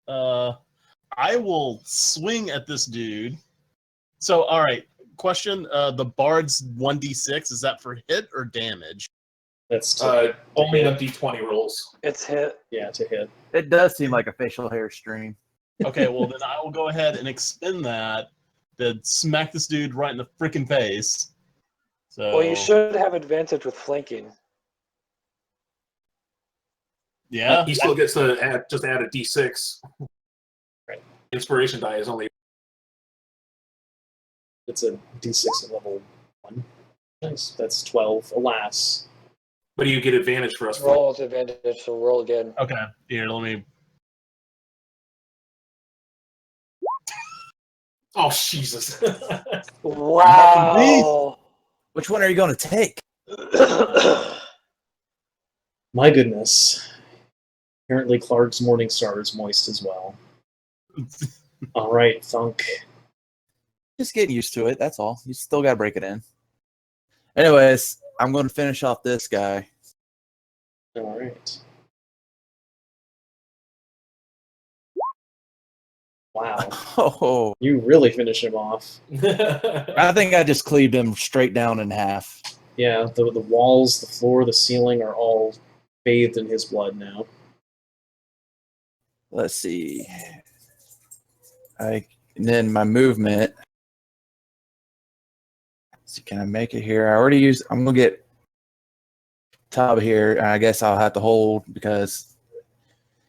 I will swing at this dude. So, all right. Question: the Bard's 1d6. Is that for hit or damage? That's to Only hit. on D20 rolls. It's hit. Yeah, to hit. It does seem like a facial hair stream. Okay, well then I will go ahead and expend that to smack this dude right in the freaking face. So, Well, you should have advantage with flanking. yeah. He still gets to add a D6. Right. Inspiration die is only. It's a d6 at level 1. Nice. That's 12. Alas. But you get advantage for us. Roll with advantage, so roll again. Okay, here, let me. Oh, Jesus. Wow. Which one are you going to take? My goodness. Apparently Clark's Morning Star is moist as well. All right, Thunk. Just getting used to it. That's all. You still got to break it in. Anyways, I'm going to finish off this guy. All right. Wow. Oh, You really finish him off. I think I just cleaved him straight down in half. Yeah, the walls, the floor, the ceiling are all bathed in his blood now. Let's see. And then my movement. So can I make it here? I already used. I'm gonna get top here. I guess I'll have to hold because.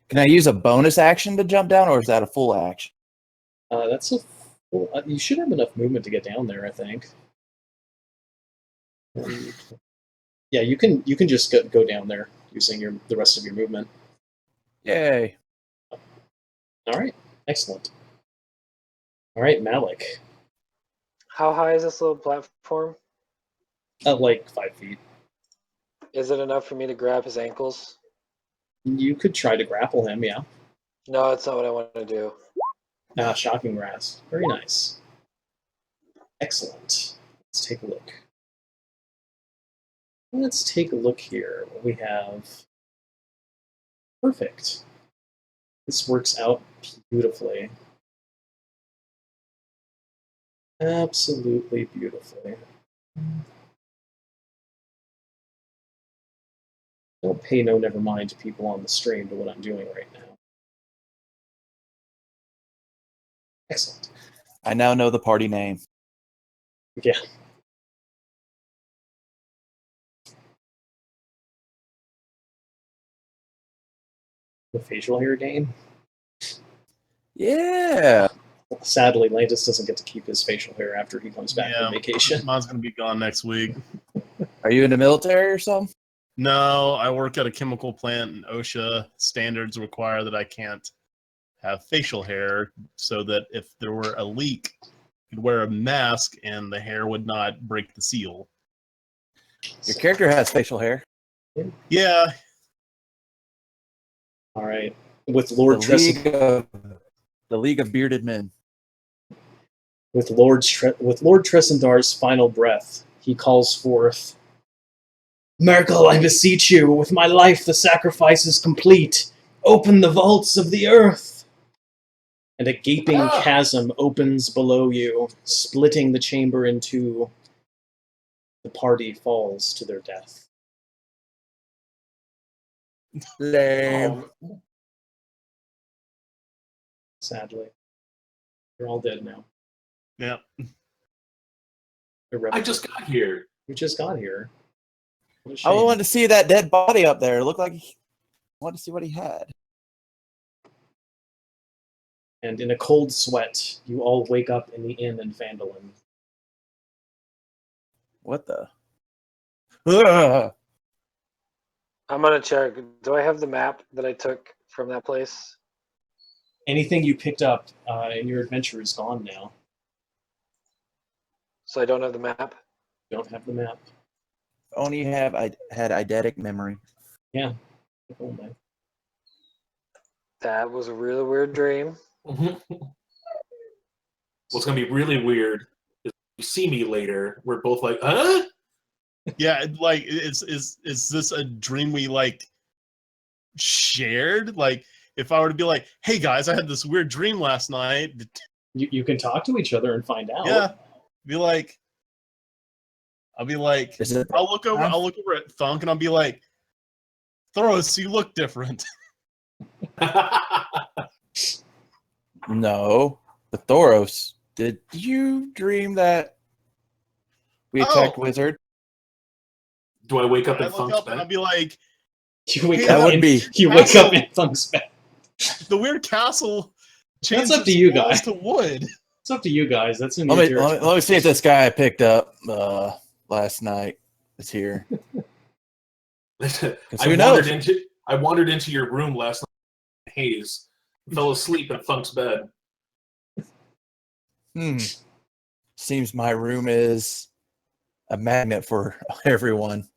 Can I use a bonus action to jump down, or is that a full action? That's a full, you should have enough movement to get down there, I think. Yeah, you can just go down there using the rest of your movement. Yay! All right, excellent. All right, Malik. How high is this little platform? Like 5 feet. Is it enough for me to grab his ankles? You could try to grapple him, yeah. No, that's not what I want to do. Shocking grasp. Very nice. Excellent. Let's take a look. Let's take a look here. What we have. Perfect. This works out beautifully. Absolutely beautifully. Don't pay no never mind to people on the stream to what I'm doing right now. Excellent. I now know the party name. Yeah. The facial hair game. Yeah. Sadly, Lantis doesn't get to keep his facial hair after he comes back Yeah, from vacation. Mine's gonna be gone next week. Are you in the military or something? No, I work at a chemical plant, and OSHA standards require that I can't have facial hair, so that if there were a leak, I could wear a mask and the hair would not break the seal. Your character has facial hair. Yeah, All right. With Lord The League of Bearded Men. with Lord Tressendar's final breath, he calls forth, "Merkel, I beseech you, with my life the sacrifice is complete. Open the vaults of the earth." And a gaping chasm opens below you, splitting the chamber in two. The party falls to their death. Lame. Sadly. They're all dead now. yeah. I just got here. We just got here. What a I shame. wanted to see that dead body up there. It looked like I wanted to see what he had. And in a cold sweat, you all wake up in the inn in Phandelver. What the? Ugh. I'm gonna check. Do I have the map that I took from that place? Anything you picked up in your adventure is gone now. So I don't have the map. You don't have the map. Only had eidetic memory. Yeah. That was a really weird dream. What's gonna be really weird is you see me later. We're both like, huh? Yeah, like is this a dream we like shared? Like, if I were to be like, "Hey guys, I had this weird dream last night." You can talk to each other and find out. Yeah, I'll be like, Is it? I'll look over at Thunk and I'll be like, Thoros, you look different. No, the Thoros. Did you dream that we attacked Wizard? Do I wake up I in look Funk's up and I'll bed? be like, You wake Hey, up that would in, be you wake castle. up in Thunk's bed. the weird castle changed That's up to its you walls guys. to wood. It's up to you guys. That's in Let your me, territory. let me see if this guy I picked up last night is here. who knows? I wandered into your room last night in haze. Fell asleep in Funk's bed. Seems my room is a magnet for everyone.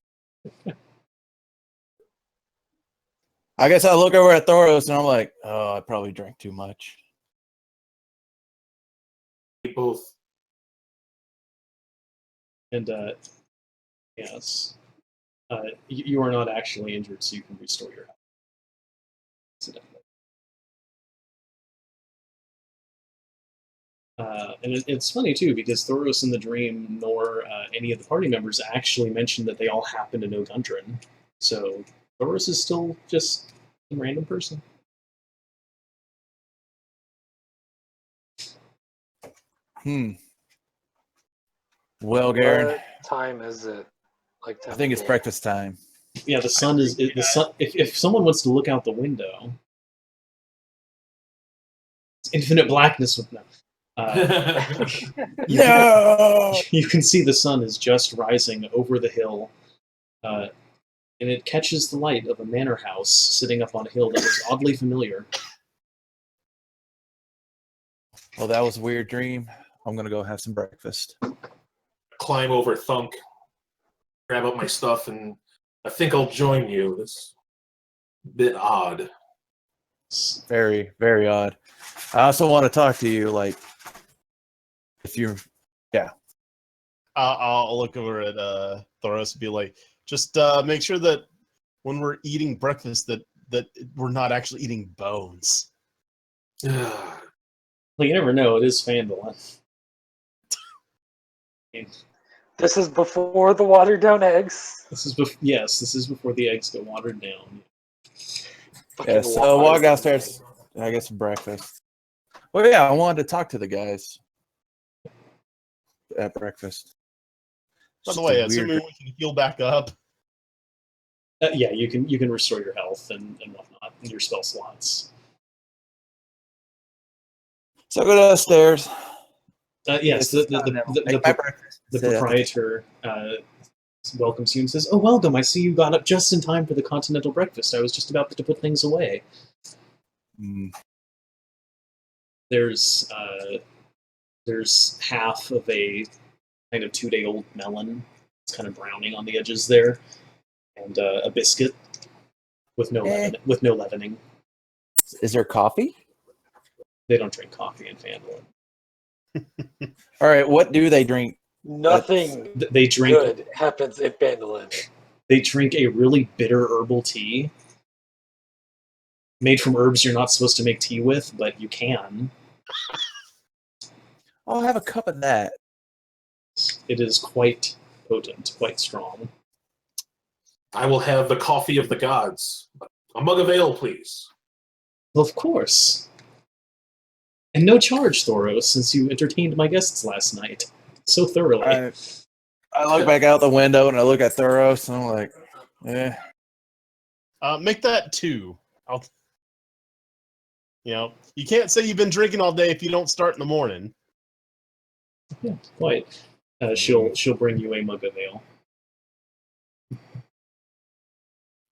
I guess I look over at Thoros and I'm like, oh, I probably drank too much. We both. And yes, you are not actually injured, so you can restore your health. Incidentally. And it's funny too because Thoros in the dream nor any of the party members actually mentioned that they all happen to know Gundren. So Thoros is still just a random person. Well, Garen, What time is it? Like I think it's breakfast time. Yeah, the sun is the sun. If someone wants to look out the window, it's infinite blackness with no. No! You can see the sun is just rising over the hill, and it catches the light of a manor house sitting up on a hill that looks oddly familiar. Well, that was a weird dream. I'm going to go have some breakfast. Climb over Thunk, grab up my stuff, and I think I'll join you. It's a bit odd. Very, very odd. I also want to talk to you, like, if you're, yeah. I'll look over at Thoros and be like, just make sure that when we're eating breakfast that we're not actually eating bones. Well, you never know. It is Phandelver. This is before the watered down eggs. This is before the eggs get watered down. Fucking Yeah, so watered walk down downstairs. eggs. I get some breakfast. Well, yeah, I wanted to talk to the guys at breakfast. By the Just way, a assuming weird- we can heal back up. Yeah, you can restore your health and whatnot, and your spell slots. So go downstairs. Yes, Make my breakfast. the Sit at proprietor welcomes you and says, "Oh, welcome! I see you got up just in time for the continental breakfast. I was just about to put things away." There's half of a kind of 2-day-old melon. It's kind of browning on the edges there, and a biscuit with no leavening. Is there coffee? They don't drink coffee in Phandelver. All right, what do they drink? Nothing They drink good happens in Phandelver. They drink a really bitter herbal tea made from herbs you're not supposed to make tea with, but you can. I'll have a cup of that. It is quite potent, quite strong. I will have the coffee of the gods. A mug of ale, please. Well, of course. And no charge, Thoros, since you entertained my guests last night so thoroughly. I look back out the window and I look at Thoros and I'm like, Make that 2. You can't say you've been drinking all day if you don't start in the morning. Yeah, quite. She'll bring you a mug of ale.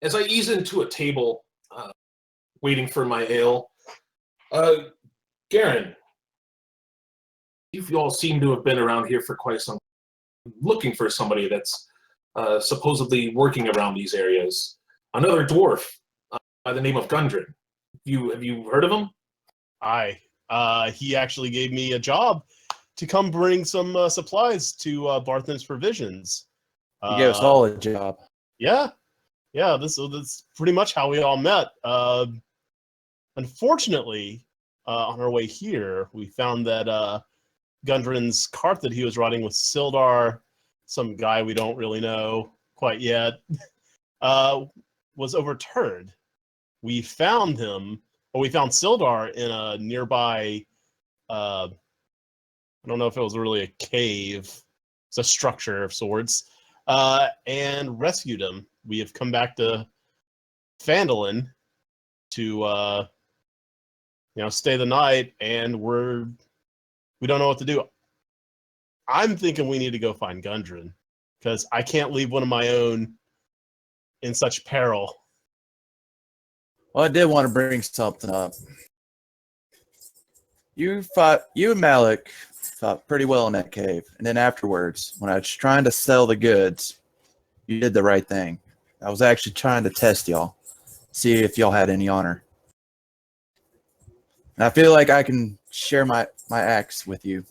As I ease into a table, waiting for my ale, Garen, you all seem to have been around here for quite some time, looking for somebody that's supposedly working around these areas. Another dwarf by the name of Gundren. Have you heard of him? Aye. He actually gave me a job to come bring some supplies to Barthen's Provisions. You gave us all a job. Yeah. That's pretty much how we all met. Unfortunately, on our way here, we found that Gundren's cart that he was riding with Sildar, some guy we don't really know quite yet, was overturned. We found him, or we found Sildar in a nearby, I don't know if it was really a cave, it's a structure of sorts, and rescued him. We have come back to Phandelver to stay the night, and we don't know what to do. I'm thinking we need to go find Gundren, because I can't leave one of my own in such peril. Well, I did want to bring something up. You and Malik fought pretty well in that cave, and then afterwards, when I was trying to sell the goods, you did the right thing. I was actually trying to test y'all, see if y'all had any honor. And I feel like I can share my axe with you.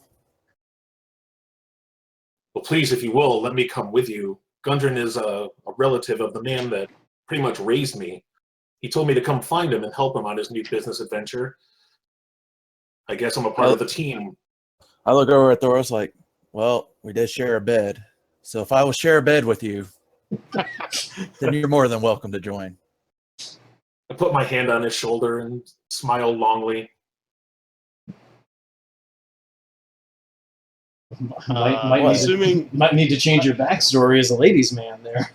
Well, please, if you will, let me come with you. Gundren is a relative of the man that pretty much raised me. He told me to come find him and help him on his new business adventure. I guess I'm a part of the team. I look over at Thoros like, well, we did share a bed. So if I will share a bed with you, then you're more than welcome to join. I put my hand on his shoulder and smile longly. Might need to change your backstory as a ladies' man there.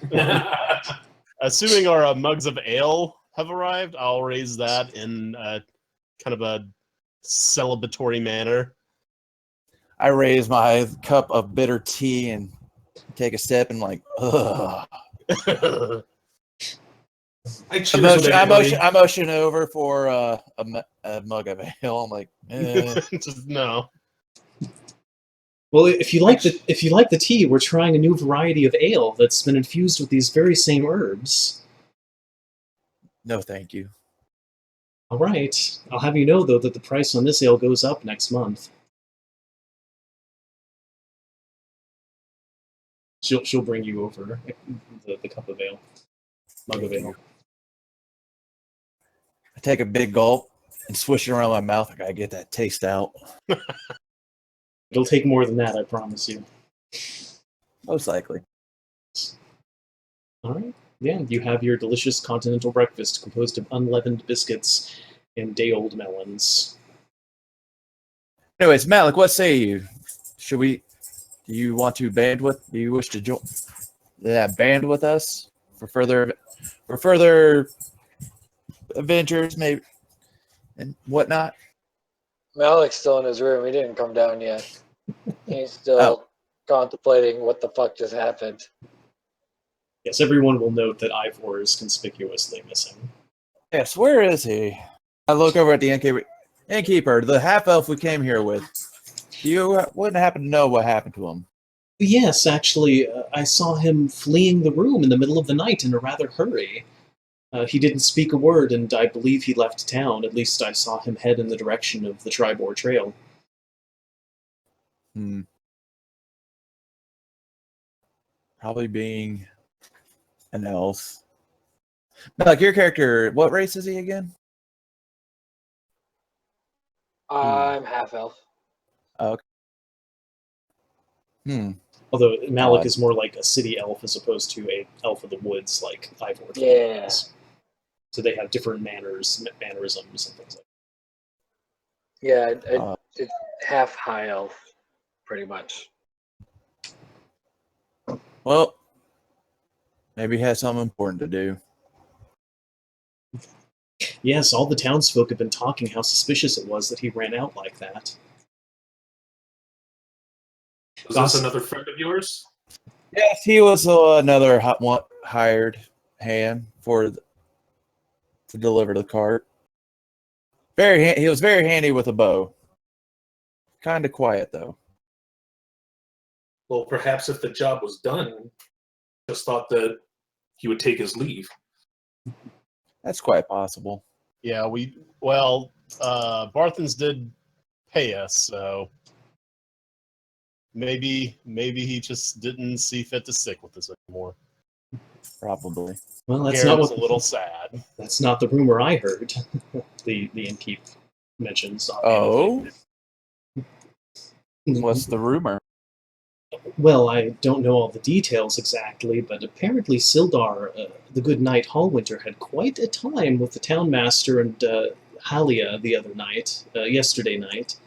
Assuming our mugs of ale have arrived, I'll raise that in kind of a celebratory manner. I raise my cup of bitter tea and take a sip and like, ugh. I motion over for a mug of ale. I'm like, just no. Well, if you like the tea, we're trying a new variety of ale that's been infused with these very same herbs. No, thank you. All right. I'll have you know, though, that the price on this ale goes up next month. She'll bring you over the cup of ale, mug of ale. I take a big gulp and swish it around my mouth. I gotta get that taste out. It'll take more than that, I promise you. Most likely. All right. Yeah, you have your delicious continental breakfast composed of unleavened biscuits and day-old melons. Anyways, Malik, what say you? Do you want to do you wish to join that band with us for further adventures, maybe, and whatnot? Malik's still in his room. He didn't come down yet. He's still contemplating what the fuck just happened. Yes, everyone will note that Ivor is conspicuously missing. Yes, where is he? I look over at the innkeeper, the half-elf we came here with. You wouldn't happen to know what happened to him? Yes, actually, I saw him fleeing the room in the middle of the night in a rather hurry. He didn't speak a word, and I believe he left town. At least I saw him head in the direction of the Tribor Trail. Probably being an elf. Like your character, what race is he again? I'm half elf. Okay. Although Malik is more like a city elf as opposed to a elf of the woods like Ivor. Yeah. So they have different mannerisms, and things like that. Yeah, it's half high elf, pretty much. Well, maybe he has something important to do. Yes, all the townsfolk have been talking how suspicious it was that he ran out like that. Was this another friend of yours? Yes, he was another hired hand to deliver the cart. He was very handy with a bow. Kind of quiet though. Well, perhaps if the job was done, just thought that he would take his leave. That's quite possible. Yeah, Barthens did pay us, so maybe he just didn't see fit to stick with us anymore. Probably. Well, that's Garen's not what a little sad. That's not the rumor I heard. the innkeep mentions. Oh, what's the rumor? Well, I don't know all the details exactly, but apparently Sildar, the good knight Hallwinter, had quite a time with the townmaster and Halia the other night, yesterday night.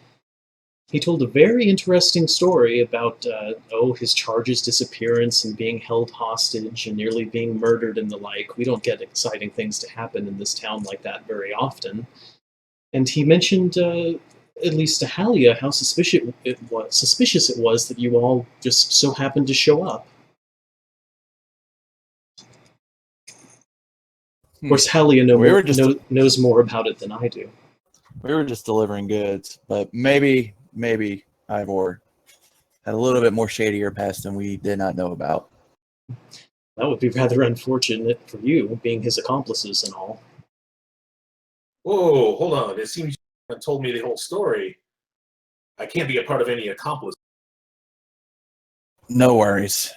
He told a very interesting story about, his charge's disappearance and being held hostage and nearly being murdered and the like. We don't get exciting things to happen in this town like that very often. And he mentioned, at least to Halia, how suspicious it was that you all just so happened to show up. Of course, Halia knows more about it than I do. We were just delivering goods, but maybe Ivor had a little bit more shadier past than we did not know about. That would be rather unfortunate for you, being his accomplices and all. Whoa, hold on. It seems you haven't told me the whole story. I can't be a part of any accomplice. No worries.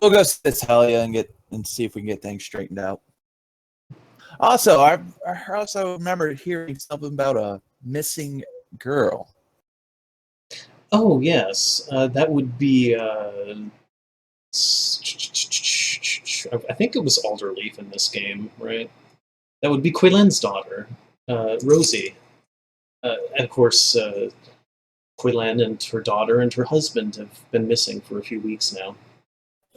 We'll go see Talia and see if we can get things straightened out. Also, I also remember hearing something about a missing girl. Oh, yes. That would be... I think it was Alderleaf in this game, right? That would be Quillen's daughter, Rosie. And of course, Quillen and her daughter and her husband have been missing for a few weeks now.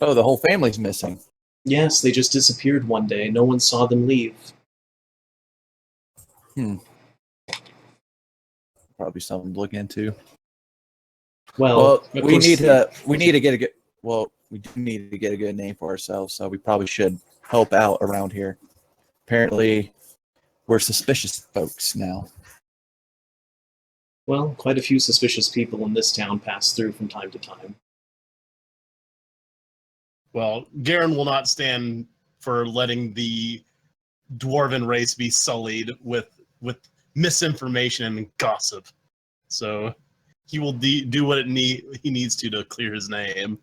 Oh, the whole family's missing. Yes, they just disappeared one day. No one saw them leave. Probably something to look into. Well, we do need to get a good name for ourselves, so we probably should help out around here. Apparently, we're suspicious folks now. Well, quite a few suspicious people in this town pass through from time to time. Well, Garen will not stand for letting the dwarven race be sullied with misinformation and gossip. So he will do what he needs to clear his name.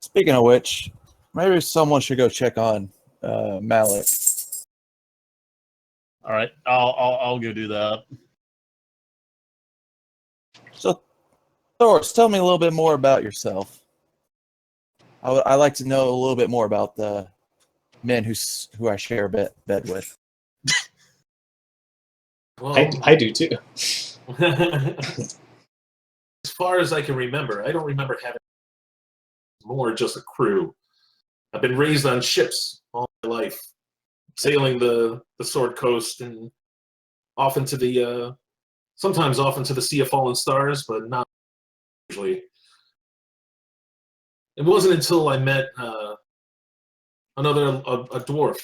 Speaking of which, maybe someone should go check on Malik. All right, I'll go do that. So, Thoris, tell me a little bit more about yourself. I'd like to know a little bit more about the men who I share a bed with. Well, I do too. as far as I can remember, I don't remember having more just a crew. I've been raised on ships all my life, sailing the Sword Coast and sometimes off into the Sea of Fallen Stars, but not usually. It wasn't until I met a dwarf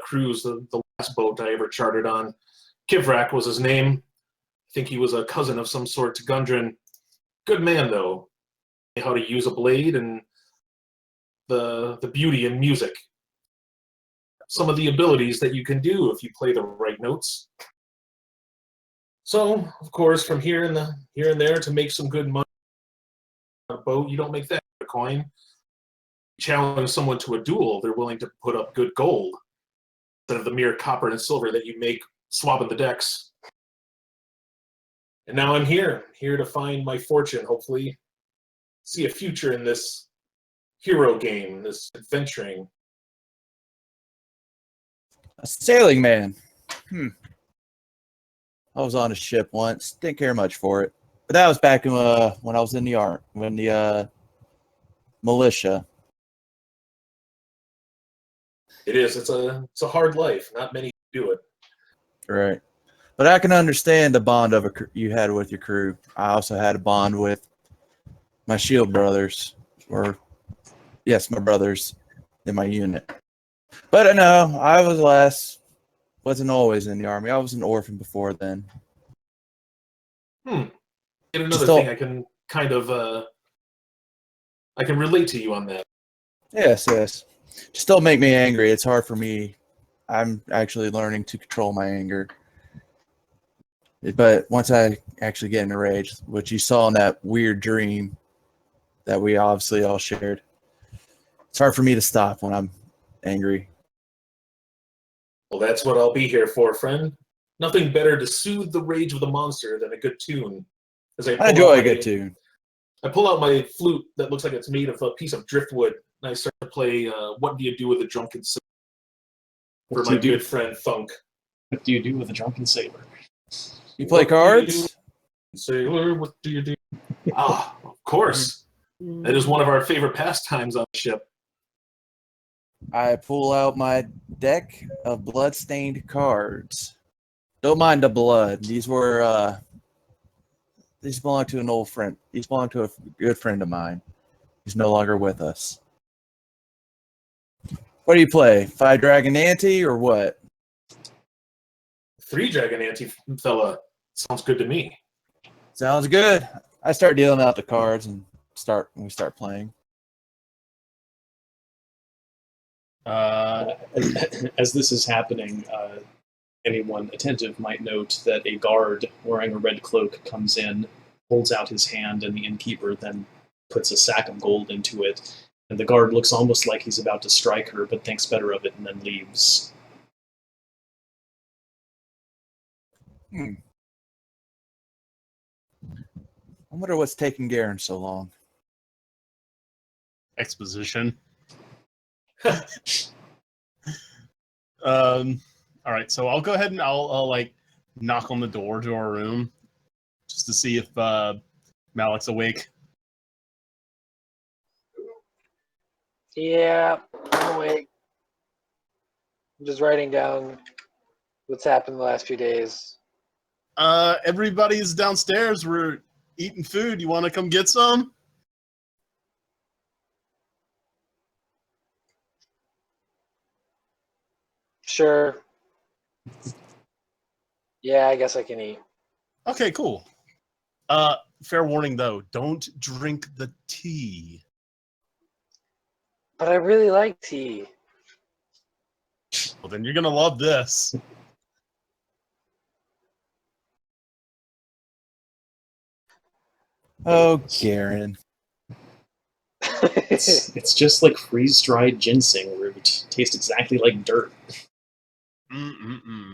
cruise, the last boat I ever chartered on. Kivrak was his name. I think he was a cousin of some sort to Gundren. Good man, though. How to use a blade and the beauty in music. Some of the abilities that you can do if you play the right notes. So, of course, from here and there to make some good money on a boat, you don't make that a coin. Challenge someone to a duel, they're willing to put up good gold instead of the mere copper and silver that you make swabbing the decks. And now I'm here to find my fortune, hopefully see a future in this hero game, this adventuring. A sailing man. I was on a ship once. Didn't care much for it. But that was back when I was in the militia. It is. It's a hard life. Not many do it. Right. But I can understand the bond you had with your crew. I also had a bond with my shield brothers. We're Yes, my brother's in my unit. But no, I was last. Wasn't always in the army. I was an orphan before then. And another Just thing don't- I can kind of I can relate to you on that. Yes. Just don't make me angry. It's hard for me. I'm actually learning to control my anger. But once I actually get in a rage, which you saw in that weird dream that we obviously all shared, it's hard for me to stop when I'm angry. Well, that's what I'll be here for, friend. Nothing better to soothe the rage of the monster than a good tune. As I enjoy a good tune. I pull out my flute that looks like it's made of a piece of driftwood, and I start to play "What Do You Do with a Drunken Sailor" for What do my you do? good friend Thunk. What do you do with a drunken sailor? You play What do you cards? Sailor, what do you do? Ah, of course. That is one of our favorite pastimes on the ship. I pull out my deck of blood-stained cards. Don't mind the blood. These belong to an old friend. These belong to a good friend of mine. He's no longer with us. What do you play? 5 Dragon Ante or what? 3 Dragon Ante fella. Sounds good to me. Sounds good. I start dealing out the cards and we start playing. As this is happening, anyone attentive might note that a guard wearing a red cloak comes in, holds out his hand, and the innkeeper then puts a sack of gold into it. And the guard looks almost like he's about to strike her, but thinks better of it and then leaves. I wonder what's taking Garen so long. Exposition. All right, so I'll go ahead and I'll like knock on the door to our room just to see if Malik's awake. Yeah, I'm awake. I'm just writing down what's happened the last few days. Everybody's downstairs. We're eating food. You want to come get some? Sure. Yeah, I guess I can eat. Okay, cool. Fair warning though, don't drink the tea. But I really like tea. Well, then you're gonna love this. Oh, Garen. It's just like freeze-dried ginseng root. Tastes exactly like dirt.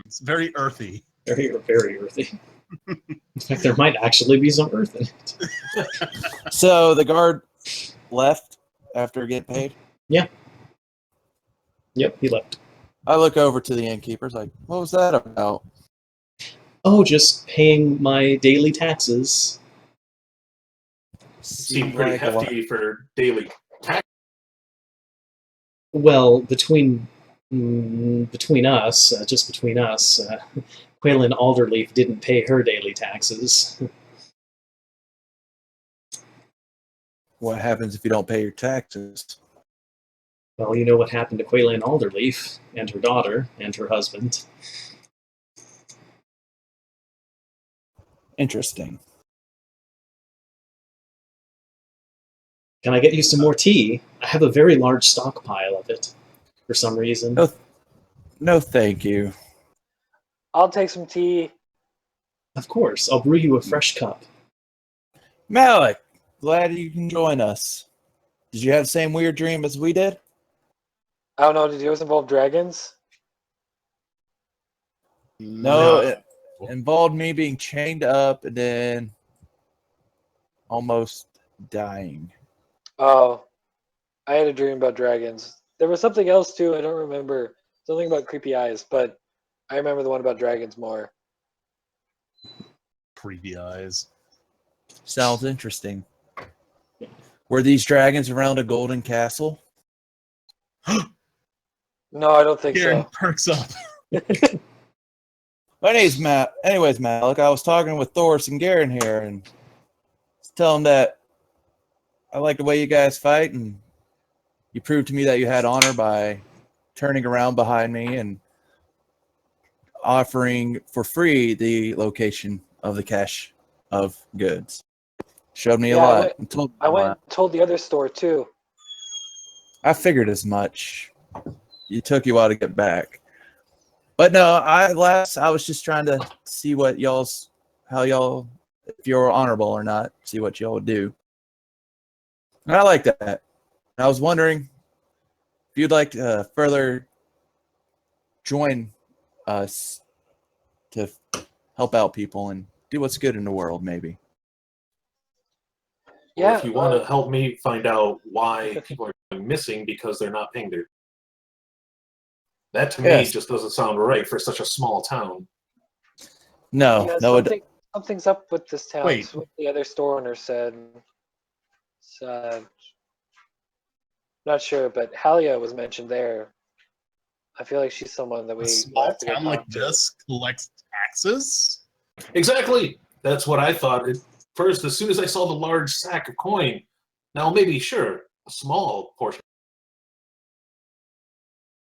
It's very earthy. Very, very earthy. In fact, there might actually be some earth in it. So the guard left after getting paid? Yep, he left. I look over to the innkeepers like, what was that about? Oh, just paying my daily taxes. Seemed pretty like a lot. hefty for daily tax. Well, between us, just between us, Quaylin Alderleaf didn't pay her daily taxes. What happens if you don't pay your taxes? Well, you know what happened to Quaylin Alderleaf, and her daughter, and her husband. Interesting. Can I get you some more tea? I have a very large stockpile of it, for some reason. No, thank you. I'll take some tea. Of course, I'll brew you a fresh cup. Malik, glad you can join us. Did you have the same weird dream as we did? I don't know, did yours involve dragons? No, it involved me being chained up and then almost dying. Oh, I had a dream about dragons. There was something else too, I don't remember. Something about creepy eyes, but I remember the one about dragons more. Creepy eyes. Sounds interesting. Were these dragons around a golden castle? No, I don't think Garen so. perks up. Anyways, Malik, I was talking with Thoris and Garen here, and tell them that I like the way you guys fight, and You proved to me that you had honor by turning around behind me and offering for free the location of the cache of goods. Showed me a Yeah, lot and told me I a went lot. and told the other store too. I figured as much. It took you a while to get back. But no, I was just trying to see what how y'all, if you're honorable or not, see what y'all would do. And I like that. And I was wondering if you'd like to further join us to help out people and do what's good in the world, maybe. Or Yeah, if you want to help me find out why people are going missing because they're not paying their... That to me Yes. just doesn't sound right for such a small town. No, yeah, no, something's up with this town. Wait. It's what the other store owner said. Not sure, but Halia was mentioned there. I feel like she's someone that A we small have to go town like talk to. this collects taxes? Exactly. That's what I thought. At first, as soon as I saw the large sack of coin, now maybe, sure, a small portion.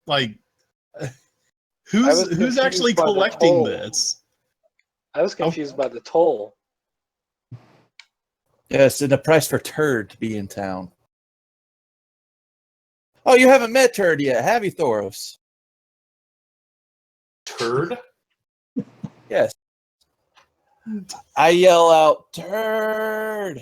Like, I was who's confused actually by the collecting toll. this? I was confused by the toll. yes, and the price for Turd to be in town. Oh, you haven't met Turd yet, have you, Thoros? Turd? Yes. I yell out, Turd!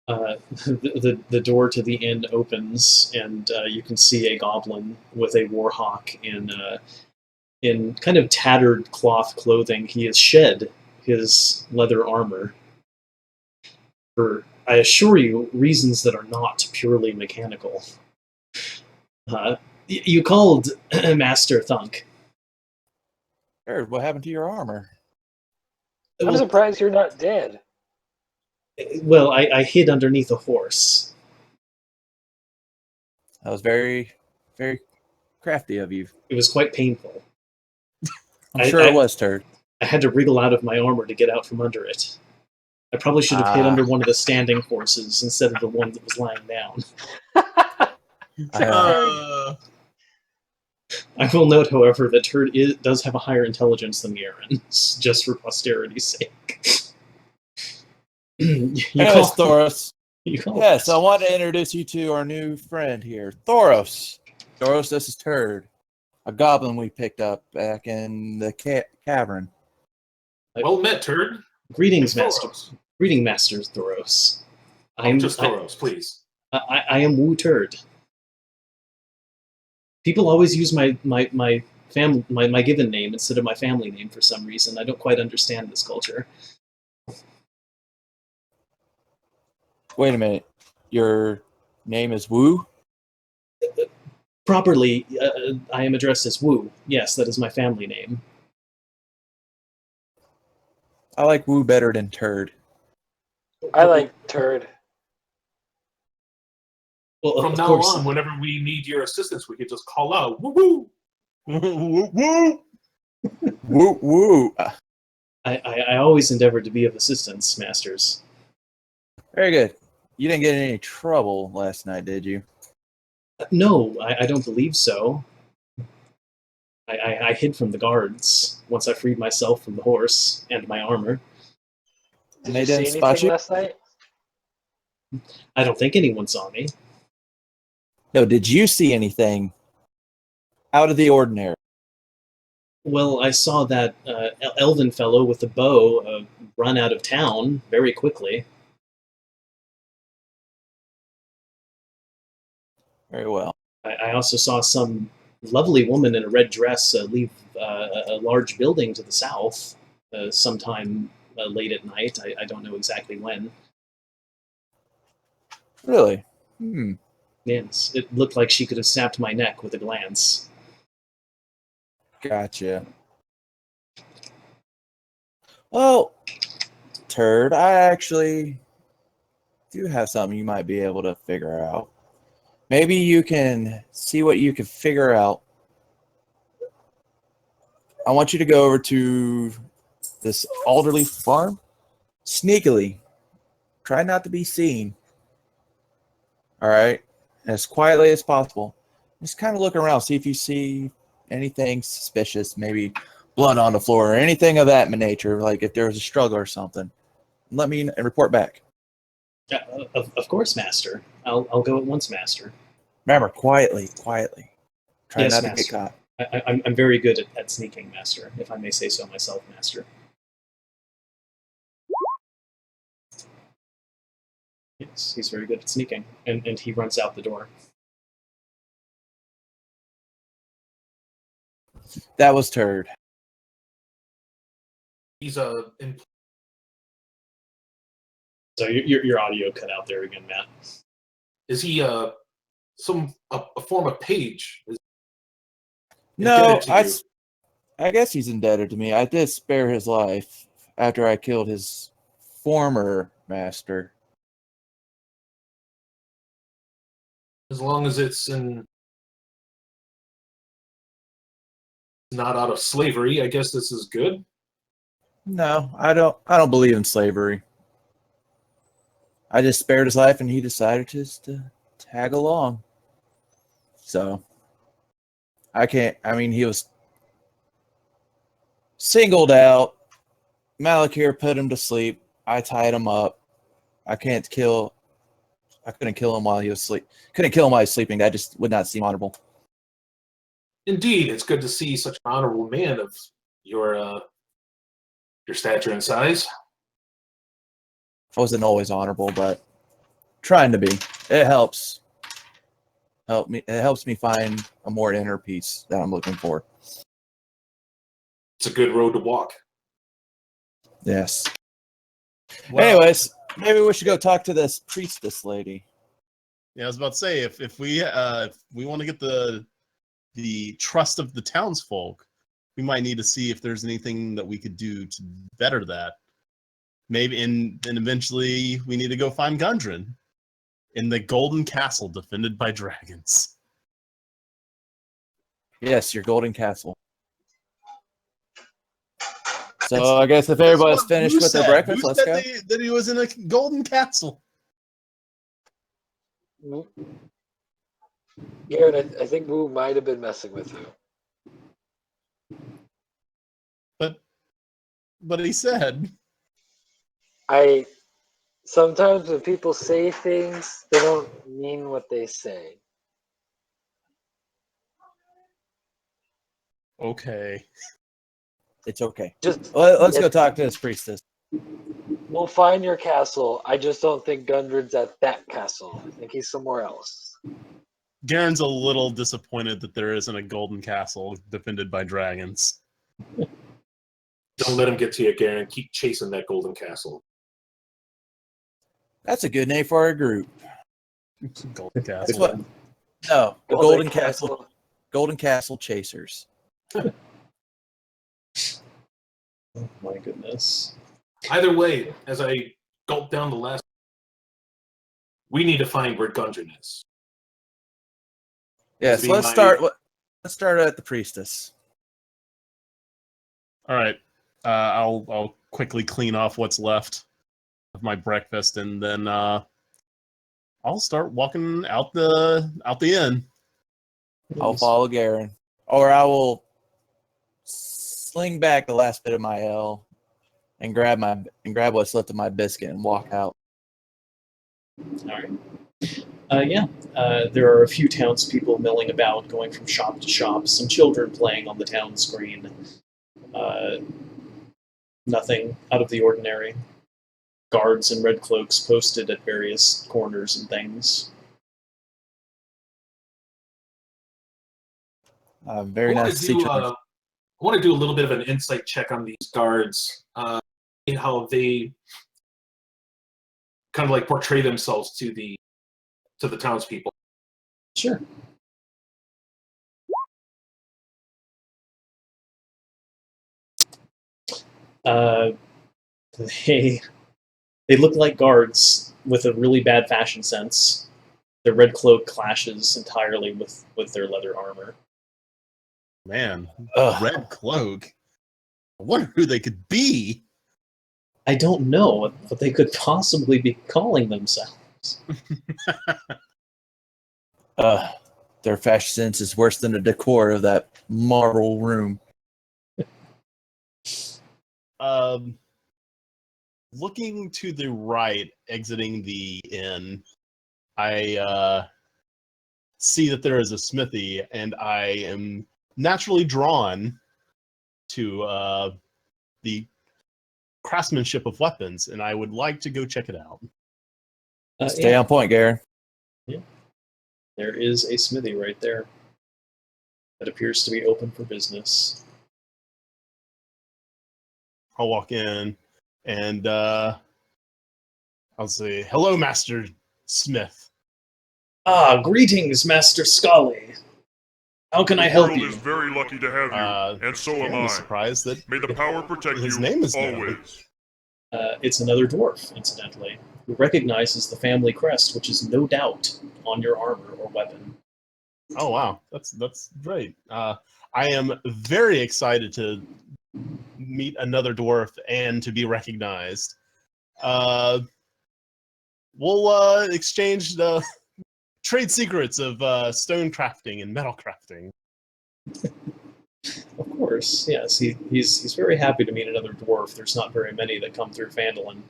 The door to the inn opens, and you can see a goblin with a warhawk in kind of tattered cloth clothing. He has shed his leather armor for, I assure you, reasons that are not purely mechanical. You called Master Thunk. Turd, what happened to your armor? I'm Well, surprised you're not dead. I hid underneath a horse. That was very, very crafty of you. It was quite painful. I'm sure it was, Turd. I had to wriggle out of my armor to get out from under it. I probably should have hid under one of the standing horses instead of the one that was lying down. I will note, however, that Turd does have a higher intelligence than Garen's, just for posterity's sake. Yes, Thoros. Yes, I Master. want to introduce you to our new friend here, Thoros. Thoros, this is Turd, a goblin we picked up back in the cavern. Well met, Turd. Greetings, It's Master. Thoros. Greeting, Master Thoros. Just Thoros, please. I am Wu Turd. People always use my given name instead of my family name for some reason. I don't quite understand this culture. Wait a minute. Your name is Wu? Properly, I am addressed as Wu. Yes, that is my family name. I like Wu better than Turd. I like Turd. Well, From of now course, on, whenever we need your assistance, we could just call out, woo woo! Woo! Woo woo. I always endeavor to be of assistance, Masters. Very good. You didn't get in any trouble last night, did you? No, I don't believe so. I hid from the guards once I freed myself from the horse and my armor. Did They you didn't see spot anything you? last night? I don't think anyone saw me. No, did you see anything out of the ordinary? Well, I saw that elven fellow with the bow run out of town very quickly. Very well. I also saw some lovely woman in a red dress leave a large building to the south sometime late at night. I don't know exactly when. Really? Yes, it looked like she could have snapped my neck with a glance. Gotcha. Well, Turd, I actually do have something you might be able to figure out. Maybe you can see what you can figure out. I want you to go over to this elderly farm sneakily. Try not to be seen. All right. as quietly as possible. Just kind of look around, see if you see anything suspicious, maybe blood on the floor or anything of that nature, like if there was a struggle or something. Let me report back. Yeah, of course, Master. I'll go at once, Master. Remember, quietly. Try Yes, not to get Master. caught. I'm very good at sneaking, Master, if I may say so myself, Master. Yes, he's very good at sneaking, and he runs out the door. That was Turd. He's So your audio cut out there again, Matt. is he a form of page? No, Indebted to you? I guess he's indebted to me. I did spare his life after I killed his former master. As long as it's not out of slavery, I guess this is good. No, I don't believe in slavery. I just spared his life and he decided just to tag along. So he was singled out. Malakir put him to sleep. I tied him up. I couldn't kill him while he was sleep. Couldn't kill him while he was sleeping. That just would not seem honorable. Indeed, it's good to see such an honorable man of your stature and size. I wasn't always honorable, but trying to be. It helps. It helps me find a more inner peace that I'm looking for. It's a good road to walk. Yes. Well, Anyways, maybe we should go talk to this priestess lady. yeah, I was about to say if we want to get the trust of the townsfolk, we might need to see if there's anything that we could do to better that. Maybe, and eventually we need to go find Gundren in the Golden Castle defended by dragons. Yes, your golden castle. So I guess if everybody's finished with their breakfast, let's go. That he was in a golden castle. Garrett, I think Moo might have been messing with you. But he said, Sometimes when people say things, they don't mean what they say. okay. It's okay. Let's Let's go talk to this priestess. We'll find your castle. I just don't think Gundren's at that castle. I think he's somewhere else. Garen's a little disappointed that there isn't a golden castle defended by dragons. Don't let him get to you, Garen. Keep chasing that golden castle. That's a good name for our group. Golden It's castle. what? No, the Golden Castle. Golden Castle Chasers. Oh my goodness. Either way, as I gulp down the last, we need to find where Gundren is. Yes, Be let's my- start. Let's start at the priestess. All right. I'll quickly clean off what's left of my breakfast, and then I'll start walking out the inn. I'll follow Garen, or I will sling back the last bit of my L and grab what's left of my biscuit and walk out. All right. There are a few townspeople milling about, going from shop to shop. Some children playing on the town's green. Nothing out of the ordinary. Guards in red cloaks posted at various corners and things. Very nice to see children. I want to do a little bit of an insight check on these guards, how they kind of like portray themselves to the townspeople. Sure. They look like guards with a really bad fashion sense. Their red cloak clashes entirely with their leather armor. Man, Ugh. red cloak. I wonder who they could be. I don't know what they could possibly be calling themselves. Their fashion sense is worse than the decor of that marble room. Looking to the right, exiting the inn, I see that there is a smithy, and I am naturally drawn to the craftsmanship of weapons, and I would like to go check it out. Stay Yeah, on point, Garen. there is a smithy right there that appears to be open for business. I'll walk in, and I'll say, "Hello, Master Smith." Ah, greetings, Master Scully. How can I The help world you? is very lucky to have you, and so am Garen was I. surprised that May the power protect his you name is known. always. It's another dwarf, incidentally, who recognizes the family crest, which is no doubt on your armor or weapon. Oh wow, that's great. I am very excited to meet another dwarf and to be recognized. We'll exchange the trade secrets of stone crafting and metal crafting. Of course, yes. He's very happy to meet another dwarf. There's not very many that come through Phandelver.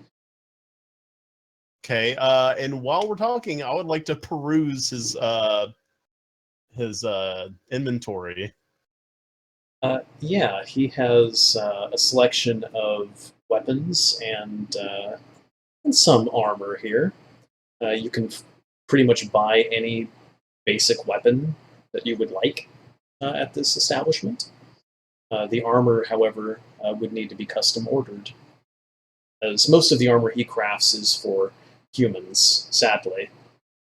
Okay, and while we're talking, I would like to peruse his inventory. Yeah, he has a selection of weapons and some armor here. You can pretty much buy any basic weapon that you would like at this establishment. The armor, however, would need to be custom ordered, as most of the armor he crafts is for humans, sadly,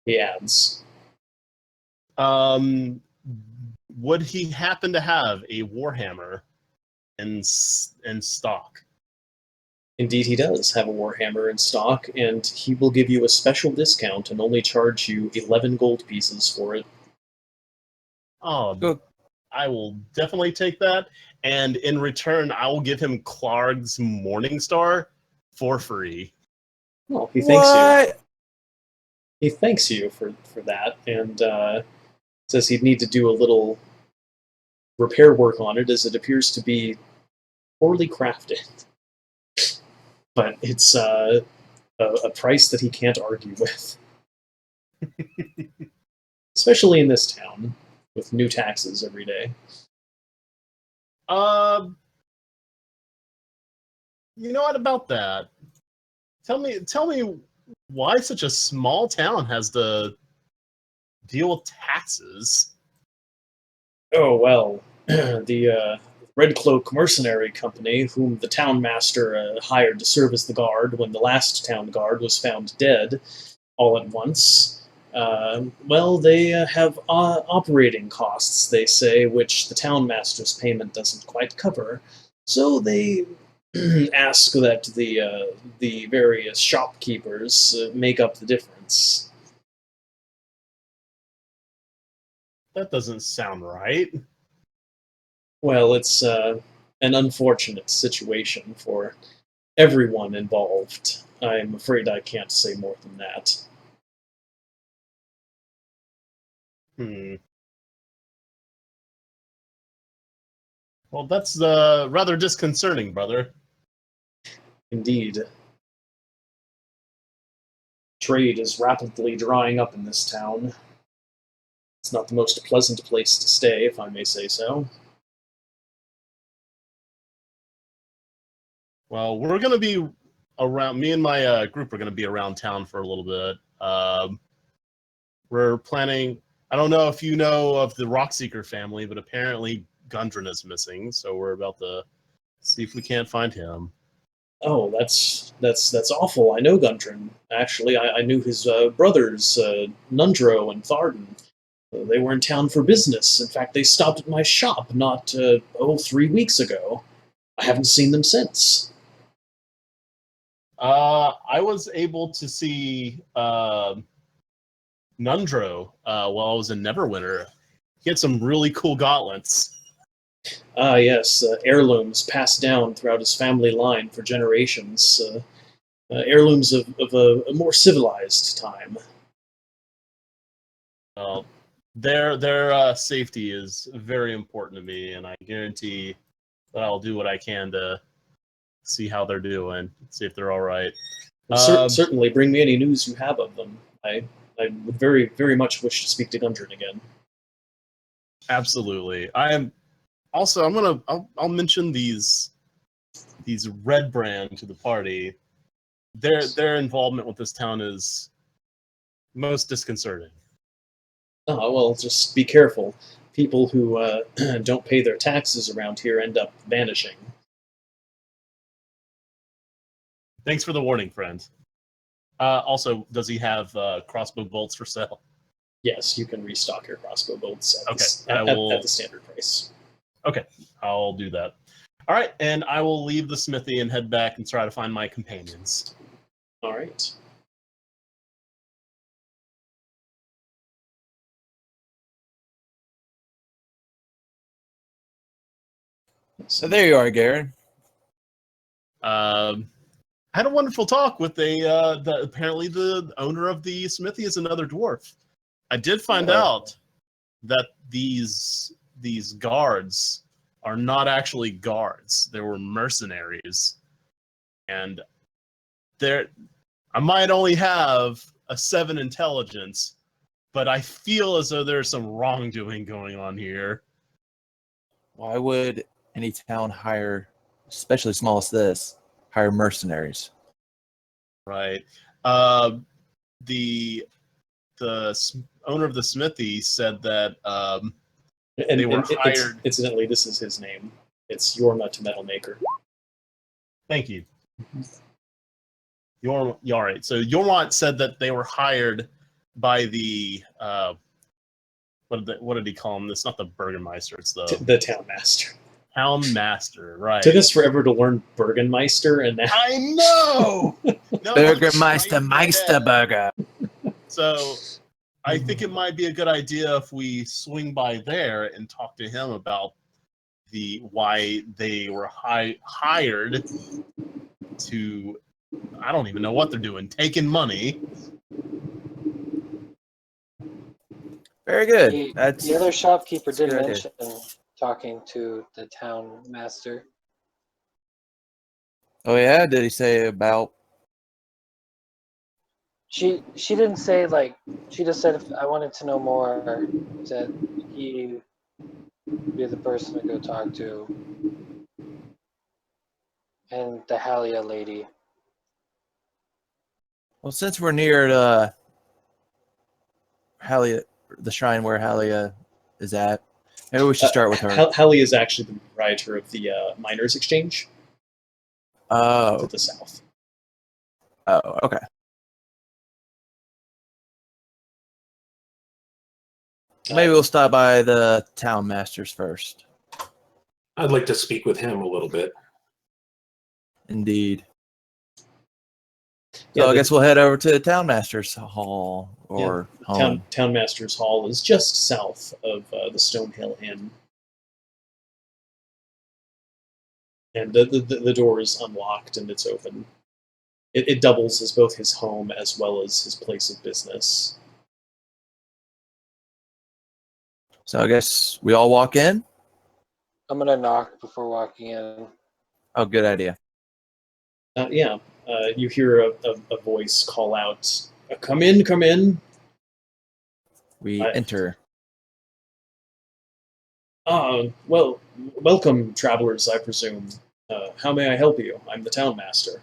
he adds. Would he happen to have a warhammer in stock? Indeed, he does have a warhammer in stock, and he will give you a special discount and only charge you 11 gold pieces for it. Oh, Good. I will definitely take that, and in return, I will give him Clark's Morning Star for free. Well, he thanks you. What? He thanks you for that, and says he'd need to do a little repair work on it, as it appears to be poorly crafted. But it's a price that he can't argue with. Especially in this town, with new taxes every day. You know what about that? Tell me why such a small town has to deal with taxes? Oh, well, the Red Cloak Mercenary Company, whom the town master hired to serve as the guard when the last town guard was found dead all at once, well, they have operating costs, they say, which the town master's payment doesn't quite cover. So they ask that the various shopkeepers make up the difference. That doesn't sound right. Well, it's an unfortunate situation for everyone involved. I'm afraid I can't say more than that. Well, that's rather disconcerting, brother. Indeed. Trade is rapidly drying up in this town. It's not the most pleasant place to stay, if I may say so. Well, we're going to be around, me and my group are going to be around town for a little bit. We're planning, I don't know if you know of the Rockseeker family, but apparently Gundren is missing, so we're about to see if we can't find him. Oh, that's awful. I know Gundren. Actually, I knew his brothers, Nundro and Tharden. They were in town for business. In fact, they stopped at my shop not, 3 weeks ago. I haven't seen them since. I was able to see Nundro while I was in Neverwinter. He had some really cool gauntlets. Ah, yes, heirlooms passed down throughout his family line for generations. Heirlooms of a more civilized time. Their safety is very important to me, and I guarantee that I'll do what I can to see how they're doing, see if they're all right. Certainly, bring me any news you have of them. I would very, very much wish to speak to Gundren again. Absolutely. I'm gonna I'll mention these Red Brand to the party. Their involvement with this town is most disconcerting. Oh, well, just be careful. People who don't pay their taxes around here end up vanishing. Thanks for the warning, friend. Also, does he have crossbow bolts for sale? Yes, you can restock your crossbow bolts at, Okay, at the standard price. Okay, I'll do that. All right, and I will leave the smithy and head back and try to find my companions. All right. So there you are, Garen. I had a wonderful talk with apparently the owner of the smithy is another dwarf. I did find out that these guards are not actually guards. They were mercenaries. And I might only have a 7 intelligence, but I feel as though there's some wrongdoing going on here. Why would any town hire, especially small as this, hire mercenaries? Right. The owner of the smithy said that they were hired. Incidentally, this is his name. It's Yorma to Metal Maker. Thank you. All right. So Yorma said that they were hired by the what did he call him? It's not the Burgermeister. It's the town master. Town master, right? Took us forever to learn Burgenmeister, and now I know. No, Burgermeister Meisterburger. So I think it might be a good idea if we swing by there and talk to him about why they were hired to. I don't even know what they're doing. Taking money. Very good. The other shopkeeper did mention talking to the town master. Oh yeah, did he say about? She didn't say like. She just said if I wanted to know more, that he be the person to go talk to, and the Halia lady. Well, since we're near Halia, the shrine where Halia is at, maybe we should start with her. Halia is actually the proprietor of the Miners Exchange. Oh. To the south. Oh, okay. Maybe we'll stop by the town masters first. I'd like to speak with him a little bit. Indeed. Yeah, so I guess we'll head over to the town masters hall or home. Town masters hall is just south of the Stonehill Inn. And the door is unlocked and it's open. It doubles as both his home as well as his place of business. So I guess we all walk in? I'm going to knock before walking in. Oh, good idea. You hear a voice call out, "Come in, come in." We enter. Well, welcome, travelers, I presume. How may I help you? I'm the town master.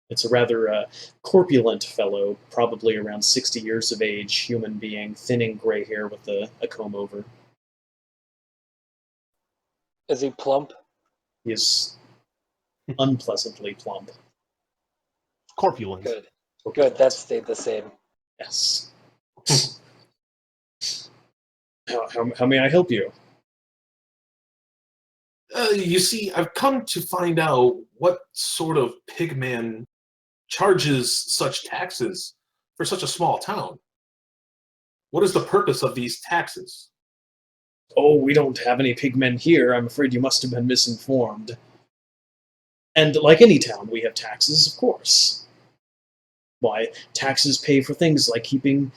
It's a rather corpulent fellow, probably around 60 years of age, human being, thinning gray hair with a comb over. Is he plump? He is unpleasantly plump. Corpulent. Good. That stayed the same. Yes. How may I help you? You see, I've come to find out what sort of pigman charges such taxes for such a small town. What is the purpose of these taxes? Oh, we don't have any pigmen here. I'm afraid you must have been misinformed. And like any town, we have taxes, of course. Why, taxes pay for things like keeping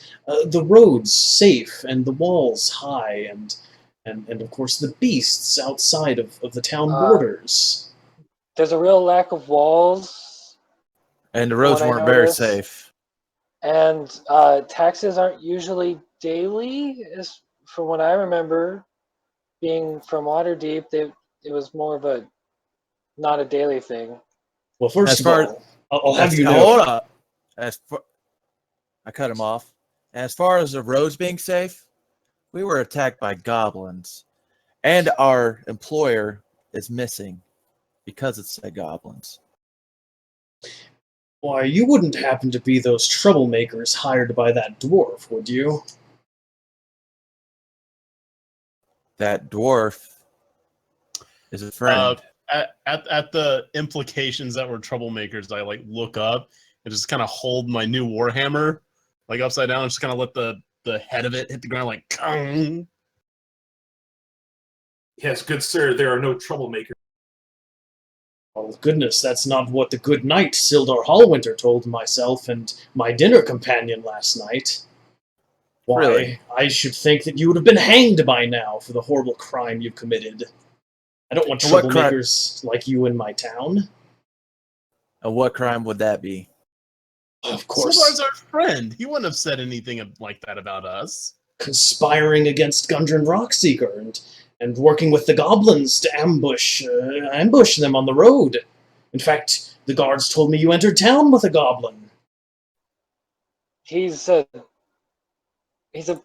the roads safe and the walls high and of course the beasts outside of the town borders. There's a real lack of walls, And the from roads what I weren't very noticed. safe. And taxes aren't usually daily, as from what I remember. Being from Waterdeep, it was more of a not a daily thing. Well, first As of far all, I'll have you hold know. up. I cut him off. As far as the roads being safe, we were attacked by goblins, and our employer is missing because it's the goblins. Why, you wouldn't happen to be those troublemakers hired by that dwarf, would you? That dwarf is a friend. At the implications that we're troublemakers, I like look up and just kind of hold my new warhammer like upside down and just kind of let the head of it hit the ground like kong. Yes, good sir, there are no troublemakers. Oh, goodness, that's not what the good knight Sildar Hallwinter told myself and my dinner companion last night. Why, Really? I should think that you would have been hanged by now for the horrible crime you've committed. I don't want What crime? troublemakers like you in my town. And what crime would that be? Of course, Sildar's our friend. He wouldn't have said anything like that about us. conspiring against Gundren Rockseeker and working with the goblins to ambush them on the road. In fact, the guards told me you entered town with a goblin. He's a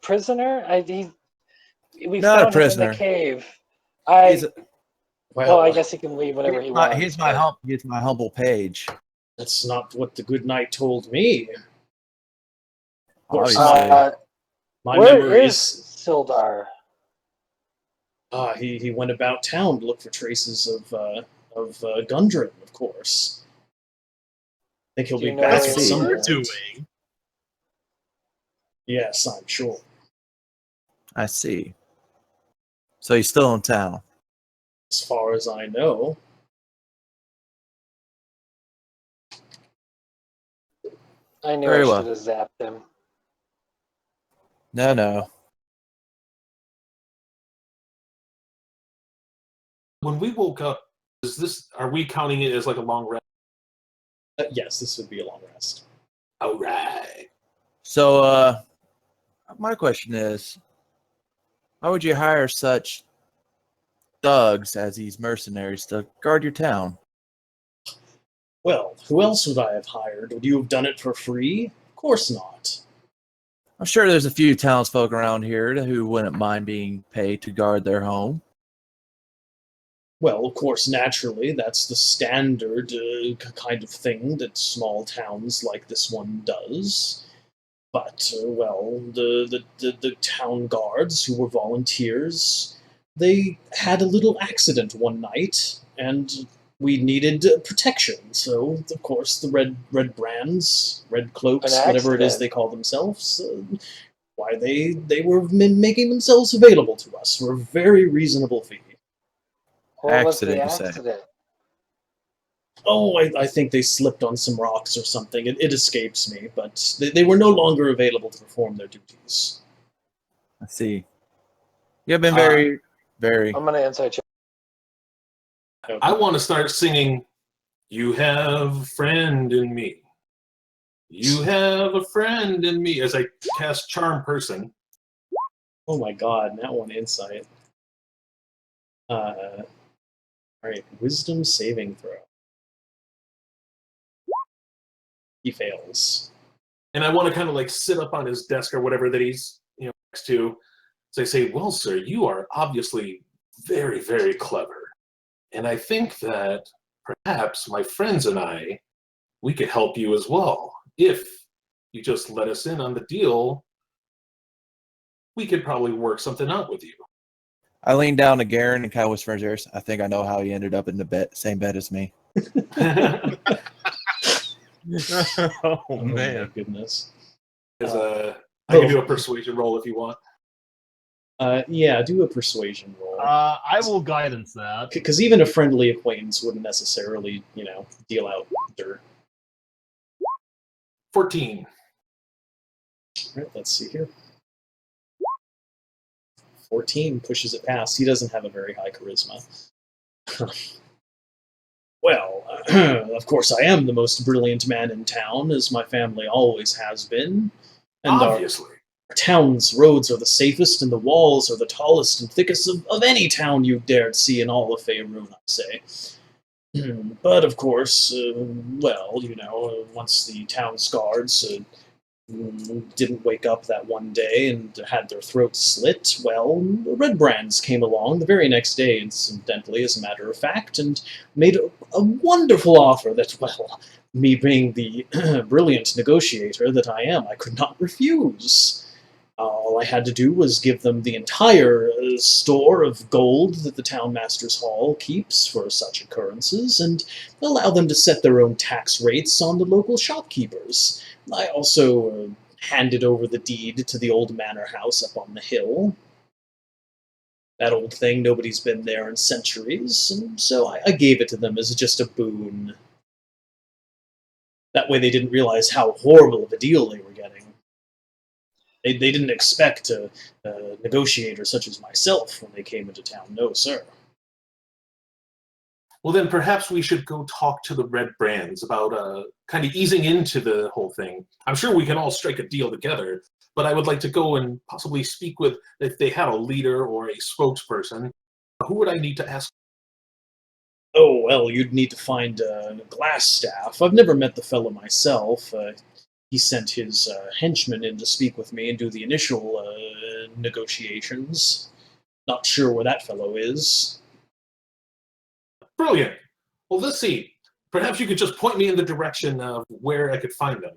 prisoner. We Not a found him in prisoner. the cave. Well, I guess he can leave whenever he wants. He's my humble page. that's not what the good knight told me. Of course, Obviously. my Where memory is Sildar? He went about town to look for traces of Gundren, of course. I think he'll Do you be know back where at he some We're is? point. doing. Yes, I'm sure. I see. So he's still in town. As far as I know. I knew Very I well. should have zapped him. No. When we woke up, are we counting it as like a long rest? Yes, this would be a long rest. All right. So, my question is, why would you hire such thugs as these mercenaries to guard your town? Well, who else would I have hired? Would you have done it for free? Of course not. I'm sure there's a few townsfolk around here who wouldn't mind being paid to guard their home. Well, of course, naturally, that's the standard kind of thing that small towns like this one does. But, the town guards, who were volunteers, they had a little accident one night, and we needed protection. So, of course, the red brands, red cloaks, An whatever it is accident? they call themselves, why they were making themselves available to us for a very reasonable fee. What was the Accident, you say? accident? Oh, I think they slipped on some rocks or something. It escapes me, but they were no longer available to perform their duties. I see. You have been very. I'm gonna inside check. I want to start singing, "You have a friend in me. You have a friend in me," as I cast Charm Person. Oh my god, that one insight. Alright, wisdom saving throw. He fails. And I want to kind of like sit up on his desk or whatever that he's next to. So I say, "Well, sir, you are obviously very, very clever. And I think that perhaps my friends and we could help you as well. If you just let us in on the deal, we could probably work something out with you." I lean down to Garen and kind of whisper in his ears, I think I know how he ended up in the same bed as me. Oh Oh my man. goodness. I can do a persuasion roll if you want. Yeah, do a persuasion roll. I will guidance that. Because even a friendly acquaintance wouldn't necessarily, deal out dirt. 14. All right, let's see here. 14 pushes it past. He doesn't have a very high charisma. Well, of course I am the most brilliant man in town, as my family always has been. And Obviously. our town's roads are the safest, and the walls are the tallest and thickest of any town you dared see in all of Faerun, I say. But of course, once the town's guards didn't wake up that one day and had their throats slit, well, the Red Brands came along the very next day, incidentally, as a matter of fact, and made a wonderful offer that, well, me being the brilliant negotiator that I am, I could not refuse. All I had to do was give them the entire store of gold that the Townmaster's Hall keeps for such occurrences, and allow them to set their own tax rates on the local shopkeepers. I also handed over the deed to the old manor house up on the hill. That old thing, nobody's been there in centuries, and so I gave it to them as just a boon. That way they didn't realize how horrible of a deal they were getting. They didn't expect a negotiator such as myself when they came into town. No, sir. Well, then perhaps we should go talk to the Red Brands about kind of easing into the whole thing. I'm sure we can all strike a deal together, but I would like to go and possibly speak with, if they had a leader or a spokesperson, who would I need to ask? Oh, well, you'd need to find Glassstaff. I've never met the fellow myself. He sent his henchmen in to speak with me and do the initial negotiations. Not sure where that fellow is. Brilliant. Well, let's see. Perhaps you could just point me in the direction of where I could find them.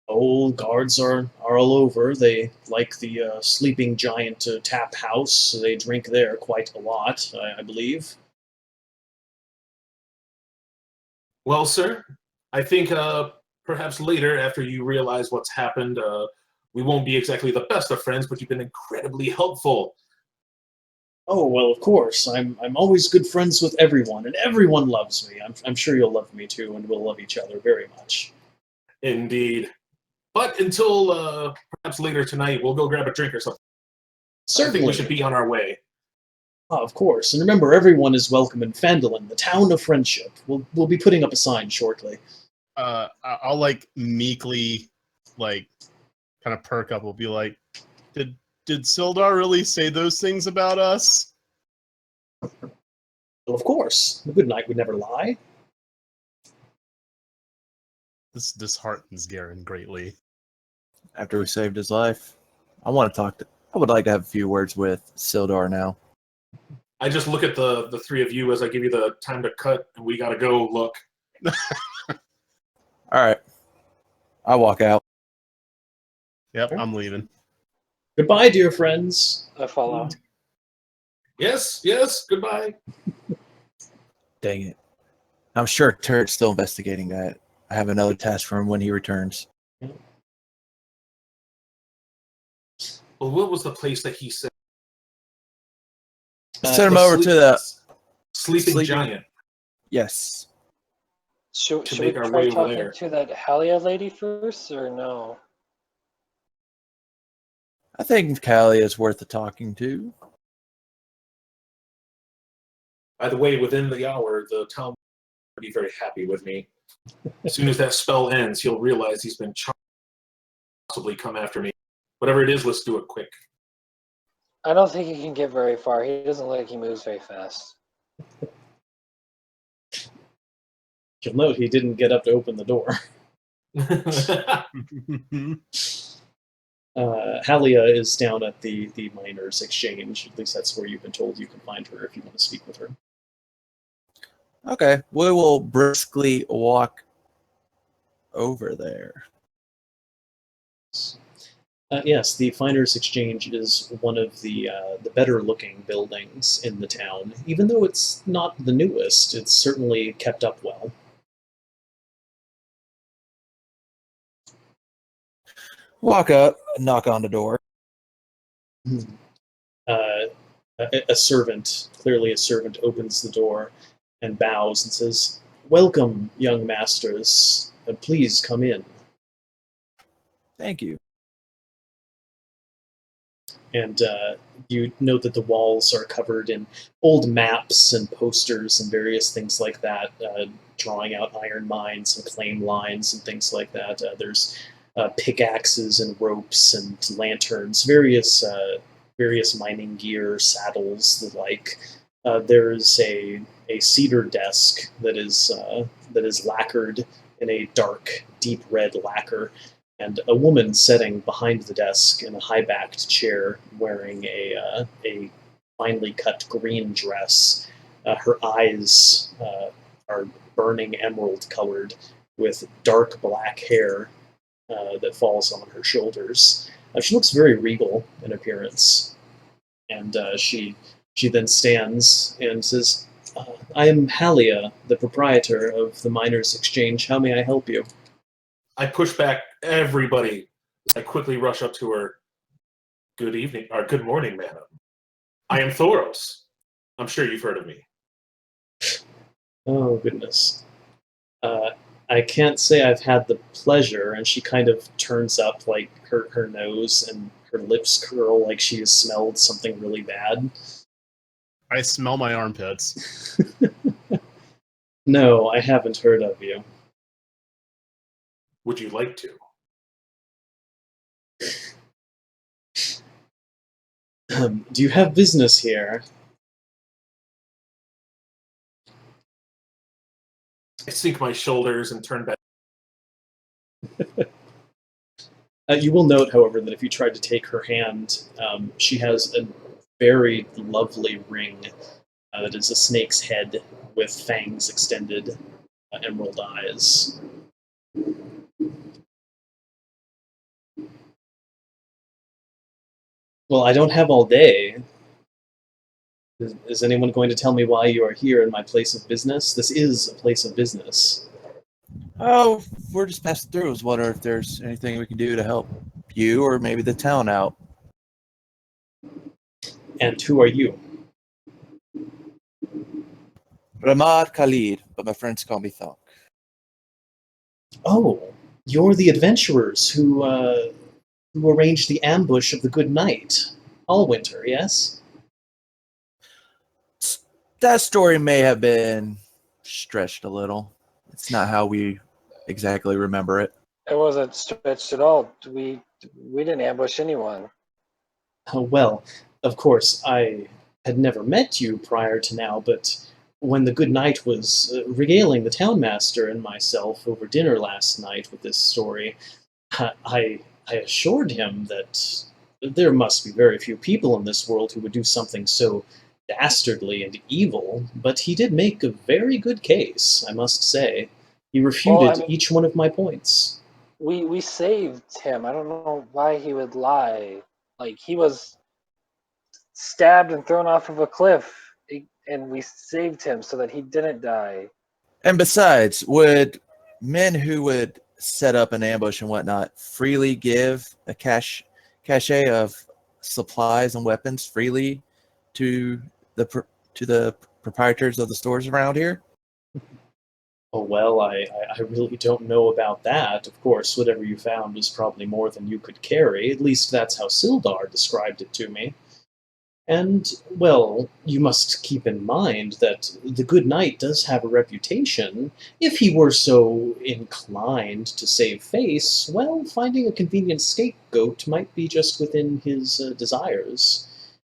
Old guards are all over. They like the Sleeping Giant tap house. They drink there quite a lot, I believe. Well, sir, I think perhaps later, after you realize what's happened, we won't be exactly the best of friends, but you've been incredibly helpful. Oh, well, of course. I'm always good friends with everyone, and everyone loves me. I'm sure you'll love me too, and we'll love each other very much. Indeed. But until perhaps later tonight, we'll go grab a drink or something. Certainly. I think we should be on our way. Oh, of course. And remember, everyone is welcome in Phandelver, the town of friendship. We'll be putting up a sign shortly. I'll like meekly, like, kind of perk up. We'll be like, did Sildar really say those things about us? Well, of course. The good knight would never lie. This disheartens Garen greatly. After we saved his life, I would like to have a few words with Sildar now. I just look at the three of you as I give you the time to cut, and we gotta go look. All right. I walk out. Yep, I'm leaving. Goodbye, dear friends. I follow. Yes, goodbye. Dang it. I'm sure Turret's still investigating that. I have another task for him when he returns. Well, what was the place that he said? Send him over to the Sleeping Giant. Yes. Should we make our try way over talking there. to that Halia lady first, or no? I think Callie is worth the talking to. By the way, within the hour, the town will be very happy with me. As soon as that spell ends, he'll realize he's been charged, possibly come after me. Whatever it is, let's do it quick. I don't think he can get very far. He doesn't look like he moves very fast. You'll note he didn't get up to open the door. Halia is down at the miners' exchange. At least that's where you've been told you can find her if you want to speak with her. Okay. We will briskly walk over there. Yes, the Finers Exchange is one of the better-looking buildings in the town. Even though it's not the newest, it's certainly kept up well. Walk up, knock on the door. A servant, clearly a servant, opens the door and bows and says, "Welcome, young masters. Please come in." Thank you. And you note that the walls are covered in old maps and posters and various things like that, drawing out iron mines and claim lines and things like that. There's pickaxes and ropes and lanterns, various mining gear, saddles, the like. There's a cedar desk that is lacquered in a dark, deep red lacquer, and a woman sitting behind the desk in a high-backed chair, wearing a finely cut green dress. Her eyes are burning emerald colored, with dark black hair that falls on her shoulders. She looks very regal in appearance, and she then stands and says, "I am Halia, the proprietor of the Miners' Exchange. How may I help you?" I push back everybody as I quickly rush up to her. Good evening, or good morning, madam. I am Thoros. I'm sure you've heard of me. Oh, goodness. I can't say I've had the pleasure, and she kind of turns up like her nose and her lips curl like she has smelled something really bad. I smell my armpits. No, I haven't heard of you. Would you like to? Do you have business here? I sink my shoulders and turn back. You will note, however, that if you tried to take her hand, she has a very lovely ring that is a snake's head with fangs extended, emerald eyes. Well, I don't have all day. Is anyone going to tell me why you are here in my place of business? This is a place of business. Oh, we're just passing through. I was wondering if there's anything we can do to help you or maybe the town out. And who are you? Ramad Khalid, but my friends call me Thonk. Oh, you're the adventurers who arranged the ambush of the Good Knight. Allwinter, yes? That story may have been stretched a little. It's not how we exactly remember it. It wasn't stretched at all. We didn't ambush anyone. Oh, well, of course, I had never met you prior to now, but when the good knight was regaling the townmaster and myself over dinner last night with this story, I assured him that there must be very few people in this world who would do something so dastardly and evil, but he did make a very good case, I must say. He refuted each one of my points. We saved him. I don't know why he would lie. Like, he was stabbed and thrown off of a cliff, and we saved him so that he didn't die. And besides, would men who would set up an ambush and whatnot freely give a cache of supplies and weapons freely to the proprietors of the stores around here? Oh, well, I really don't know about that. Of course, whatever you found was probably more than you could carry. At least that's how Sildar described it to me. And, well, you must keep in mind that the good knight does have a reputation. If he were so inclined to save face, well, finding a convenient scapegoat might be just within his desires.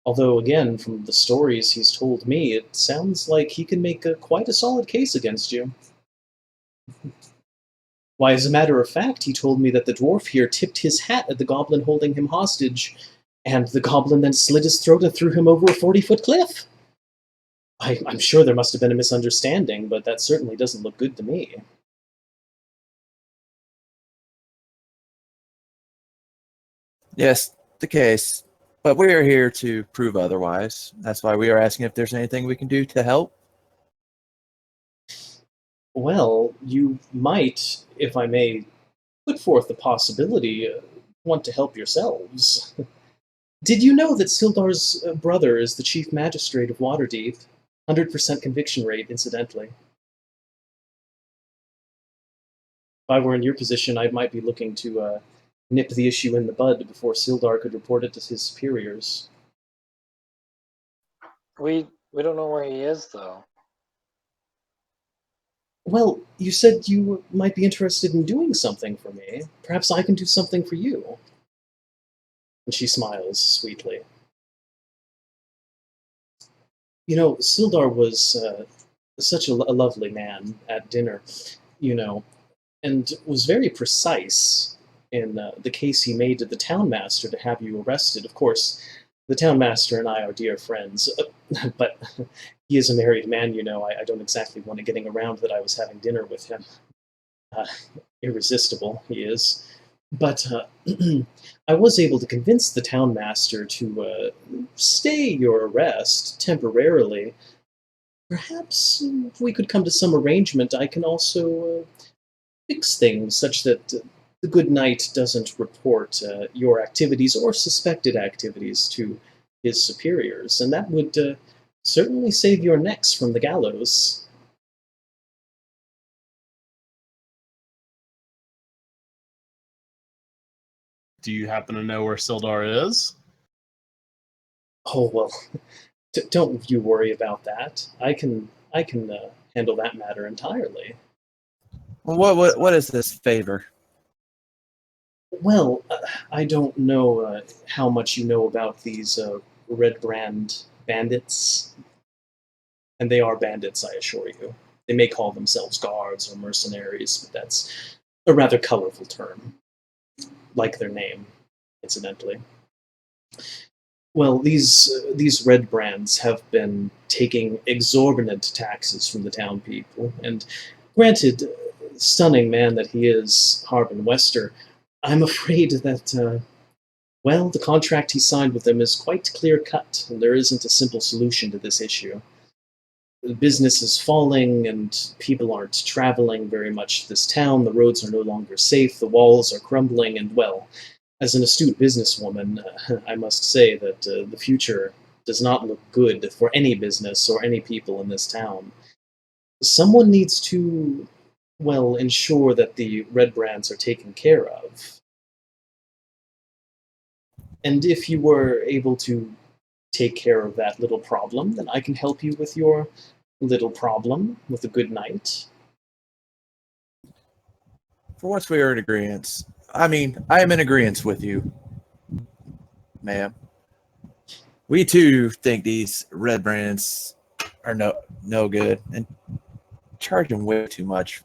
Although, again, from the stories he's told me, it sounds like he can make quite a solid case against you. Why, as a matter of fact, he told me that the dwarf here tipped his hat at the goblin holding him hostage, and the goblin then slit his throat and threw him over a 40-foot cliff. I'm sure there must have been a misunderstanding, but that certainly doesn't look good to me. Yes, the case. But we are here to prove otherwise. That's why we are asking if there's anything we can do to help. Well, you might, if I may put forth the possibility, want to help yourselves. Did you know that Sildar's brother is the chief magistrate of Waterdeep? 100% conviction rate, incidentally. If I were in your position, I might be looking to nip the issue in the bud before Sildar could report it to his superiors. We don't know where he is though. Well, you said you might be interested in doing something for me. Perhaps I can do something for you. And she smiles sweetly. You know, Sildar was such a lovely man at dinner, you know, and was very precise in the case he made to the townmaster to have you arrested. Of course, the townmaster and I are dear friends, but he is a married man, you know. I don't exactly want it getting around that I was having dinner with him. Uh, Irresistible, he is. But I was able to convince the townmaster to stay your arrest temporarily. Perhaps if we could come to some arrangement, I can also fix things such that the good knight doesn't report your activities or suspected activities to his superiors, and that would certainly save your necks from the gallows. Do you happen to know where Sildar is? Oh well, don't you worry about that. I can handle that matter entirely. Well, what is this favor? Well, I don't know how much you know about these Red Brand bandits, and they are bandits, I assure you. They may call themselves guards or mercenaries, but that's a rather colorful term, like their name, incidentally. Well, these red brands have been taking exorbitant taxes from the town people, and granted, stunning man that he is, Harbin Wester, I'm afraid that well, the contract he signed with them is quite clear cut, and there isn't a simple solution to this issue. The business is falling, and people aren't traveling very much to this town. The roads are no longer safe, the walls are crumbling, and well, as an astute businesswoman, I must say that the future does not look good for any business or any people in this town. Someone needs to, well, ensure that the red brands are taken care of. And if you were able to take care of that little problem, then I can help you with your little problem with a good night. For once, we are in agreement. I mean, I am in agreement with you, ma'am. We too think these red brands are no good and charging way too much.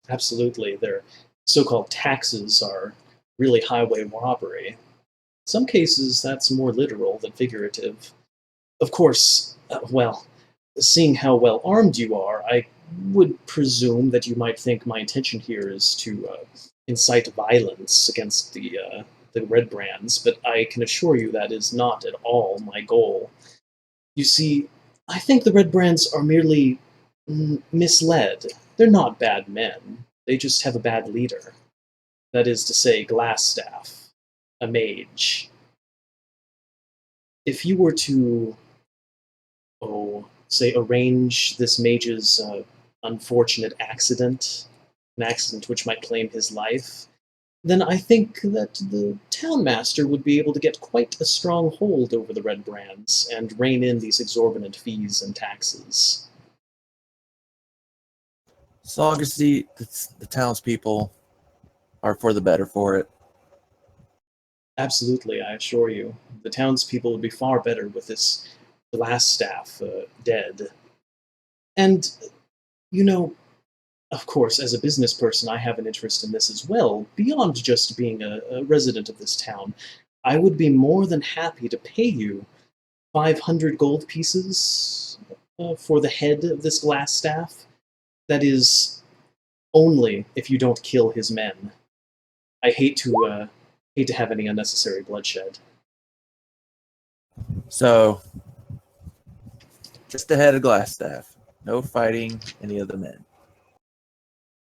Absolutely, their so-called taxes are really highway robbery. In some cases, that's more literal than figurative. Of course, well, seeing how well armed you are, I would presume that you might think my intention here is to incite violence against the red brands, but I can assure you that is not at all my goal. You see, I think the red brands are merely misled. They're not bad men. They just have a bad leader. That is to say, Glassstaff, a mage. If you were to, say, arrange this mage's unfortunate accident, an accident which might claim his life, then I think that the townmaster would be able to get quite a strong hold over the red brands and rein in these exorbitant fees and taxes. As long as the townspeople are for the better for it. Absolutely, I assure you. The townspeople would be far better with this Glassstaff dead. And, you know, of course, as a business person, I have an interest in this as well, beyond just being a resident of this town. I would be more than happy to pay you 500 gold pieces for the head of this Glassstaff. That is only if you don't kill his men. I hate to have any unnecessary bloodshed. So, just the head of Glassstaff. No fighting any of the men.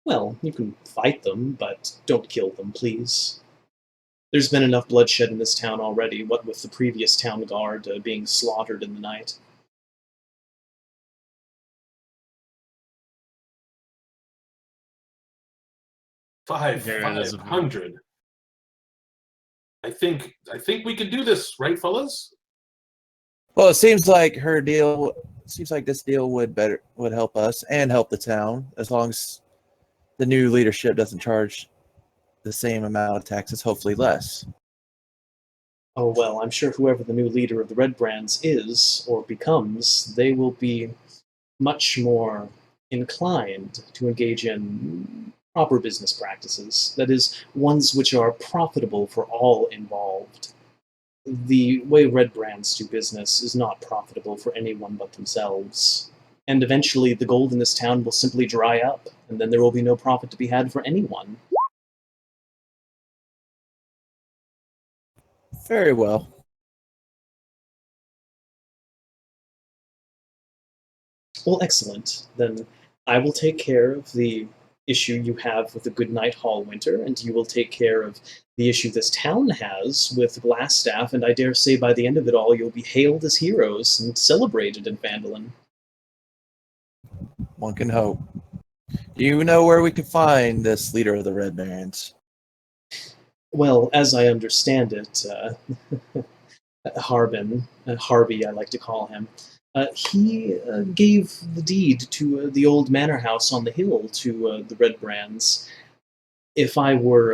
Well, you can fight them, but don't kill them, please. There's been enough bloodshed in this town already, what with the previous town guard being slaughtered in the night. Garen is 500. I think we can do this, right, fellas? Well, it seems like her deal. Seems like this deal would help us and help the town as long as the new leadership doesn't charge the same amount of taxes, hopefully less. Oh, well, I'm sure whoever the new leader of the Red Brands is, or becomes, they will be much more inclined to engage in proper business practices. That is, ones which are profitable for all involved. The way Red Brands do business is not profitable for anyone but themselves. And eventually the gold in this town will simply dry up, and then there will be no profit to be had for anyone. Very well. Well, excellent. Then I will take care of the issue you have with the Goodnight Hall Winter, and you will take care of the issue this town has with Glassstaff, and I dare say by the end of it all you'll be hailed as heroes and celebrated in Phandelver. One can hope. Do you know where we can find this leader of the Red Barons? Well, as I understand it, Harvey, I like to call him, he gave the deed to the old manor house on the hill to the Red Brands. If I were,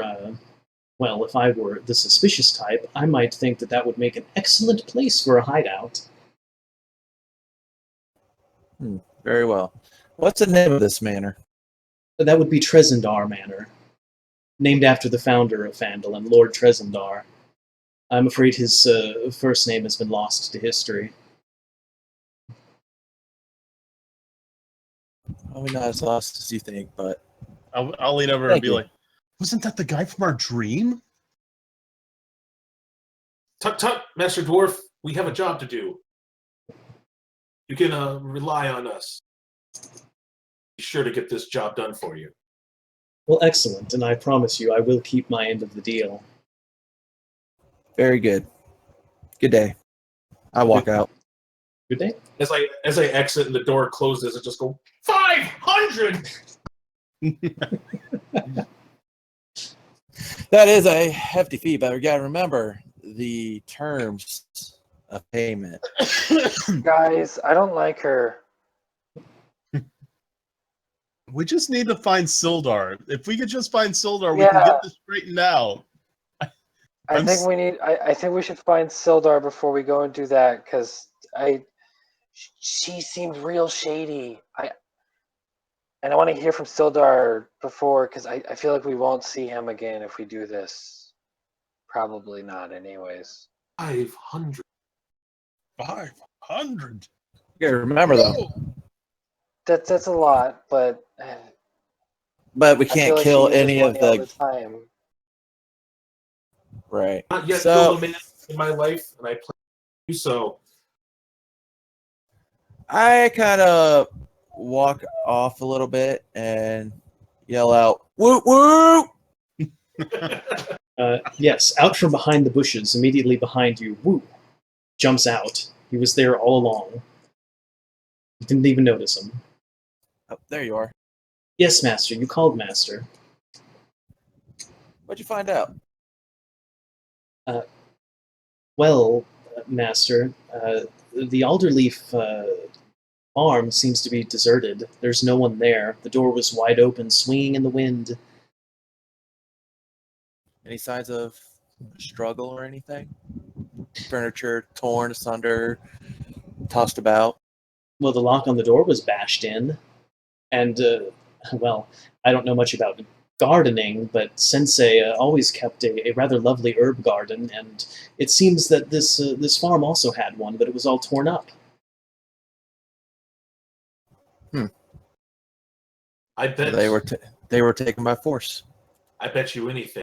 if I were the suspicious type, I might think that that would make an excellent place for a hideout. Very well. What's the name of this manor? That would be Trezendar Manor, named after the founder of Phandelver, Lord Trezendar. I'm afraid his first name has been lost to history. Probably not as lost as you think, but I'll lean over and be like, wasn't that the guy from our dream? Tut tut, Master Dwarf, we have a job to do. You can rely on us. Be sure to get this job done for you. Well, excellent, and I promise you I will keep my end of the deal. very good. Good day. I walk out. Good day. As I exit and the door closes, I just go 500. That is a hefty fee, but we got to remember the terms of payment. Guys, I don't like her. We just need to find Sildar. If we could just find Sildar, we Yeah. can get this straightened out. I think we should find Sildar before we go and do that, because she seemed real shady. And I want to hear from Sildar before, because I feel like we won't see him again if we do this. Probably not, anyways. 500. 500. You got to remember, though. That's a lot, but But we I feel can't like kill she uses any of money all the. the time. Right. Not yet So killed a man in my life, and I plan to do so. I kind of walk off a little bit and yell out, "Woo woo!" Yes, out from behind the bushes, immediately behind you, Woo jumps out. He was there all along. You didn't even notice him. Oh, there you are. Yes, Master, you called, Master. What'd you find out? Well, Master, the Alderleaf farm seems to be deserted. There's no one there. The door was wide open, swinging in the wind. Any signs of struggle or anything? Furniture torn asunder, tossed about. Well, the lock on the door was bashed in, and, well, I don't know much about gardening, but Sensei always kept a rather lovely herb garden, and it seems that this farm also had one, but it was all torn up. I bet They were taken by force. I bet you anything.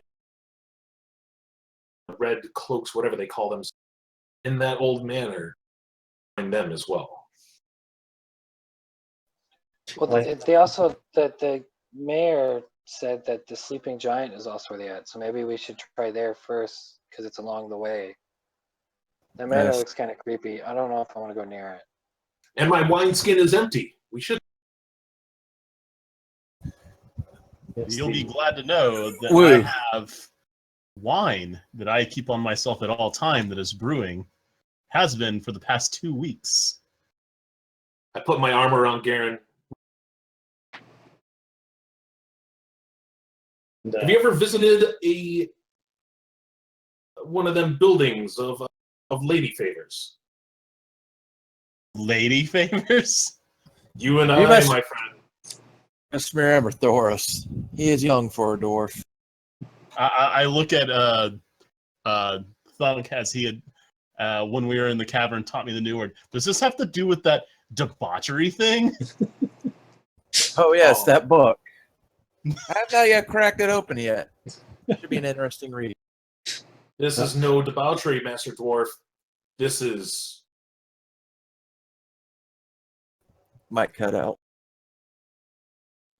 Red cloaks, whatever they call them, in that old manor, find them as well. Well, they also, the mayor said that the sleeping giant is also where they at, so maybe we should try there first, because it's along the way. The manor Yes. looks kind of creepy. I don't know if I want to go near it. And my wineskin is empty. We should. Yes, You'll be glad to know that Woo. I have wine that I keep on myself at all time that is brewing has been for the past 2 weeks. I put my arm around Garen. And, Have you ever visited one of them buildings of lady favors? Lady favors? You and You I, must- my friend. Just remember Thoros. He is young for a dwarf. I look at Thunk as he had when we were in the cavern taught me the new word. Does this have to do with that debauchery thing? Oh yes, Oh. that book. I have not yet cracked it open yet. Should be an interesting read. This is no debauchery, Master Dwarf. This is... Might cut out.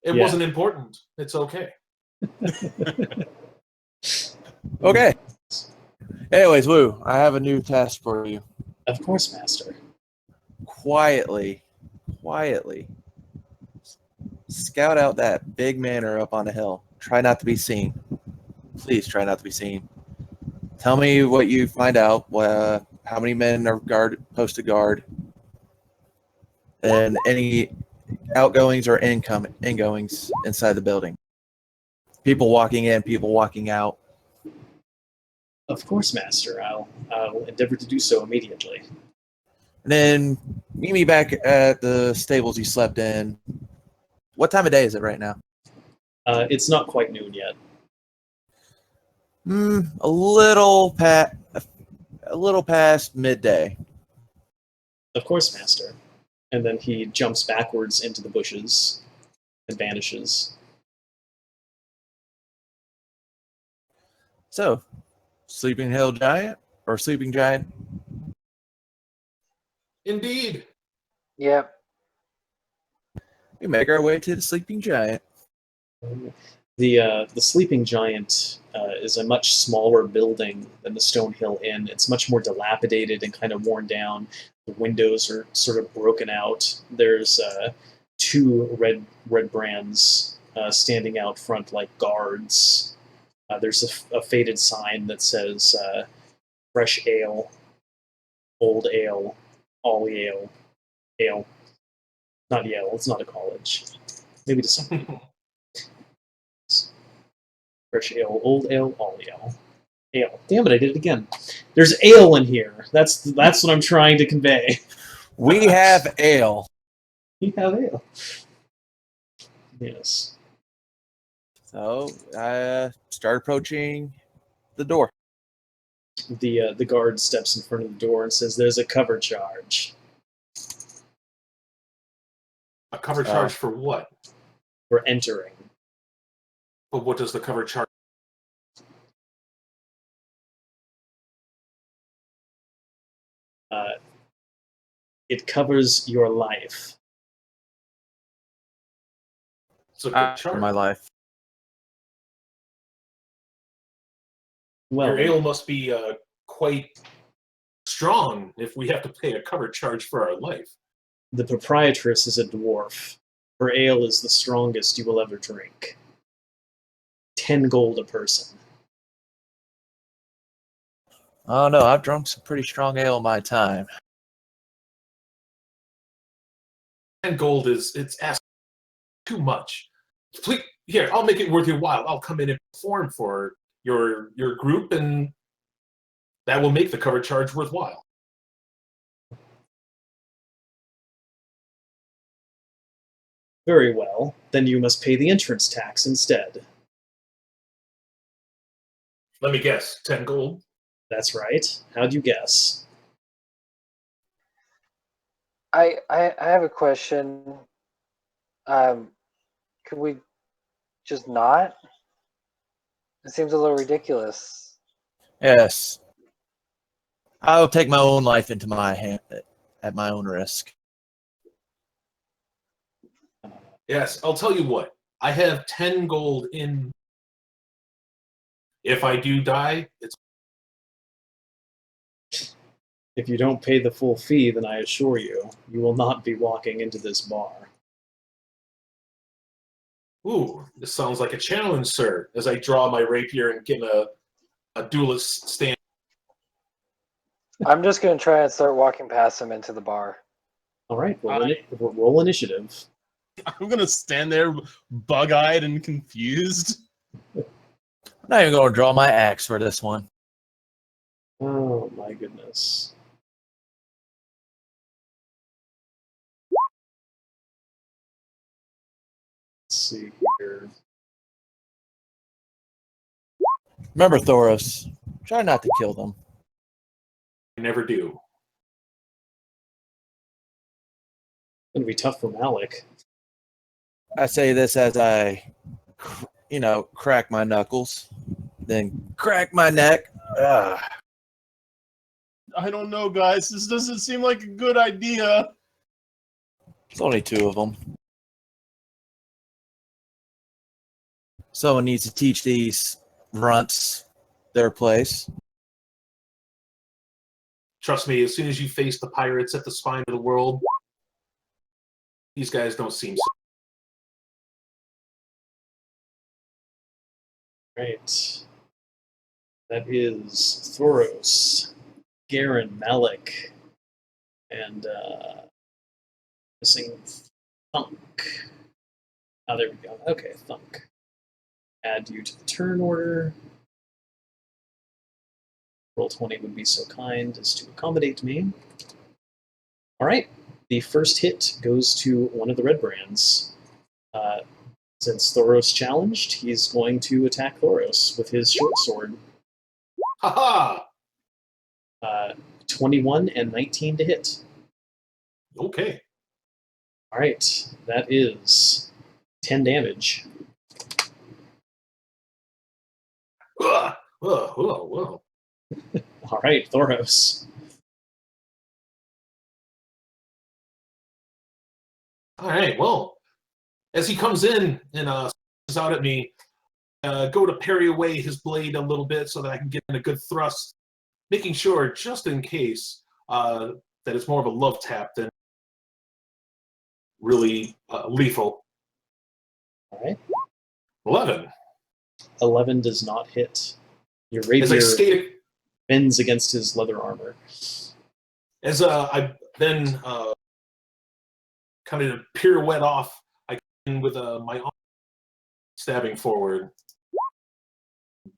It Yeah. wasn't important. It's okay. Okay. Anyways, Woo, I have a new task for you. Of course, Master. Quietly, scout out that big manor up on the hill. Try not to be seen. Please try not to be seen. Tell me what you find out. How many men are posted guard, and any outgoings or ingoings inside the building. People walking in, people walking out. Of course, Master. I'll endeavor to do so immediately. And then meet me back at the stables you slept in. What time of day is it right now? It's not quite noon yet. A little past midday. Of course, Master. And then he jumps backwards into the bushes and vanishes. So, Sleeping Hill Giant or Sleeping Giant? Indeed. Yep. We make our way to the Sleeping Giant. The Sleeping Giant is a much smaller building than the Stonehill Inn. It's much more dilapidated and kind of worn down. The windows are sort of broken out. There's two red brands standing out front like guards. There's a faded sign that says fresh ale, old ale, all ale, ale. Not Yale, it's not a college. Maybe to some people. Fresh ale, old ale, all ale. Ale. Damn it, I did it again. There's ale in here. That's what I'm trying to convey. We have ale. You have ale. Yes. So I start approaching the door. The guard steps in front of the door and says, "There's a cover charge A cover charge for what? for entering." But what does the cover charge? It covers your life. It's a good charge. My life. Well, Your ale must be quite strong if we have to pay a cover charge for our life. the proprietress is a dwarf. Her ale is the strongest you will ever drink. 10 gold a person. Oh no, I've drunk some pretty strong ale in my time. And gold it's asking too much. Please, here, I'll make it worth your while. I'll come in and perform for your group, and that will make the cover charge worthwhile. Very well, then you must pay the entrance tax instead. Let me guess, 10 gold? That's right. How'd you guess? I have a question. Could we just not? It seems a little ridiculous. Yes. I'll take my own life into my hand at my own risk. Yes, I'll tell you what. I have 10 gold in. If I do die, it's If you don't pay the full fee, then I assure you, you will not be walking into this bar. ooh, this sounds like a challenge, sir. As I draw my rapier and give a duelist stand. I'm just gonna try and start walking past him into the bar. All right, roll initiative. I'm gonna stand there, bug-eyed and confused. I'm not even going to draw my axe for this one. Oh my goodness. Let's see here. Remember, Thoros, try not to kill them. I never do. Gonna be tough for Malik. I say this as I, crack my knuckles, then crack my neck. I don't know, guys. This doesn't seem like a good idea. It's only 2 of them. Someone needs to teach these runts their place. Trust me, as soon as you face the pirates at the spine of the world, these guys don't seem so. Right. That is Thoros, Garen, Malik, and missing Thunk. Oh, there we go. Okay, Thunk. Add you to the turn order. Roll20 would be so kind as to accommodate me. All right. The first hit goes to one of the red brands. Since Thoros challenged, he's going to attack Thoros with his short sword. Ha 21 and 19 to hit. Okay. All right, that is 10 damage. Whoa. All right, Thoros. All right, well, as he comes in and out at me, go to parry away his blade a little bit so that I can get in a good thrust, making sure, just in case, that it's more of a love tap than really lethal. All right. 11. 11 does not hit. Your As I rapier skate, bends against his leather armor. as I then kind of pirouette off, I come in with my arm stabbing forward.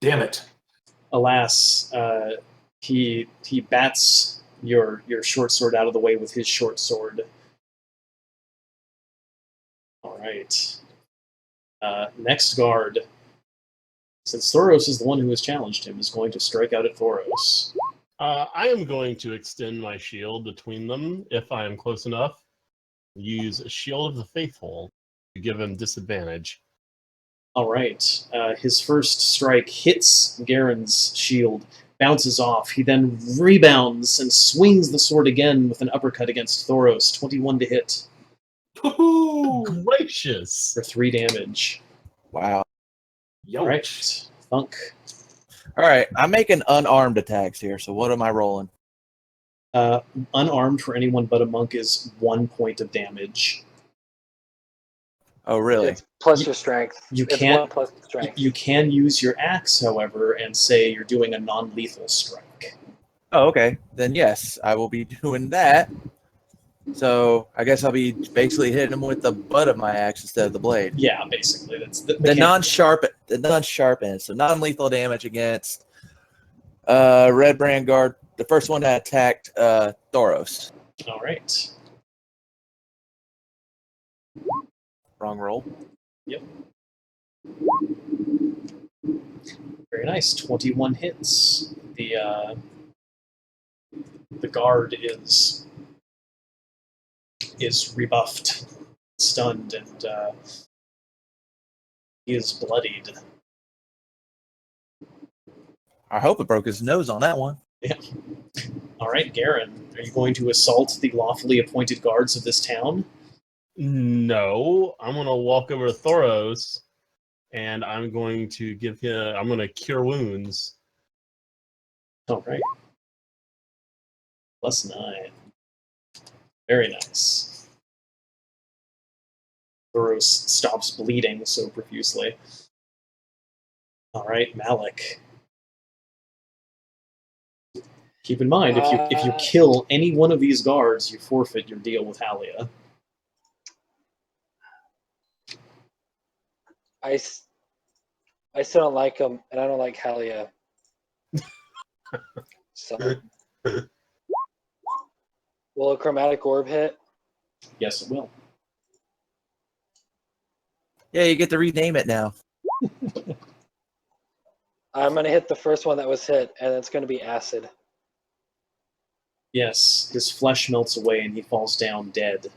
Damn it. Alas, he bats your short sword out of the way with his short sword. All right. Next guard, since Thoros is the one who has challenged him, is going to strike out at Thoros. I am going to extend my shield between them if I am close enough. Use a Shield of the Faithful to give him disadvantage. All right. His first strike hits Garen's shield, bounces off. He then rebounds and swings the sword again with an uppercut against Thoros. 21 to hit Gracious! for 3 damage. Wow. All right. Thunk. All right, I'm making unarmed attacks here, so what am I rolling? Unarmed for anyone but a monk is 1 point of damage. Oh, really? It's plus your strength. You It's can't- 1 plus strength. You can use your axe, however, and say you're doing a non-lethal strike. Oh, okay. Then yes, I will be doing that. So I guess I'll be basically hitting him with the butt of my axe instead of the blade. Yeah, basically. That's the The non-sharp end, so non-lethal damage against red brand guard, the first one that attacked Thoros. All right. Wrong roll. Very nice. 21 hits. The guard is rebuffed, stunned, and he is bloodied. I hope it broke his nose on that one. All right, Garen, are you going to assault the lawfully appointed guards of this town? No, I'm going to walk over to Thoros, and I'm going to give him. I'm going to cure wounds. All right. +9. Very nice. Thoros stops bleeding so profusely. All right, Malik. Keep in mind, if you kill any one of these guards, you forfeit your deal with Halia. I still don't like him, and I don't like Halia. So, will a chromatic orb hit? Yes, it will. Yeah, you get to rename it now. I'm going to hit the first one that was hit, and it's going to be acid. Yes, his flesh melts away and he falls down dead.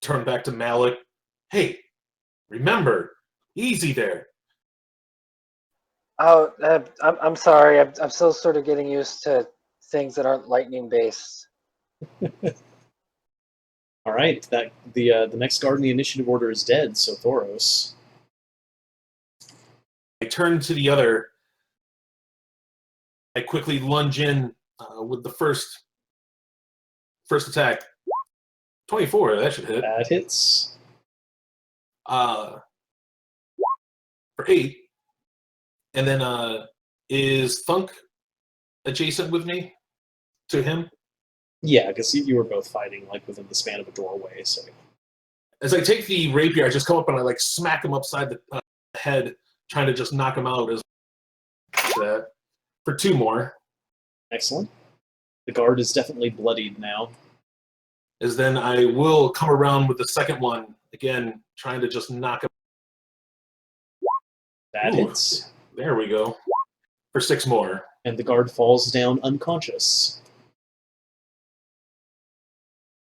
Turn back to Malik. Hey, remember, easy there. Oh, I'm sorry. I'm still sort of getting used to things that aren't lightning based. All right, that the next guard in the initiative order is dead. So Thoros. I turn to the other. I quickly lunge in with the first attack. 24, that should hit. That hits. For 8. And then is Thunk adjacent with me to him? Yeah, because you were both fighting like within the span of a doorway. So As I take the rapier, I just come up and I like smack him upside the head, trying to just knock him out. As that for 2 more. excellent. The guard is definitely bloodied now. As then I will come around with the second one again, trying to just knock him. That Ooh. hits. There we go. For 6 more. And the guard falls down unconscious.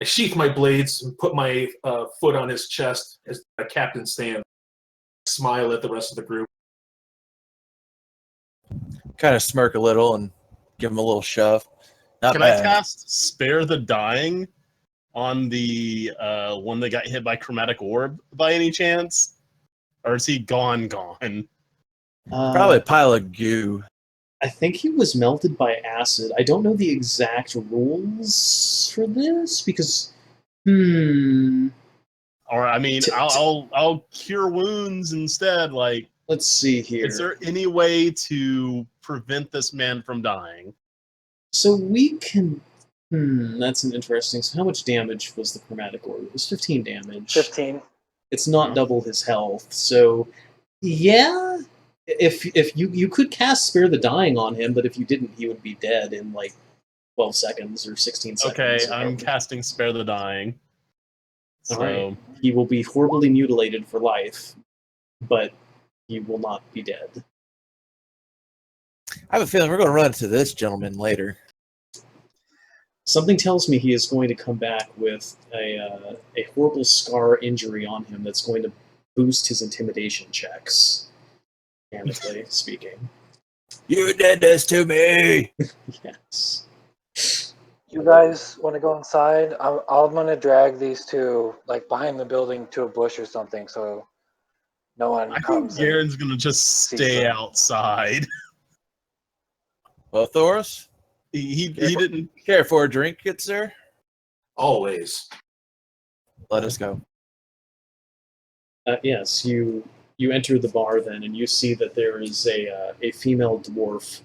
I sheath my blades and put my foot on his chest as a captain stands. Smile at the rest of the group. Kind of smirk a little and give him a little shove. Not Can bad. I cast Spare the Dying on the one that got hit by Chromatic Orb by any chance? Or is he gone? Probably a pile of goo. I think he was melted by acid. I don't know the exact rules for this because, Or I mean, I'll cure wounds instead. Like, let's see here. is there any way to prevent this man from dying? So we can. That's an interesting. So how much damage was the chromatic orb? It was 15 damage. 15. It's not double his health. So yeah, if you could cast Spare the Dying on him, but if you didn't, he would be dead in like 12 seconds or 16 seconds. Okay, I'm casting Spare the Dying. So Alright. He will be horribly mutilated for life, but he will not be dead. I have a feeling we're going to run into this gentleman later. Something tells me he is going to come back with a horrible scar injury on him that's going to boost his intimidation checks, candidly speaking. You did this to me! Yes. You guys want to go inside? I'm going to drag these two like behind the building to a bush or something so no one I think comes. Garen's gonna just stay outside. Well, Thoros, He didn't. care for a drink, good sir? Always. Let us go. Yes, you enter the bar then, and you see that there is a female dwarf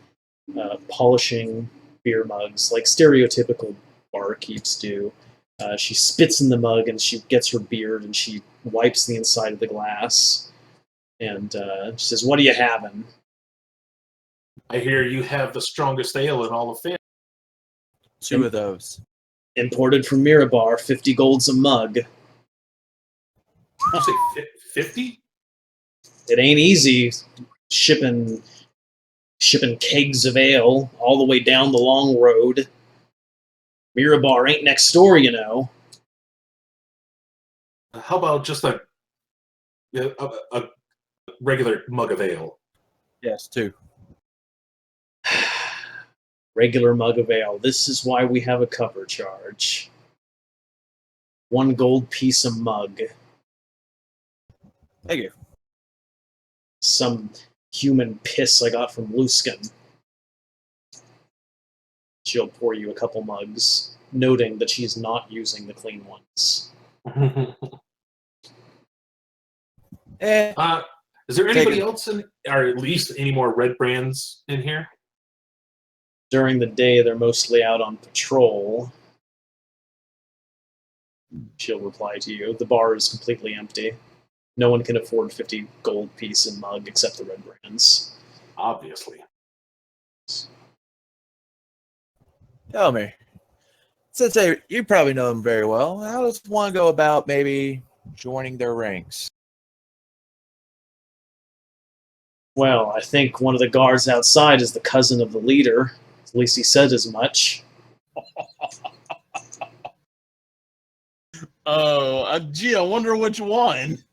polishing beer mugs, like stereotypical barkeeps do. She spits in the mug, and she gets her beard, and she wipes the inside of the glass, and she says, "What are you having?" I hear you have the strongest ale in all of Fan. 2 of those. Imported from Mirabar, 50 golds a mug. You say 50? It ain't easy shipping kegs of ale all the way down the long road. Mirabar ain't next door, you know. How about just a regular mug of ale? Yes, 2. Regular mug of ale. This is why we have a cover charge. 1 gold piece a mug. Thank you. Some human piss I got from Luskin. She'll pour you a couple mugs, noting that she's not using the clean ones. Eh, Is there anybody else in, or at least any more red brands in here? During the day, they're mostly out on patrol. She'll reply to you. The bar is completely empty. No one can afford 50 gold piece in mug except the Red Brands. Obviously. Tell me, since you probably know them very well, how does one go about maybe joining their ranks? Well, I think one of the guards outside is the cousin of the leader. At least he said as much. Oh, gee, I wonder which one.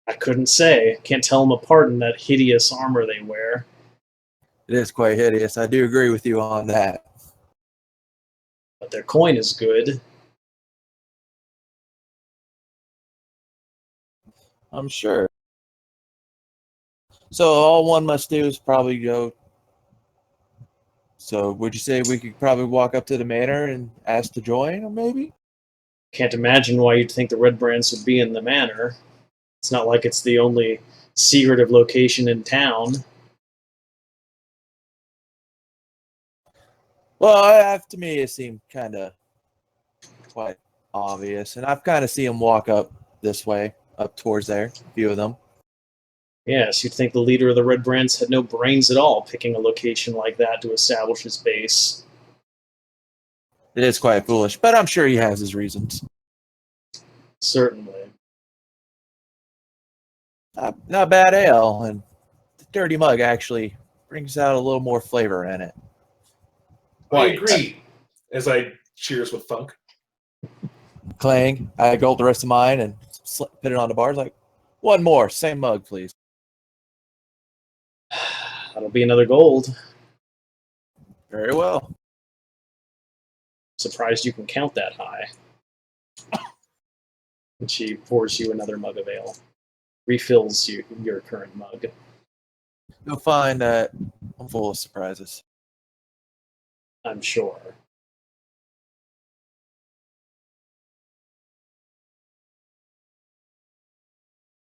I couldn't say. Can't tell them apart in that hideous armor they wear. It is quite hideous. I do agree with you on that. But their coin is good. I'm sure. So all one must do is probably go. So would you say we could probably walk up to the manor and ask to join, or maybe? Can't imagine why you'd think the Red Brands would be in the manor. It's not like it's the only secretive location in town. Well, to me, it seemed kind of quite obvious, and I've kind of seen them walk up this way, up towards there. A few of them. Yes, you'd think the leader of the Red Brands had no brains at all, picking a location like that to establish his base. It is quite foolish, but I'm sure he has his reasons. Certainly. Not bad ale, and the dirty mug actually brings out a little more flavor in it. I agree. As I cheers with Thunk. Clang. I gulped the rest of mine and put it on the bar. Like, one more, same mug, please. That'll be another gold. Very well. Surprised you can count that high. And she pours you another mug of ale. Refills your current mug. You'll find that I'm full of surprises. I'm sure.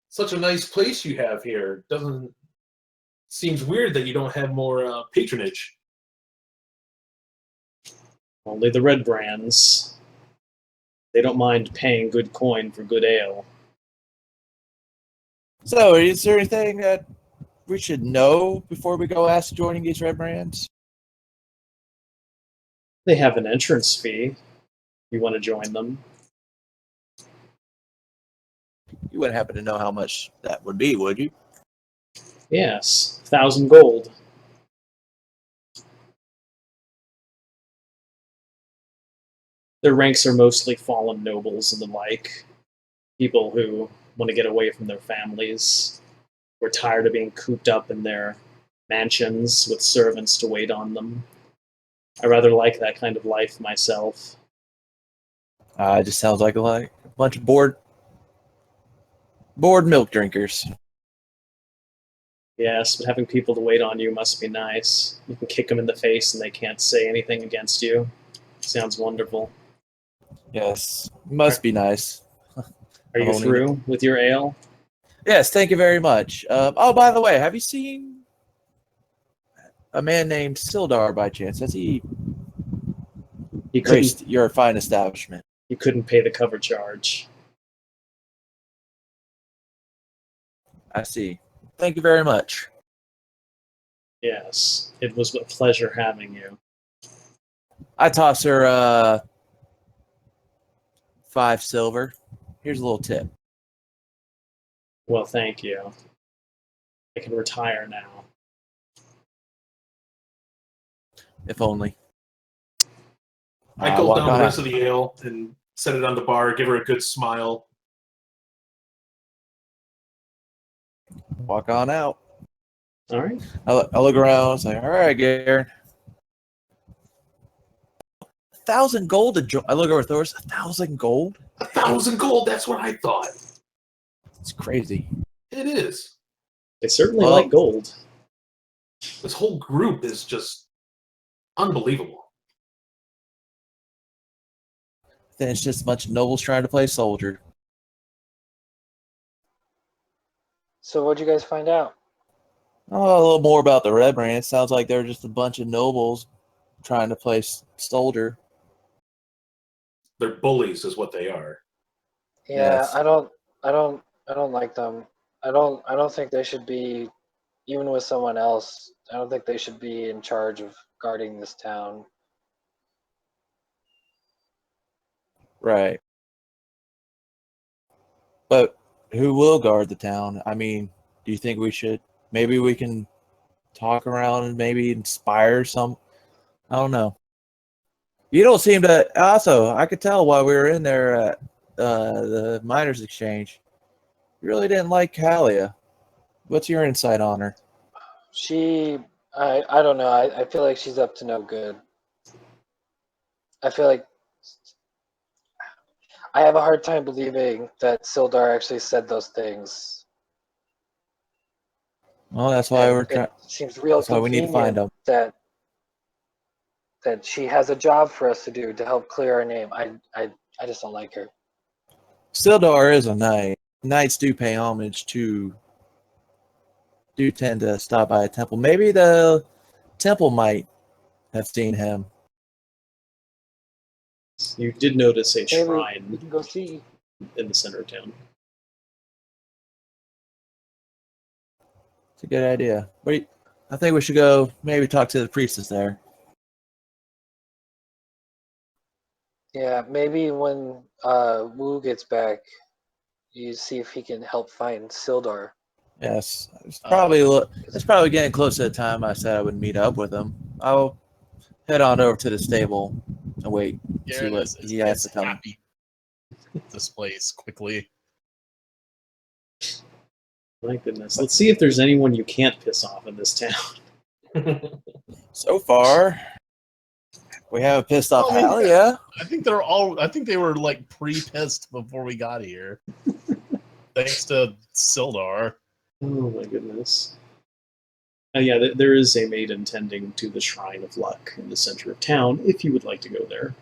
Such a nice place you have here. Seems weird that you don't have more patronage. Only the Red Brands. They don't mind paying good coin for good ale. So, is there anything that we should know before we go ask joining these Red Brands? They have an entrance fee. If you want to join them. You wouldn't happen to know how much that would be, would you? Yes, 1,000 gold. Their ranks are mostly fallen nobles and the like. People who want to get away from their families. Who are tired of being cooped up in their mansions with servants to wait on them. I rather like that kind of life myself. It just sounds like a bunch of bored milk drinkers. Yes, but having people to wait on you must be nice. You can kick them in the face and they can't say anything against you. Sounds wonderful. Yes, must be nice. Are you through with your ale? Yes, thank you very much. Oh, by the way, have you seen a man named Sildar by chance? Has he graced your fine establishment? He couldn't pay the cover charge. I see. Thank you very much. Yes, it was a pleasure having you. I toss her 5 silver. Here's a little tip. Well, thank you. I can retire now. If only. I gulp down the rest of the ale and set it on the bar, give her a good smile. Walk on out. All right. I look around. I was like, all right, Garen. 1,000 gold to join. I look over at Thor's. 1,000 gold? 1,000 gold? That's what I thought. It's crazy. It is. They certainly like gold. This whole group is just unbelievable. Then it's just a bunch of nobles trying to play soldier. So what'd you guys find out? Oh, a little more about the Red Brand. It sounds like they're just a bunch of nobles trying to play soldier. They're bullies, is what they are. Yeah, Yes. I don't like them. I don't think they should be, even with someone else. I don't think they should be in charge of guarding this town. Right. But who will guard the town? I mean, do you think we should? Maybe we can talk around and maybe inspire some. I don't know. You don't seem to. Also, I could tell while we were in there at the miners' exchange, you really didn't like Halia. What's your insight on her? She, I don't know. I feel like she's up to no good. I feel like I have a hard time believing that Sildar actually said those things. Well, that's why And we're it trying. seems real That's why we need to find convenient them. that she has a job for us to do to help clear our name. I just don't like her. Sildar is a knight. Knights do pay homage to. Do tend to stop by a temple. Maybe the temple might have seen him. You did notice a Maybe we shrine can go see. in the center of town. It's a good idea. I think we should go maybe talk to the priestess there. Yeah, maybe when Wu gets back, you see if he can help find Sildar. Yes, it's Because it's probably getting close to the time I said I would meet up with him. I'll head on over to the stable and wait, see Garen what he has is to tell me. happy this place quickly. My goodness. Let's see if there's anyone you can't piss off in this town. So far, we haven't pissed off I mean, Halia. I think they were like pre-pissed before we got here. Thanks to Sildar. Oh my goodness. Yeah, there is a maiden tending to the Shrine of Luck in the center of town, if you would like to go there.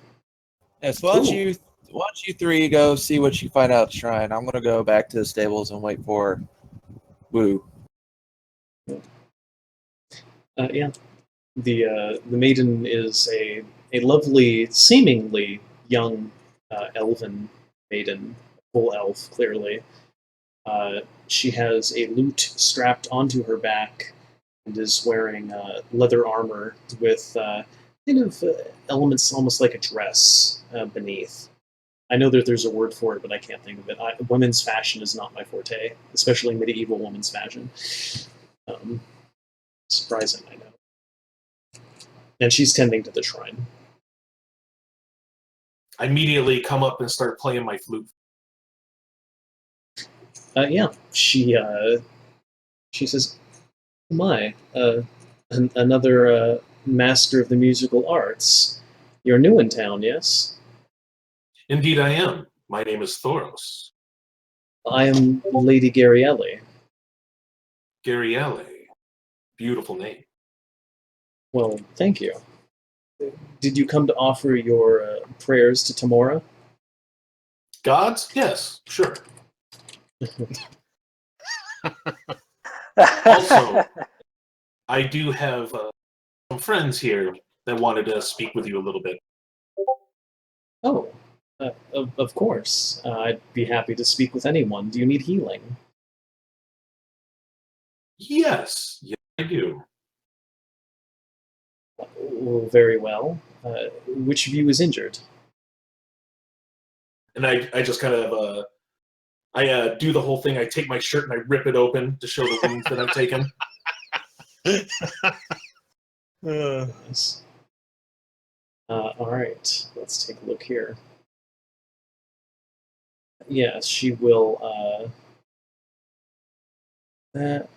Yes, why don't Cool. you three go see what you find out at the shrine. I'm gonna go back to the stables and wait for Woo. Yeah. The maiden is a lovely, seemingly young elven maiden, full elf, clearly. She has a lute strapped onto her back and is wearing leather armor with kind of elements almost like a dress beneath. I know that there's a word for it, but I can't think of it. Women's fashion is not my forte, especially medieval women's fashion. Surprising, I know. And she's tending to the shrine. I immediately come up and start playing my flute. Yeah, she says, "Oh my, another master of the musical arts. You're new in town, yes? Indeed, I am. My name is Thoros. I am Lady Gabrielle. Gabrielle. Beautiful name. Well, thank you. Did you come to offer your prayers to Tamora?" Gods? Yes, sure. Also, I do have some friends here that wanted to speak with you a little bit. Oh, of course. I'd be happy to speak with anyone. Do you need healing? Yes, I do. Well, very well. Which of you is injured? And I just kind of do the whole thing. I take my shirt and I rip it open to show the wounds that I've taken. Yes. All right, let's take a look here. Yes, she will. That.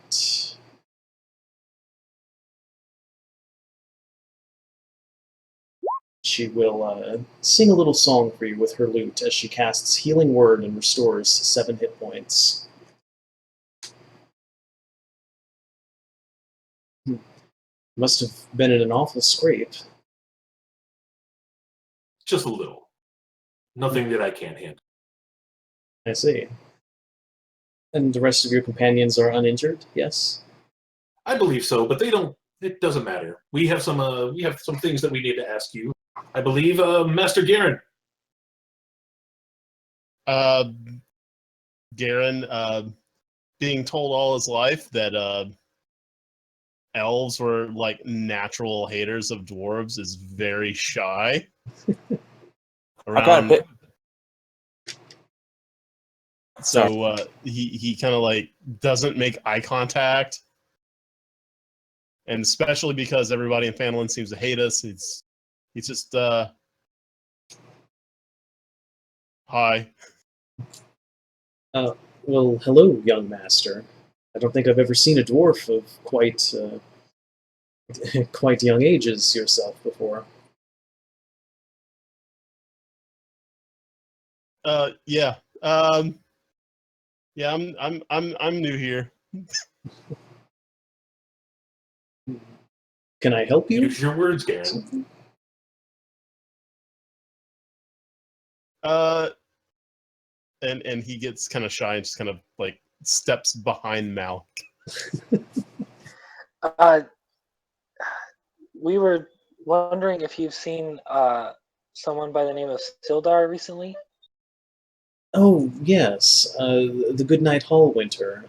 She will sing a little song for you with her lute as she casts Healing Word and restores 7 hit points. Must have been in an awful scrape. Just a little. Nothing that I can't handle. I see. And the rest of your companions are uninjured, yes? I believe so, but they don't. It doesn't matter. We have some things that we need to ask you. I believe, Master Garen. Garen, being told all his life that elves were like natural haters of dwarves is very shy. I kind of So he kind of like doesn't make eye contact, and especially because everybody in Phandelver seems to hate us, he's just hi. Well, hello, young master. I don't think I've ever seen a dwarf of quite quite young age as yourself before. Yeah. Yeah, I'm new here. Can I help you? Use your words, Garen. And he gets kind of shy and just kind of like steps behind Mal. We were wondering if you've seen someone by the name of Sildar recently. Oh, yes, the Goodnight Hallwinter.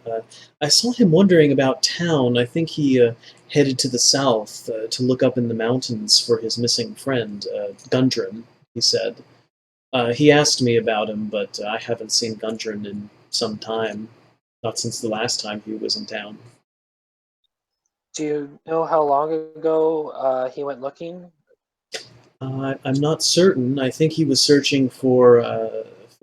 I saw him wandering about town. I think he headed to the south to look up in the mountains for his missing friend, Gundren, he said. He asked me about him, but I haven't seen Gundren in some time. Not since the last time he was in town. Do you know how long ago he went looking? I'm not certain. I think he was searching for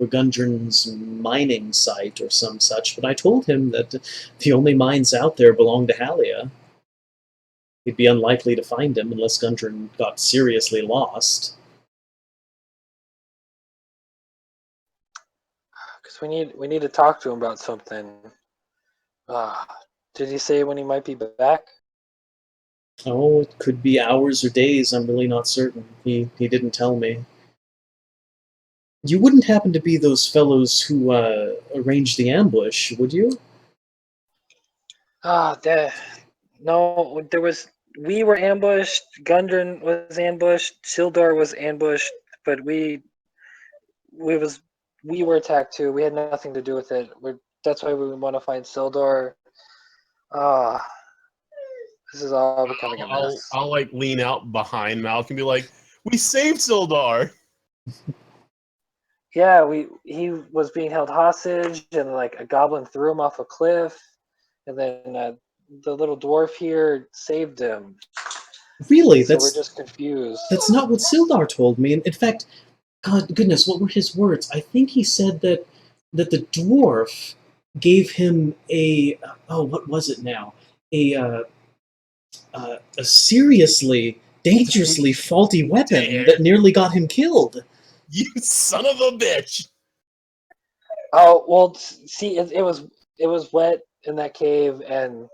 Gundren's mining site or some such, but I told him that the only mines out there belong to Halia. It'd be unlikely to find him unless Gundren got seriously lost. Because we need to talk to him about something. Did he say when he might be back? Oh, it could be hours or days. I'm really not certain. He didn't tell me. You wouldn't happen to be those fellows who arranged the ambush, would you? No, there was. We were ambushed. Gundren was ambushed. Sildar was ambushed, but we was we were attacked too. We had nothing to do with it. That's why we want to find Sildar. Ah, this is all becoming a mess. I'll like lean out behind Malk and be like, "We saved Sildar." Yeah, he was being held hostage, and like a goblin threw him off a cliff, and then the little dwarf here saved him. Really? So we're just confused. That's not what Sildar told me. In fact, God, goodness, what were his words? I think he said that the dwarf gave him a what was it now? A seriously, dangerously faulty weapon that nearly got him killed. You son of a bitch! Oh well, see, it was wet in that cave, and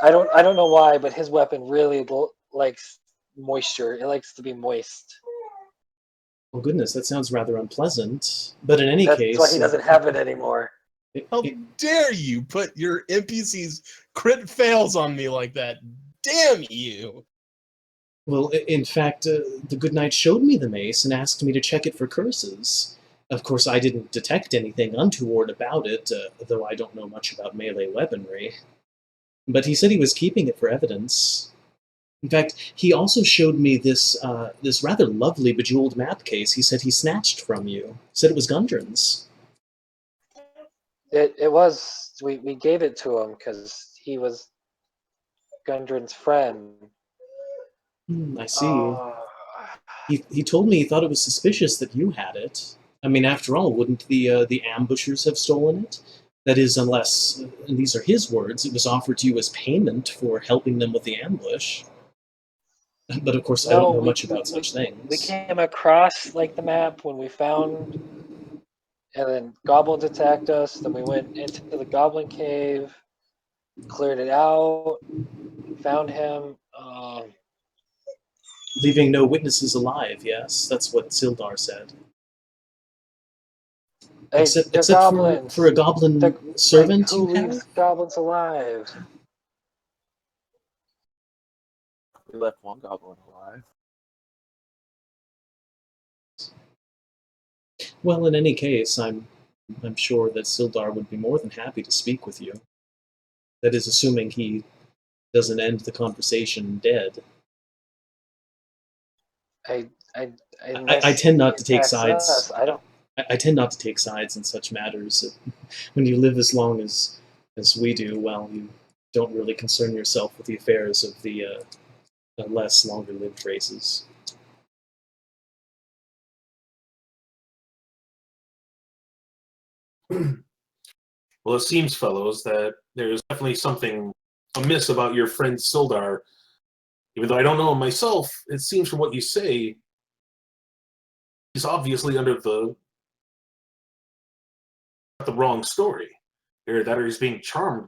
I don't know why, but his weapon really likes moisture. It likes to be moist. Oh goodness, that sounds rather unpleasant. But in any That's case, why he doesn't have it anymore. How dare you put your NPC's crit fails on me like that? Damn you! Well, in fact, the good knight showed me the mace and asked me to check it for curses. Of course, I didn't detect anything untoward about it, though I don't know much about melee weaponry. But he said he was keeping it for evidence. In fact, he also showed me this rather lovely bejeweled map case he said he snatched from you. Said it was Gundren's. It was. We gave it to him because he was Gundren's friend. I see. He told me he thought it was suspicious that you had it. I mean, after all, wouldn't the ambushers have stolen it? That is, unless, and these are his words, it was offered to you as payment for helping them with the ambush. But of course, I don't know much about such things. We came across like the map when we found, and then goblins attacked us. Then we went into the goblin cave, cleared it out, found him. Leaving no witnesses alive, yes, that's what Sildar said. Except goblins. for a goblin servant who you leaves have? goblins alive? We left one goblin alive. Well, in any case, I'm sure that Sildar would be more than happy to speak with you. That is, assuming he doesn't end the conversation dead. I tend not to take sides. Us, I don't. I tend not to take sides in such matters. When you live as long as we do, well, you don't really concern yourself with the affairs of the less longer-lived races. Well, it seems, fellows, that there's definitely something amiss about your friend Sildar. Even though I don't know him myself, it seems from what you say, he's obviously under the wrong story. Or that, or he's being charmed.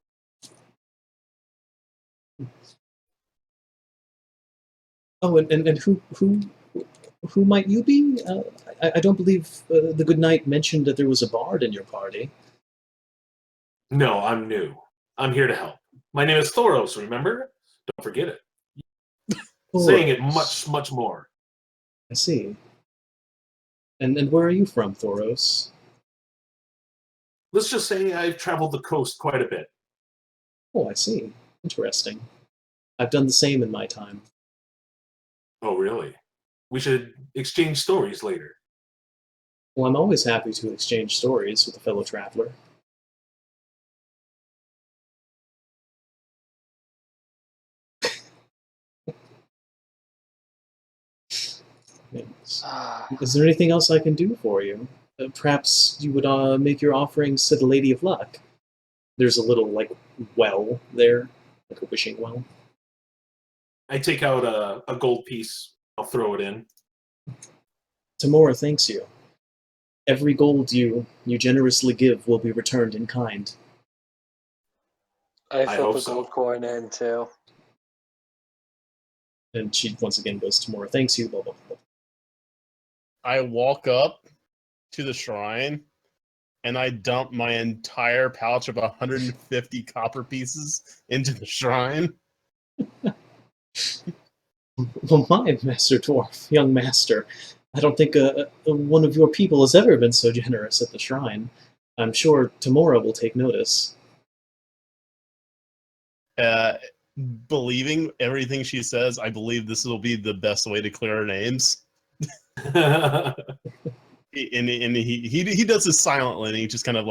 Oh, and who might you be? I don't believe the good knight mentioned that there was a bard in your party. No, I'm new. I'm here to help. My name is Thoros, remember? Don't forget it. Saying it much more. I see. And where are you from, Thoros? Let's just say I've traveled the coast quite a bit. Oh, I see. Interesting. I've done the same in my time. Oh, really? We should exchange stories later. Well, I'm always happy to exchange stories with a fellow traveler. Yes. Is there anything else I can do for you? Perhaps you would make your offerings to the Lady of Luck. There's a little, well there, like a wishing well. I take out a gold piece. I'll throw it in. Tamora thanks you. Every gold you generously give will be returned in kind. I hope filled the so. gold coin in too. And she once again goes, Tamora thanks you, blah, blah, blah. I walk up to the shrine and I dump my entire pouch of 150 copper pieces into the shrine. Well, my Master Dwarf, young master, I don't think one of your people has ever been so generous at the shrine. I'm sure Tamora will take notice. Believing everything she says, I believe this will be the best way to clear our names. And he does this silently, and he just kind of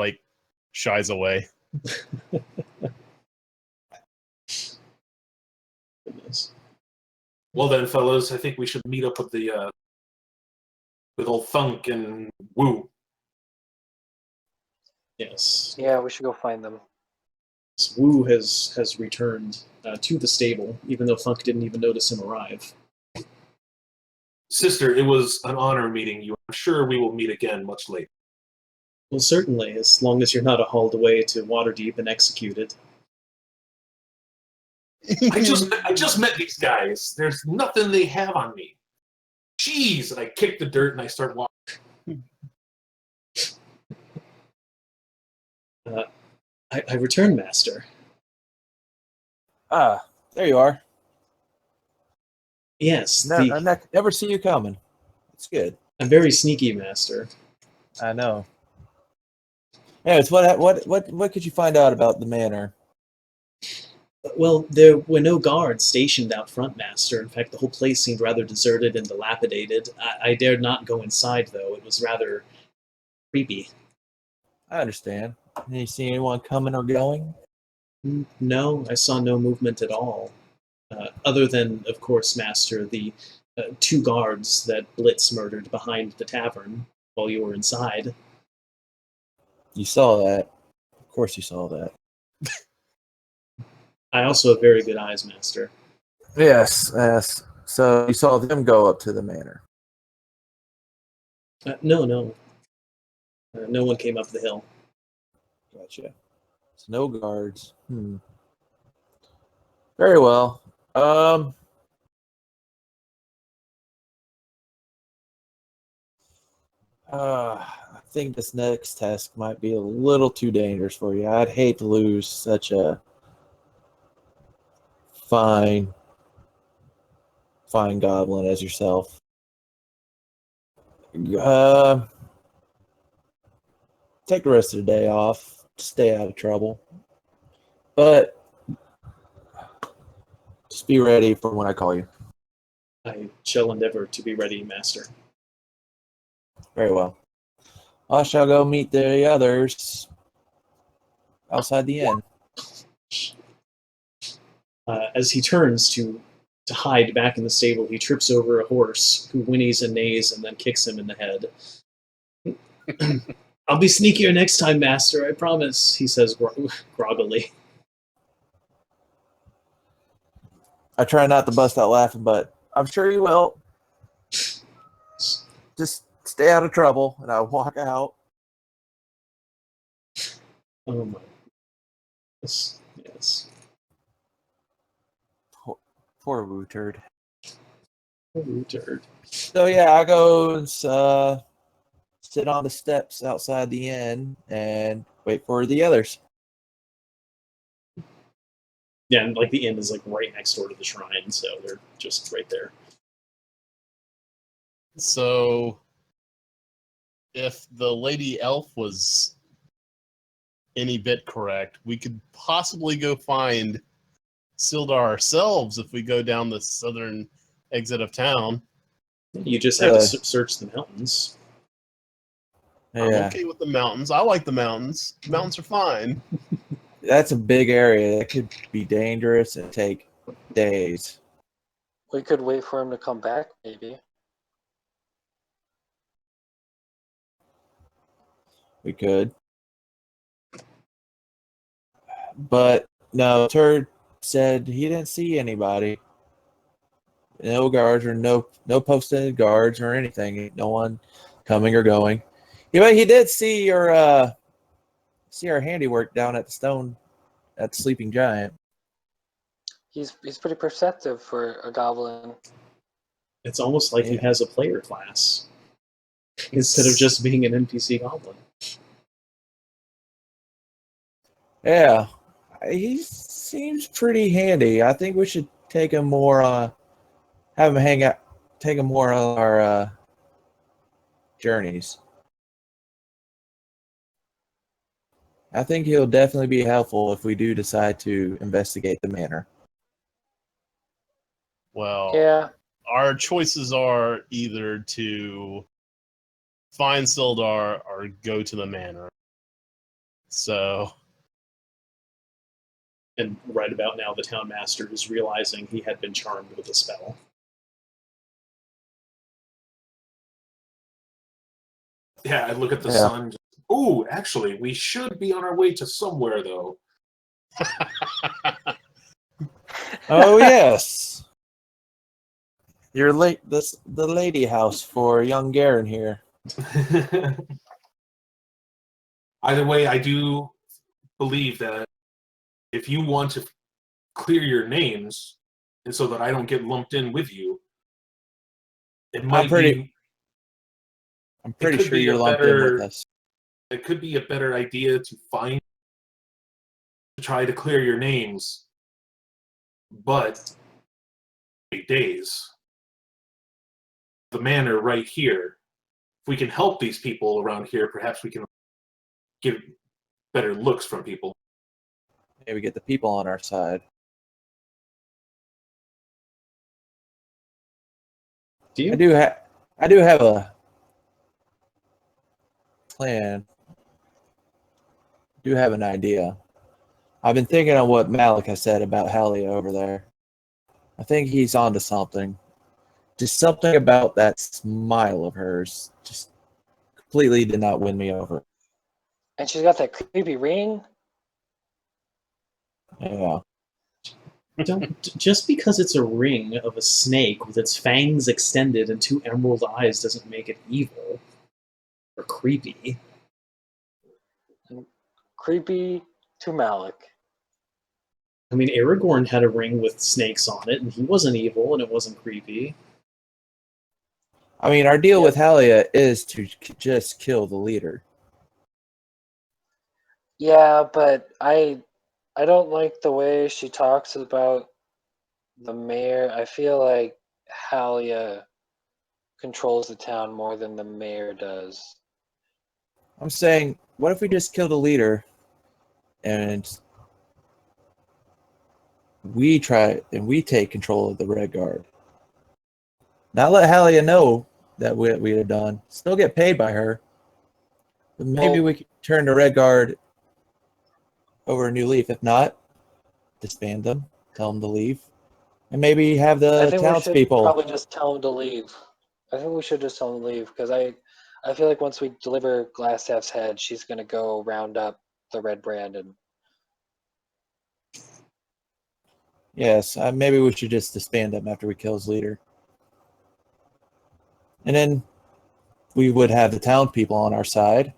shies away. Goodness. Well then, fellas, I think we should meet up with with old Thunk and Woo. Yes. Yeah, we should go find them. Wu has returned to the stable, even though Thunk didn't even notice him arrive. Sister, it was an honor meeting you. I'm sure we will meet again much later. Well, certainly, as long as you're not hauled away to Waterdeep and executed. I just met these guys. There's nothing they have on me. Jeez, and I kick the dirt and I start walking. I return, Master. Ah, there you are. Yes, I never see you coming. It's good. I'm very sneaky, Master. I know. Anyways, what could you find out about the manor? Well, there were no guards stationed out front, Master. In fact, the whole place seemed rather deserted and dilapidated. I dared not go inside, though. It was rather creepy. I understand. You see anyone coming or going? No, I saw no movement at all. Other than, of course, Master, the 2 guards that Blitz murdered behind the tavern while you were inside. You saw that. Of course you saw that. I also have very good eyes, Master. Yes. So you saw them go up to the manor. No. No one came up the hill. Gotcha. So no guards. Very well. I think this next task might be a little too dangerous for you. I'd hate to lose such a fine fine goblin as yourself. Take the rest of the day off. Stay out of trouble. But just be ready for when I call you. I shall endeavor to be ready, master. Very well. I shall go meet the others outside the inn. As he turns to hide back in the stable, he trips over a horse who whinnies and neighs and then kicks him in the head. I'll be sneakier next time, master, I promise, he says groggily. I try not to bust out laughing, but I'm sure you will. Just stay out of trouble, and I'll walk out. Oh my. Yes. Poor Woo Turd. Oh, turd. So yeah, I go and sit on the steps outside the inn and wait for the others. Yeah, and like the inn is like right next door to the shrine, so they're just right there. So, if the lady elf was any bit correct, we could possibly go find Sildar ourselves if we go down the southern exit of town. You just have to search the mountains. I'm Yeah, okay with the mountains. I like the mountains. Mountains are fine. that's a big area. That could be dangerous and take days. We could wait for him to come back, maybe. We could. But no, Turd said he didn't see anybody. No guards or no posted guards or anything. No one coming or going. Yeah, but he did see our handiwork down at the Sleeping Giant. He's pretty perceptive for a goblin. It's almost like he has a player class instead of just being an NPC goblin. Yeah, he seems pretty handy. I think we should take him more. Have him hang out. Take him more on our journeys. I think he'll definitely be helpful if we do decide to investigate the manor. Well, Yeah, our choices are either to find Sildar or go to the manor. So, And right about now, the town master is realizing he had been charmed with a spell. Yeah, I look at the sun. Ooh, actually, we should be on our way to somewhere, though. Oh yes, you're late. The lady house for young Garen here. Either way, I do believe that if you want to clear your names, and so that I don't get lumped in with you, it might I'm pretty sure you're lumped in with us. It could be a better idea to try to clear your names, but 8 days. The manor right here. If we can help these people around here, perhaps we can get better looks from people. Maybe get the people on our side. Do you? I do have a plan. Do have an idea. I've been thinking on what Malik has said about Hallie over there. I think he's onto something. Just something about that smile of hers just completely did not win me over. and she's got that creepy ring. Yeah. Just because it's a ring of a snake with its fangs extended and two emerald eyes doesn't make it evil or creepy. Creepy to Malik. I mean, Aragorn had a ring with snakes on it, and he wasn't evil, and it wasn't creepy. I mean, our deal with Halia is to just kill the leader. Yeah, but I don't like the way she talks about the mayor. I feel like Halia controls the town more than the mayor does. I'm saying, what if we just kill the leader and we take control of the Red Guard? Not let Halia know that we have done. Still get paid by her. But maybe we could turn the Red Guard over a new leaf. If not, disband them, tell them to leave, and maybe have I the think we should townspeople. probably just tell him to leave. I think we should just tell him to leave because I feel like once we deliver Glassstaff's head, she's gonna go round up the Red Brand and Yes, maybe we should just disband them after we kill his leader, and then we would have the townspeople on our side,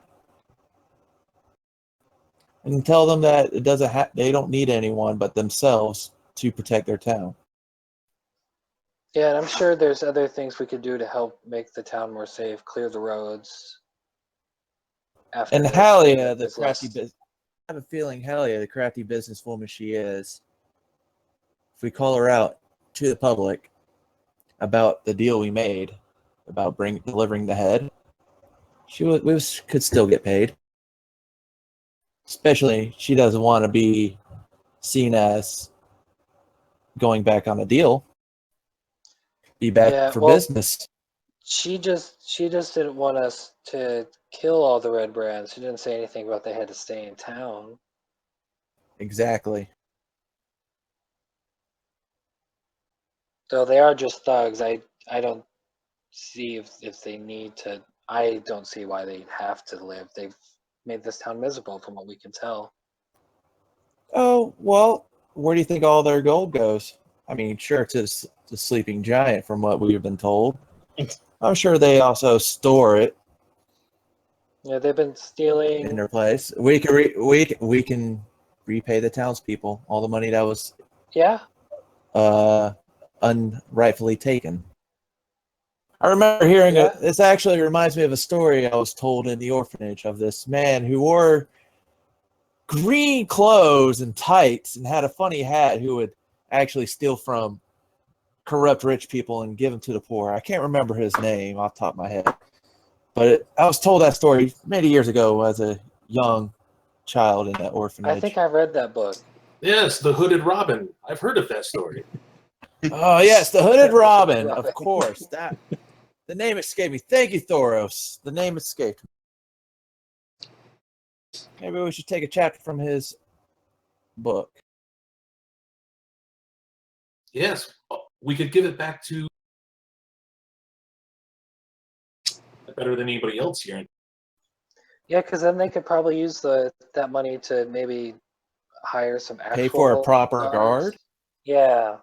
and tell them that it doesn't they don't need anyone but themselves to protect their town. yeah, and I'm sure there's other things we could do to help make the town more safe, clear the roads. After And this Halia, the is crafty less- I have a feeling Halia, the crafty businesswoman she is, if we call her out to the public about the deal we made about delivering the head, could still get paid. Especially, she doesn't want to be seen as going back on a deal. Be bad for business. She just didn't want us to kill all the Red Brands. She didn't say anything about they had to stay in town. Exactly. Though they are just thugs, I don't see if they need to. I don't see why they'd have to live. They've made this town miserable, from what we can tell. Oh, well, where do you think all their gold goes? I mean, sure, it's the sleeping giant, from what we've been told. I'm sure they also store it Yeah, they've been stealing. in their place. We can repay the townspeople all the money that was unrightfully taken. I remember hearing this actually reminds me of a story I was told in the orphanage of this man who wore green clothes and tights and had a funny hat who would actually steal from corrupt rich people and give them to the poor. I can't remember his name off the top of my head. But I was told that story many years ago as a young child in that orphanage. I think I read that book. Yes, the Hooded Robin. I've heard of that story. Oh, yes, the Hooded Robin, of course. The name escaped me. Thank you, Thoros. The name escaped me. Maybe we should take a chapter from his book. Yes, we could give it back to better than anybody else here. Yeah, because then they could probably use that money to maybe hire some actual pay for a proper guard. Yeah.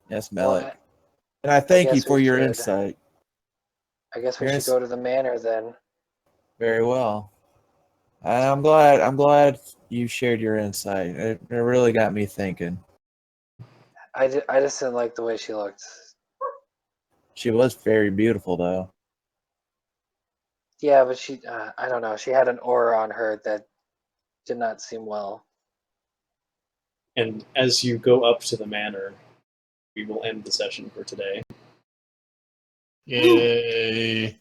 Yes, Malik. And I thank you for your insight. I guess we should go to the manor then. Very well. And I'm glad you shared your insight. It really got me thinking. I just didn't like the way she looked. She was very beautiful, though. Yeah, but she, I don't know. She had an aura on her that did not seem well. And as you go up to the manor, we will end the session for today. Yay!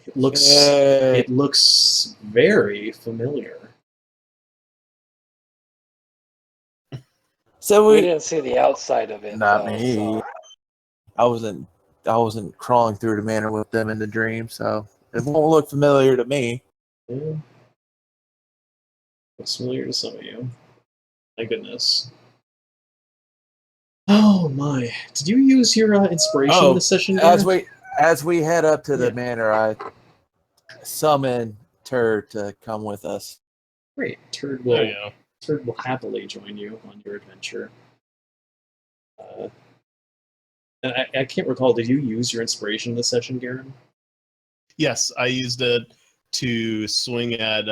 It looks very familiar. So we didn't see the outside of it. Not though, me. So. I wasn't crawling through the manor with them in the dream, so it won't look familiar to me. Yeah. Looks familiar to some of you. My goodness. Oh my! Did you use your inspiration this session? As we head up to the manor, I summon Turd to come with us. Great, Turd will happily join you on your adventure. And I can't recall. Did you use your inspiration this session, Garen? Yes, I used it to swing at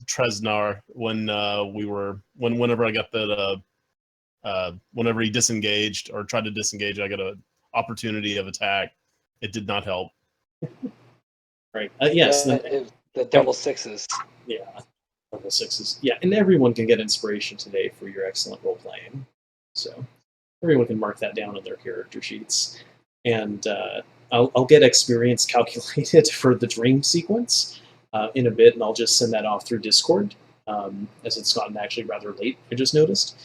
Tresnar whenever I got that whenever he disengaged or tried to disengage, I got an opportunity of attack. It did not help. Right. Yes. The double sixes. Yeah. Level 6s. Yeah, and everyone can get inspiration today for your excellent role playing. So everyone can mark that down on their character sheets. And I'll get experience calculated for the dream sequence in a bit, and I'll just send that off through Discord, as it's gotten actually rather late, I just noticed.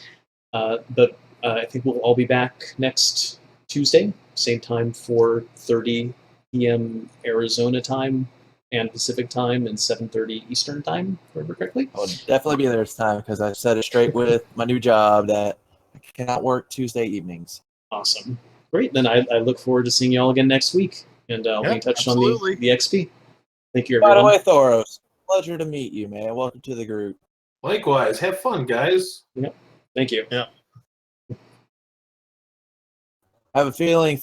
But I think we'll all be back next Tuesday, same time, 4:30 p.m. Arizona time and Pacific time, and 7:30 Eastern time, if I remember correctly. I'll definitely be there this time because I set it straight with my new job that I cannot work Tuesday evenings. Awesome. Great. Then I look forward to seeing you all again next week, and I'll be in touch absolutely. on the XP. Thank you, By everyone. the way, Thoros, pleasure to meet you, man. Welcome to the group. Likewise, have fun, guys. Thank you. Yeah. I have a feeling